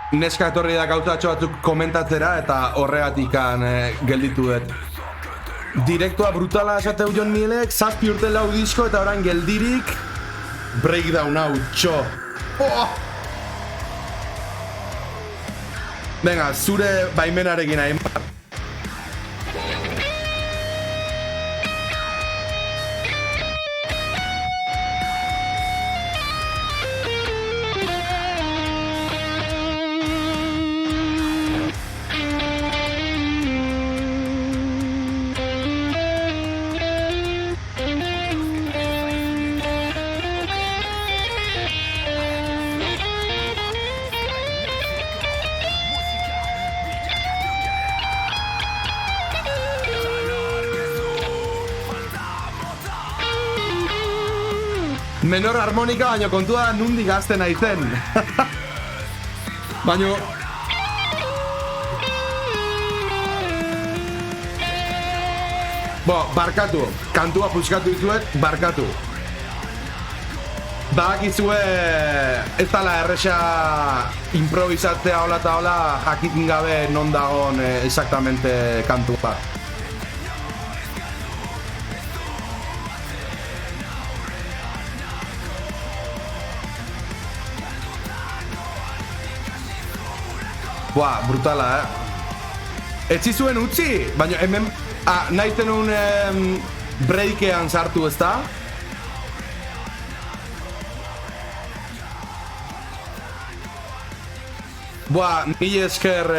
Neska etorri da gauzatxo batzuk komentatzera eta horregatikan gelditu dut. Direktoa brutala esateu Jon Mielek, 7 urte lau disko eta orain geldirik breakdown hau, txo. Oh! Venga, zure baimenarekin hain. Menor harmonika, baina kontua nundik gazten naizen. Baina... barkatu. Kantua puskatu dizuet, barkatu. Badakizue ez dala erresa improvisatzea hola eta hola jakitin gabe non dagoen exactamente kantua. Buah, brutala, Etzi zuen utzi, baina hemen nahi zenun breakean sartu, ezta? Buah, mila esker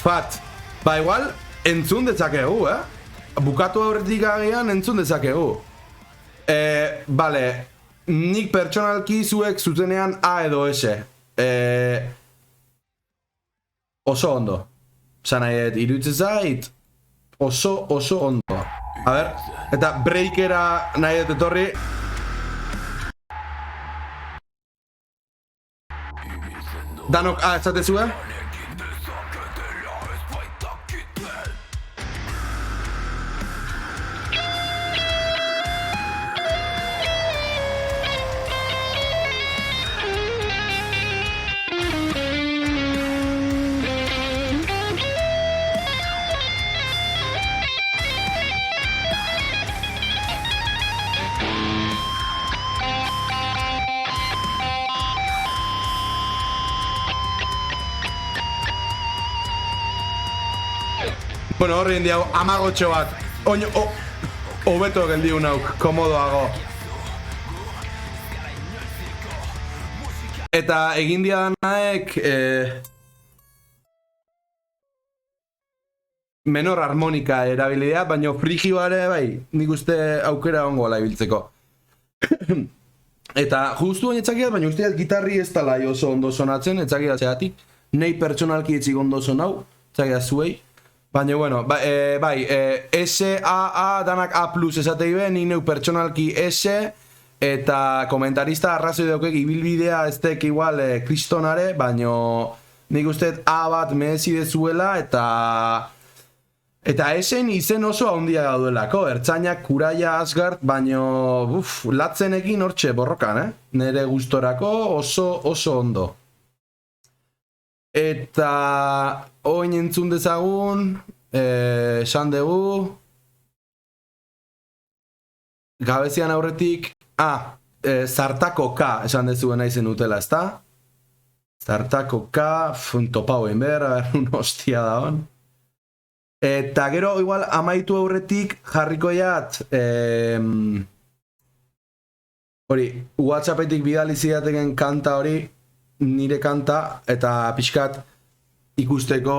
Fat. Ba, igual, entzun dezakegu, Bukatu aurretik agian entzun dezakegu. Bale, nik pertsonalki zuek zuzenean A edo S. Oso ondo. Zan nahi, iruditzen zait oso ondo. A ber, eta breakera nahi dut etorri. Danok, esatezue? Bueno, horri indi hau, amagotxo bat. Oino, hobeto geldiu nauk, komodoago. Eta egin diadanak, menor harmonika erabilidea, baina frigioare bai, nik uste aukera ongo ibiltzeko. Eta justu baina etzakiat, baina usteat gitarri ez tala oso ondo sonatzen, etzakiat zeatik. Nei pertsonalki etzik ondo sonau, etzakiat zuei. Baina, bueno, S, A, danak A plus esatei be, nik neu pertsonalki S, eta komentarista arrazoi daukek ibilbidea ez tek igual kristonare, baina nik usteet A bat mehezi dezuela, eta S-en izen oso handia gaudelako, ertzainak, Kuraia, Asgard, baina, latzenekin hortxe borrokan, nire gustorako oso ondo. Eta oin entzun dezagun, esan dugu, gabezian aurretik, zartako K esan dezuen nahi zen utela, ezta? Zartako K, topauen behar, un hostia da hon. Eta gero, igual, amaitu aurretik jarriko jat, hori, WhatsAppetik bidali zidateken kanta hori, nire kanta, eta pixkat ikusteko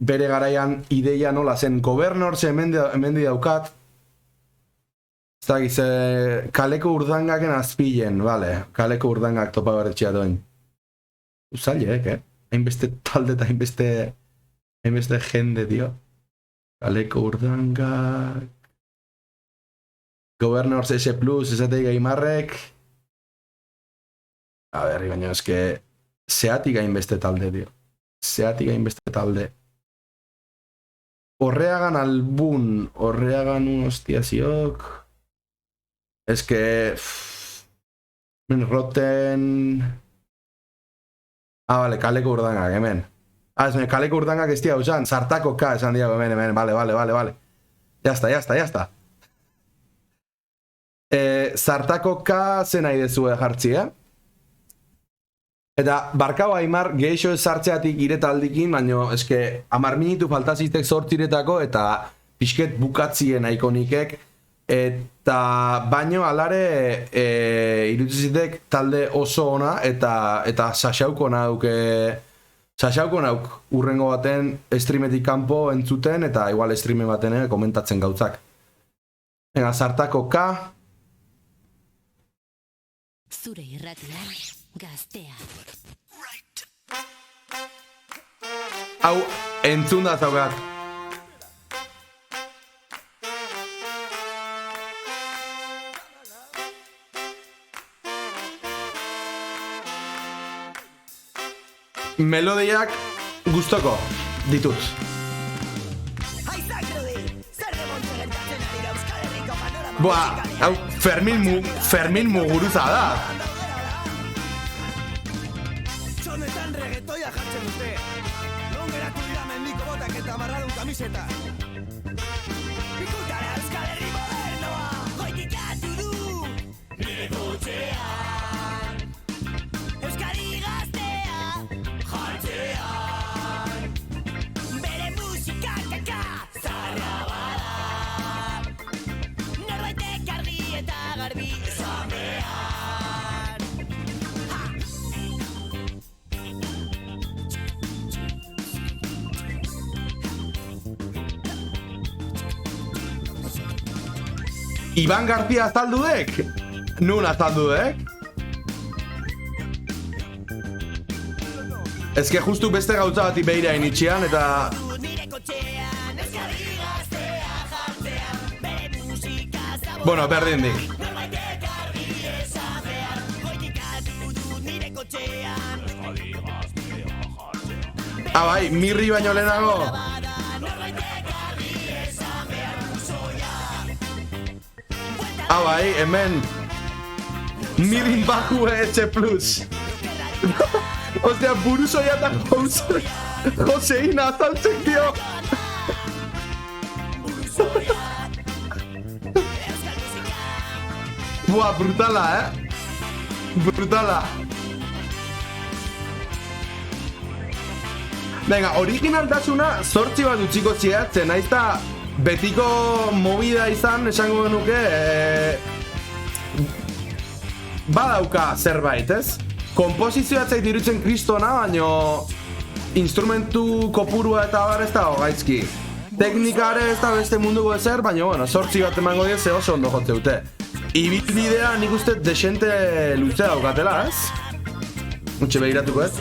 bere garaian ideia nola zen. Governors hemendi daukat, ez da gize, kaleko urdangaken azpilen, vale, kaleko urdangak topa berretxea doen. Uzailek, hainbeste talde eta hainbeste jende, tio. Kaleko urdangak... Governors S+, esatei gaimarrek... A ber, baina eske... Zeatik hainbeste talde, tio. Zeatik hainbeste talde. Horreagan albun, horreagan un hostiaziok... Es que... Roten... Vale, kaleko urdangak, hemen. Ez, kaleko urdangak ez dia usan, sartako K esan diago, hemen, vale. Ya está. Sartako K zen nahi dezue jartzi, Eta, barkau Aimar, geixo ez sartzeatik iretaldikin, baino, eske, 10 minutu faltaziztek sortziretako, eta pixket bukatzien nahiko nikek, eta baino alare irutuzitek talde oso ona, eta sasauko nauk urrengo baten streametik kanpo entzuten, eta igual streame baten komentatzen gautzak. Venga, sartako K. Zure irratian, gaztea. Hau, entzun da zaukat. Melodiak gustoko ditut. Boa, hau Fermin Muguruza da. Txonetan regetoia jartzen dute. Non geratu dira mendiko botak eta marradun kamiseta. Ikutara Euskal Herri modernoa, goitik atu du. Nire kotxean, Euskadi gaztea, jartzean. Bere musika kaka, zarra bada. Norbaitek argi eta garbi esan behar. Iban García azaldudek? Nun azaldudek? Ez que justu beste gauza bati behira initxian eta... Bueno, berdin dik. Bai, mirri baino lehenago. Bai, hemen mirin baku etxe plus. Ostia, buruzoia eta Joseina azaltzen dio. Buah, brutala, Brutala. Venga, originaltasuna 8 bat utziko ziatzen, naizta betiko movida izan, esango genuke, badauka zerbait, ez? Komposizioa zait irutzen kristona, baino instrumentu kopurua eta bar ez dago gaizki. Teknikare ez da beste munduko ezer, baina, bueno, 8 bat emango dira ze oso ondo jotze dute. Ibilbidea nik uste desente luzea daukatela, ez? Utxe behiratuko, ez?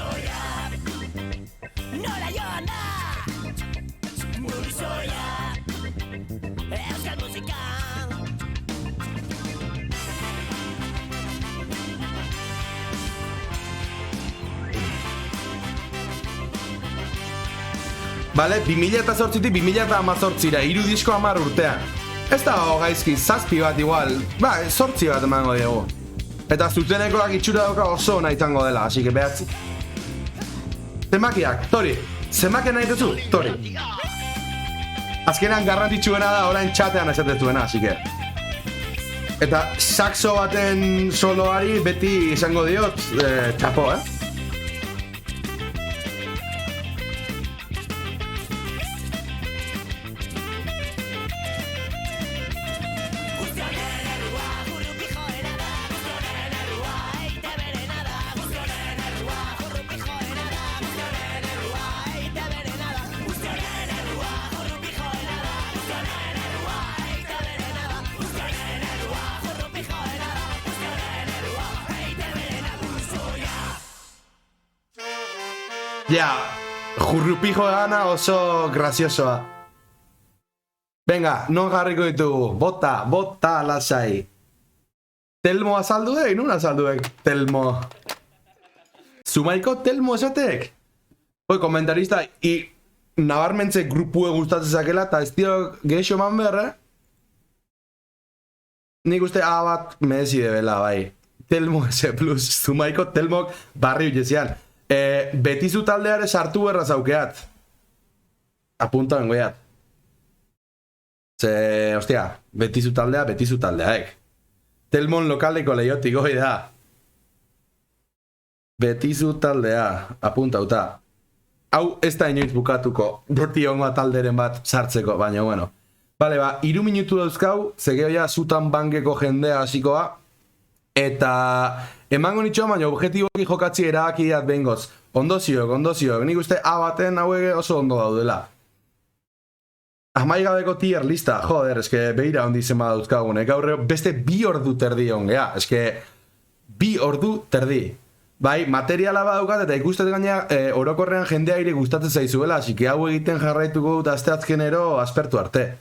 Bale, 2008-tik 2018-ra, 3 disko 10 urtean. Ez da gaizki, 7 bat igual, 8 bat emango diegu. Eta zutenekoak itxura dauka oso nahi izango dela, así que behatzi. Zemakiak, Tori, zemakiak nahi duzu, Tori. Azkenan garrantzitsuena da orain txatean esatezuena, así que. Eta saxo baten soloari beti izango diot, txapo, Ja, jurrupijo gana oso graziosoa. Venga, non jarriko ditugu? Bota lasai. Telmo azalduek? Nun azalduek Telmo? Zumaiko Telmo esatek? Hoi, komentarista, nabarmentze grupue gustatzen zakela, eta ez dio geixo man behar, nik uste A bat merezi debela, bai. Telmo S+, Zumaiko Telmok barri ulezian. Betizu taldeare sartu berra zaukeat. Apunta bengoiat. Ze, ostia, betizu taldea, Telmon lokaleko lehiotik goi da. Betizu taldea, apuntauta. Hau ez da inoiz bukatuko, beti ongoa talderen bat sartzeko, baina bueno. Bale, 3 minutu dauzkau, zegeoia zutan bankeko jendea hasikoa. Eta emango nitxo, baina objetiboki jokatzi erabakiat behingoz. Ondozioak, nik uste A baten hauek oso ondo daudela. Amaigabeko tier lista, joder, eske behira ondi zen badauzkagun, gaur beste 2 ordu terdi ongea, eske 2 ordu terdi. Bai, materiala badaukat eta ikustet gaina orokorrean jendea ire gustatzen zaizuela, asike hau egiten jarraituko dut asteazkenero aspertu arte.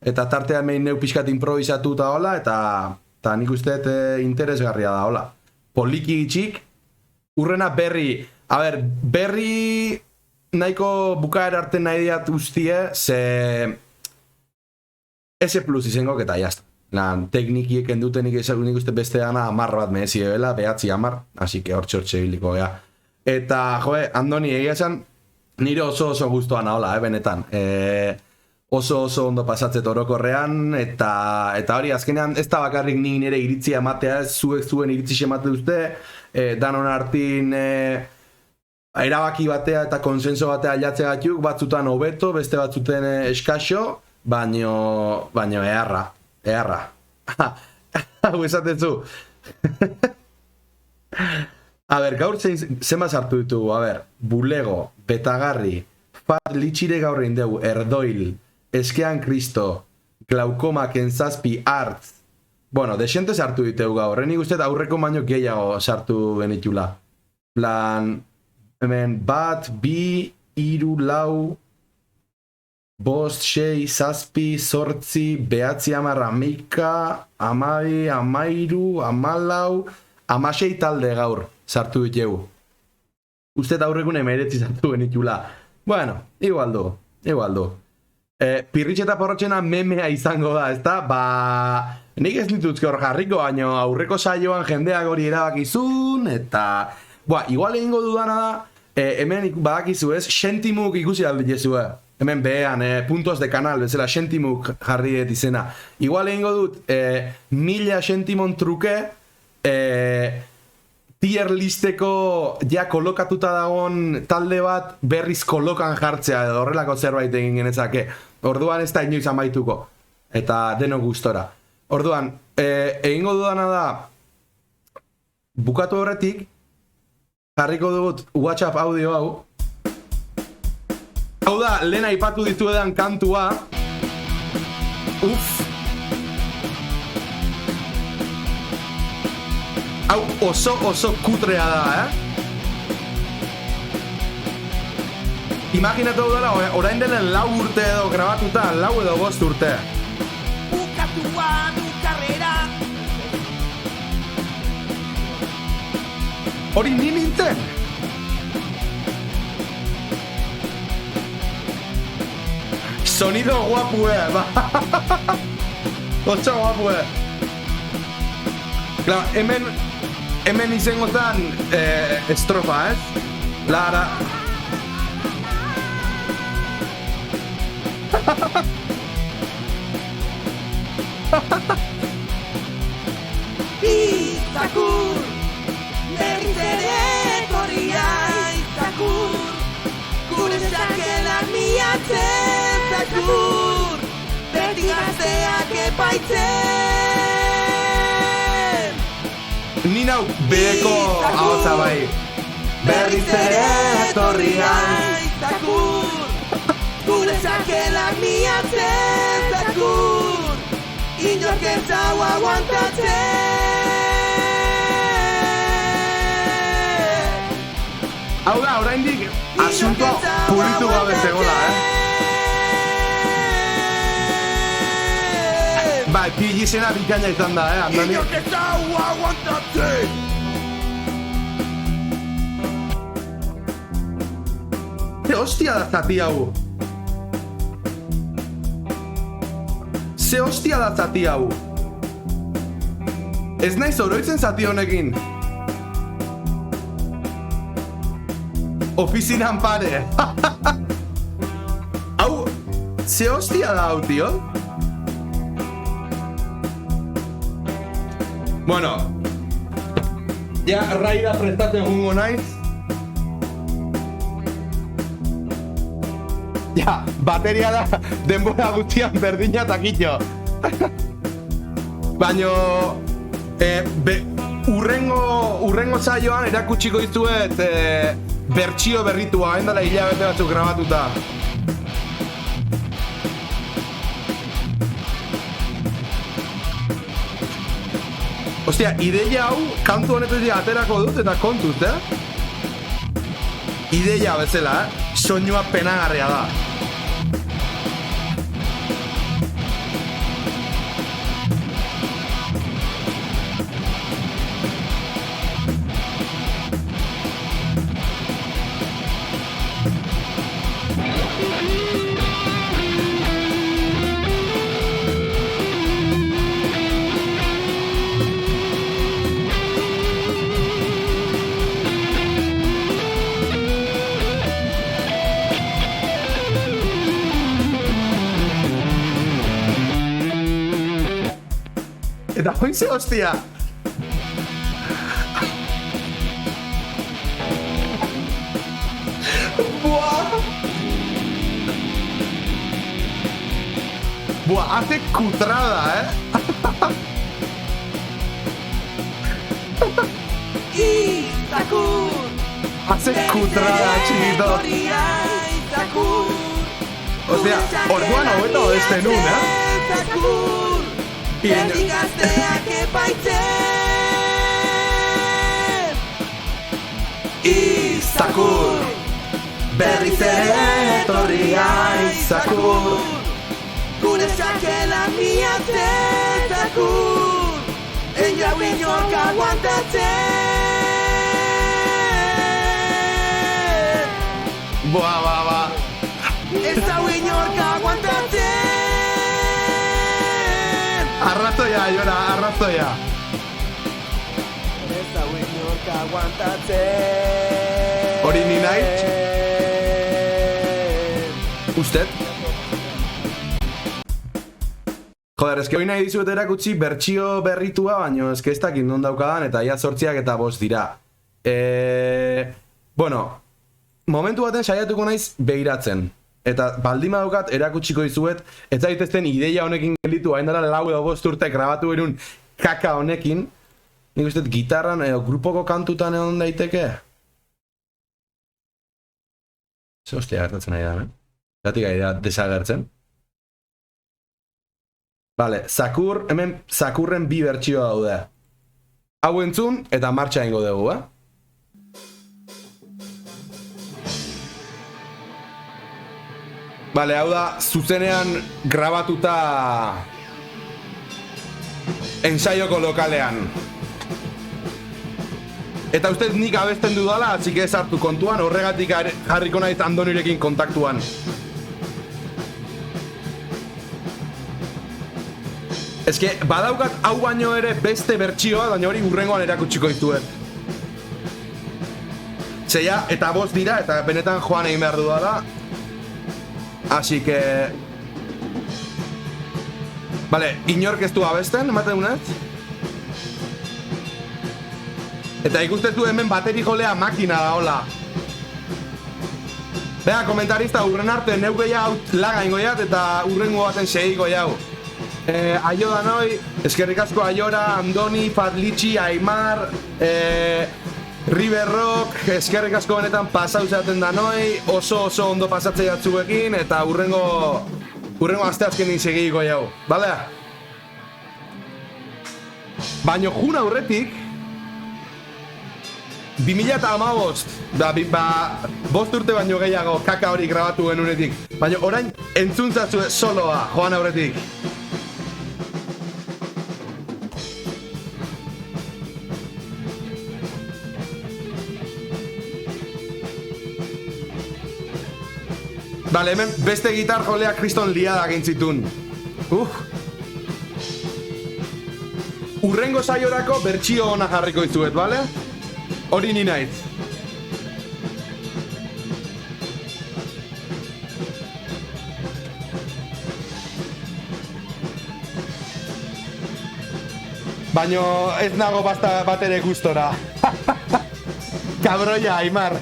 Eta tartean mehin neu pixkat improvisatu eta hola, eta nik usteet interesgarria da hola. Poliki itxik, urrena berri, berri nahiko bukaera arte nahi diat ustie, ze S+ izango eta jazta. Teknikiek enduten nik uste beste dana 10 bat merezi dela, 9-10, así que hortxe biliko gea. Eta, joe, Andoni, egia esan, nire oso guztuan hola, benetan. Oso ondo pasatzet orokorrean, eta hori, azkenean ez da bakarrik nik nire iritzia ematea, zuek zuen iritzi emate duzte, danon hartin erabaki batea eta konsenso batea alatzegatuk, batzutan hobeto, beste batzuten eskaxo, baino eharra. Hau esatetzu. Gaur zenba sartu ditugu, Bulego, Betagarri, Fat Litxire gaur egin dugu, Erdoil, Eskean Kristo, Glaukoma, Kenzazpi, Artz. Bueno, desente sartu ditugu gaur, nik uste aurreko baino gehiago sartu genitula. Plan, hemen, 1, 2, 3, 4, 5, 6, 7, 8, 9, 10, 11, 12, 13, 16 talde gaur sartu ditugu. Uste aurrekune meretzi sartu genitula. Bueno, igual du. Pirritxe eta porrotxena memea izango da, ezta? Nik ez dituzke hor jarriko, baino aurreko saioan jendeak hori erabakizun, eta... igual egingo dudana da, hemen badakizu ez, sentimuk ikusi alditezue. Hemen behean, puntos de kanal, bezala, sentimuk jarri dut izena. Igual egingo dut, 1000 sentimon truke, tier listeko ja kolokatuta dagoen talde bat berriz kolokan jartzea, edo horrelako zerbait egin genezake. Orduan ez da inoiz amaituko, eta denok gustora. Orduan, egingo dudana da, bukatu horretik, jarriko dugut WhatsApp audio hau. Hau da, lehen aipatu ditu edan kantua. Hau oso kutrea da, Imaginatu dela, orain delen 4 urte edo grabatuta, 4 edo 5 urte. Bukatua du karrera. Hori ni nintzen? Sonido guapue, Oso guapue. Claro, hemen izango zen estrofa, Lara. Izakur, berriz ere etorria Izakur, gure sakelak miatzen Zakur, beti gazteak epaitzen. Ni nau beheko ahotza bai. Berriz ere etorria Izakur, gure sakelak miatzen Zakur, inork ez hau aguantatzen. Hau da, oraindik asuntoa pulitu gabe zegoela, Bai, pili-izena bikaina izan da, Andoni? Inork ez hau aguantatzen. Ze hostia da zati hau? Ze hostia da zati hau? Ez naiz oroitzen zati honekin. Ofizinan pare. Hau, ze hostia da hau, tio? Bueno, ja raida prestatzen jungo naiz. Ja, bateria da denbora gutxian berdina takitxo. Baino, urrengo saioan erakutsiko dizuet bertsio berritua, hendala hilabete batzuk grabatuta. Ostia, ideia hau kantu honetik aterako dut eta kontuz, Ideia bezala, soinua penagarria da. Eta hoin ze hostia! Buah, hace cutrada, Hace cutrada, chiquito. Ostia, orduan hobeto beste nun, Erdi gazteak epaitzen Izakur Berriz ere etorria Izakur Gure sakela miatzen Izakur En jau inork aguantatzen Ba Ez hau inork aguantatzen Arrazoia, Aiora, arrazoia. Ez hau inork aguantatzen Hori ni nahi? Usted? Joder, eske hori nahi dizuet erakutsi bertsio berritua, baino eske ez dakit non daukadan eta ia 8 eta 5 dira. Bueno, momentu baten saiatuko naiz behiratzen. Eta baldin badaukat erakutsiko dizuet, ez daitezten ideia honekin gelditu, hain dara 4 edo 5 urte grabatu berun kaka honekin. Nik uste gitarran edo grupoko kantutan egon daiteke. Ze hostia gertatzen nahi da, Zatik ari da desagertzen. Vale, Zakur, hemen Zakurren 2 bertsio daude. Hau entzun eta martxa ingo dugu, Vale, hau da, zuzenean grabatuta ensaioko lokalean. Eta ustez nik abesten dudala, así que ez hartu kontuan, horregatik jarriko naiz Andonirekin kontaktuan. Eske, badaukat hau baino ere beste bertsioa, baina hori urrengoan erakutsiko dizuet. Zeia, eta 5 dira, eta benetan joan egin behar dudala. Así que... Vale, inork ez du abesten, ematen unez? Eta ikustezu hemen bateri jolea makina da, hola. Bea, komentarista, urren arte neuke jau laga ingoiat eta urrengo baten segiko jau. Aio da noi, eskerrik asko Aiora, Andoni, Fadlitxi, Aimar, River Rock, eskerrik asko benetan pasau zeaten da noi, oso ondo pasatzei batzuekin, eta urrengo asteazkenin segiko jau, bale? Baina jun aurretik, 2015, 5 urte baino gehiago kaka hori grabatu genunetik, baina orain entzuntzatzu soloa joan aurretik. Bale, hemen beste gitar jolea kriston liada gintzitun. urrengo saiorako bertsio ona jarriko dizuet, bale? Hori ni naiz. Baino ez nago bat ere gustora. Kabroia, Aimar.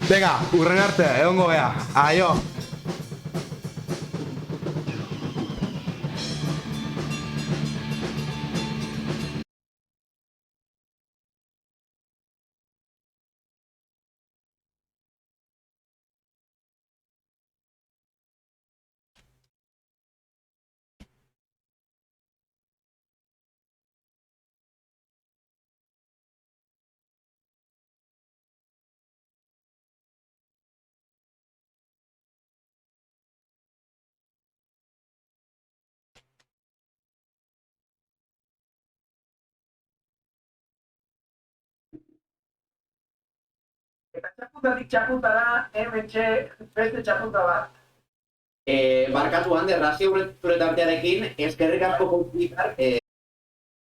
Venga, urren arte, egongo gea. Aio. Eta txaputatik txaputara, hementxe beste txaputa bat. Barkatu, Ander, razio zure tartearekin, eskerrik asko konflikar,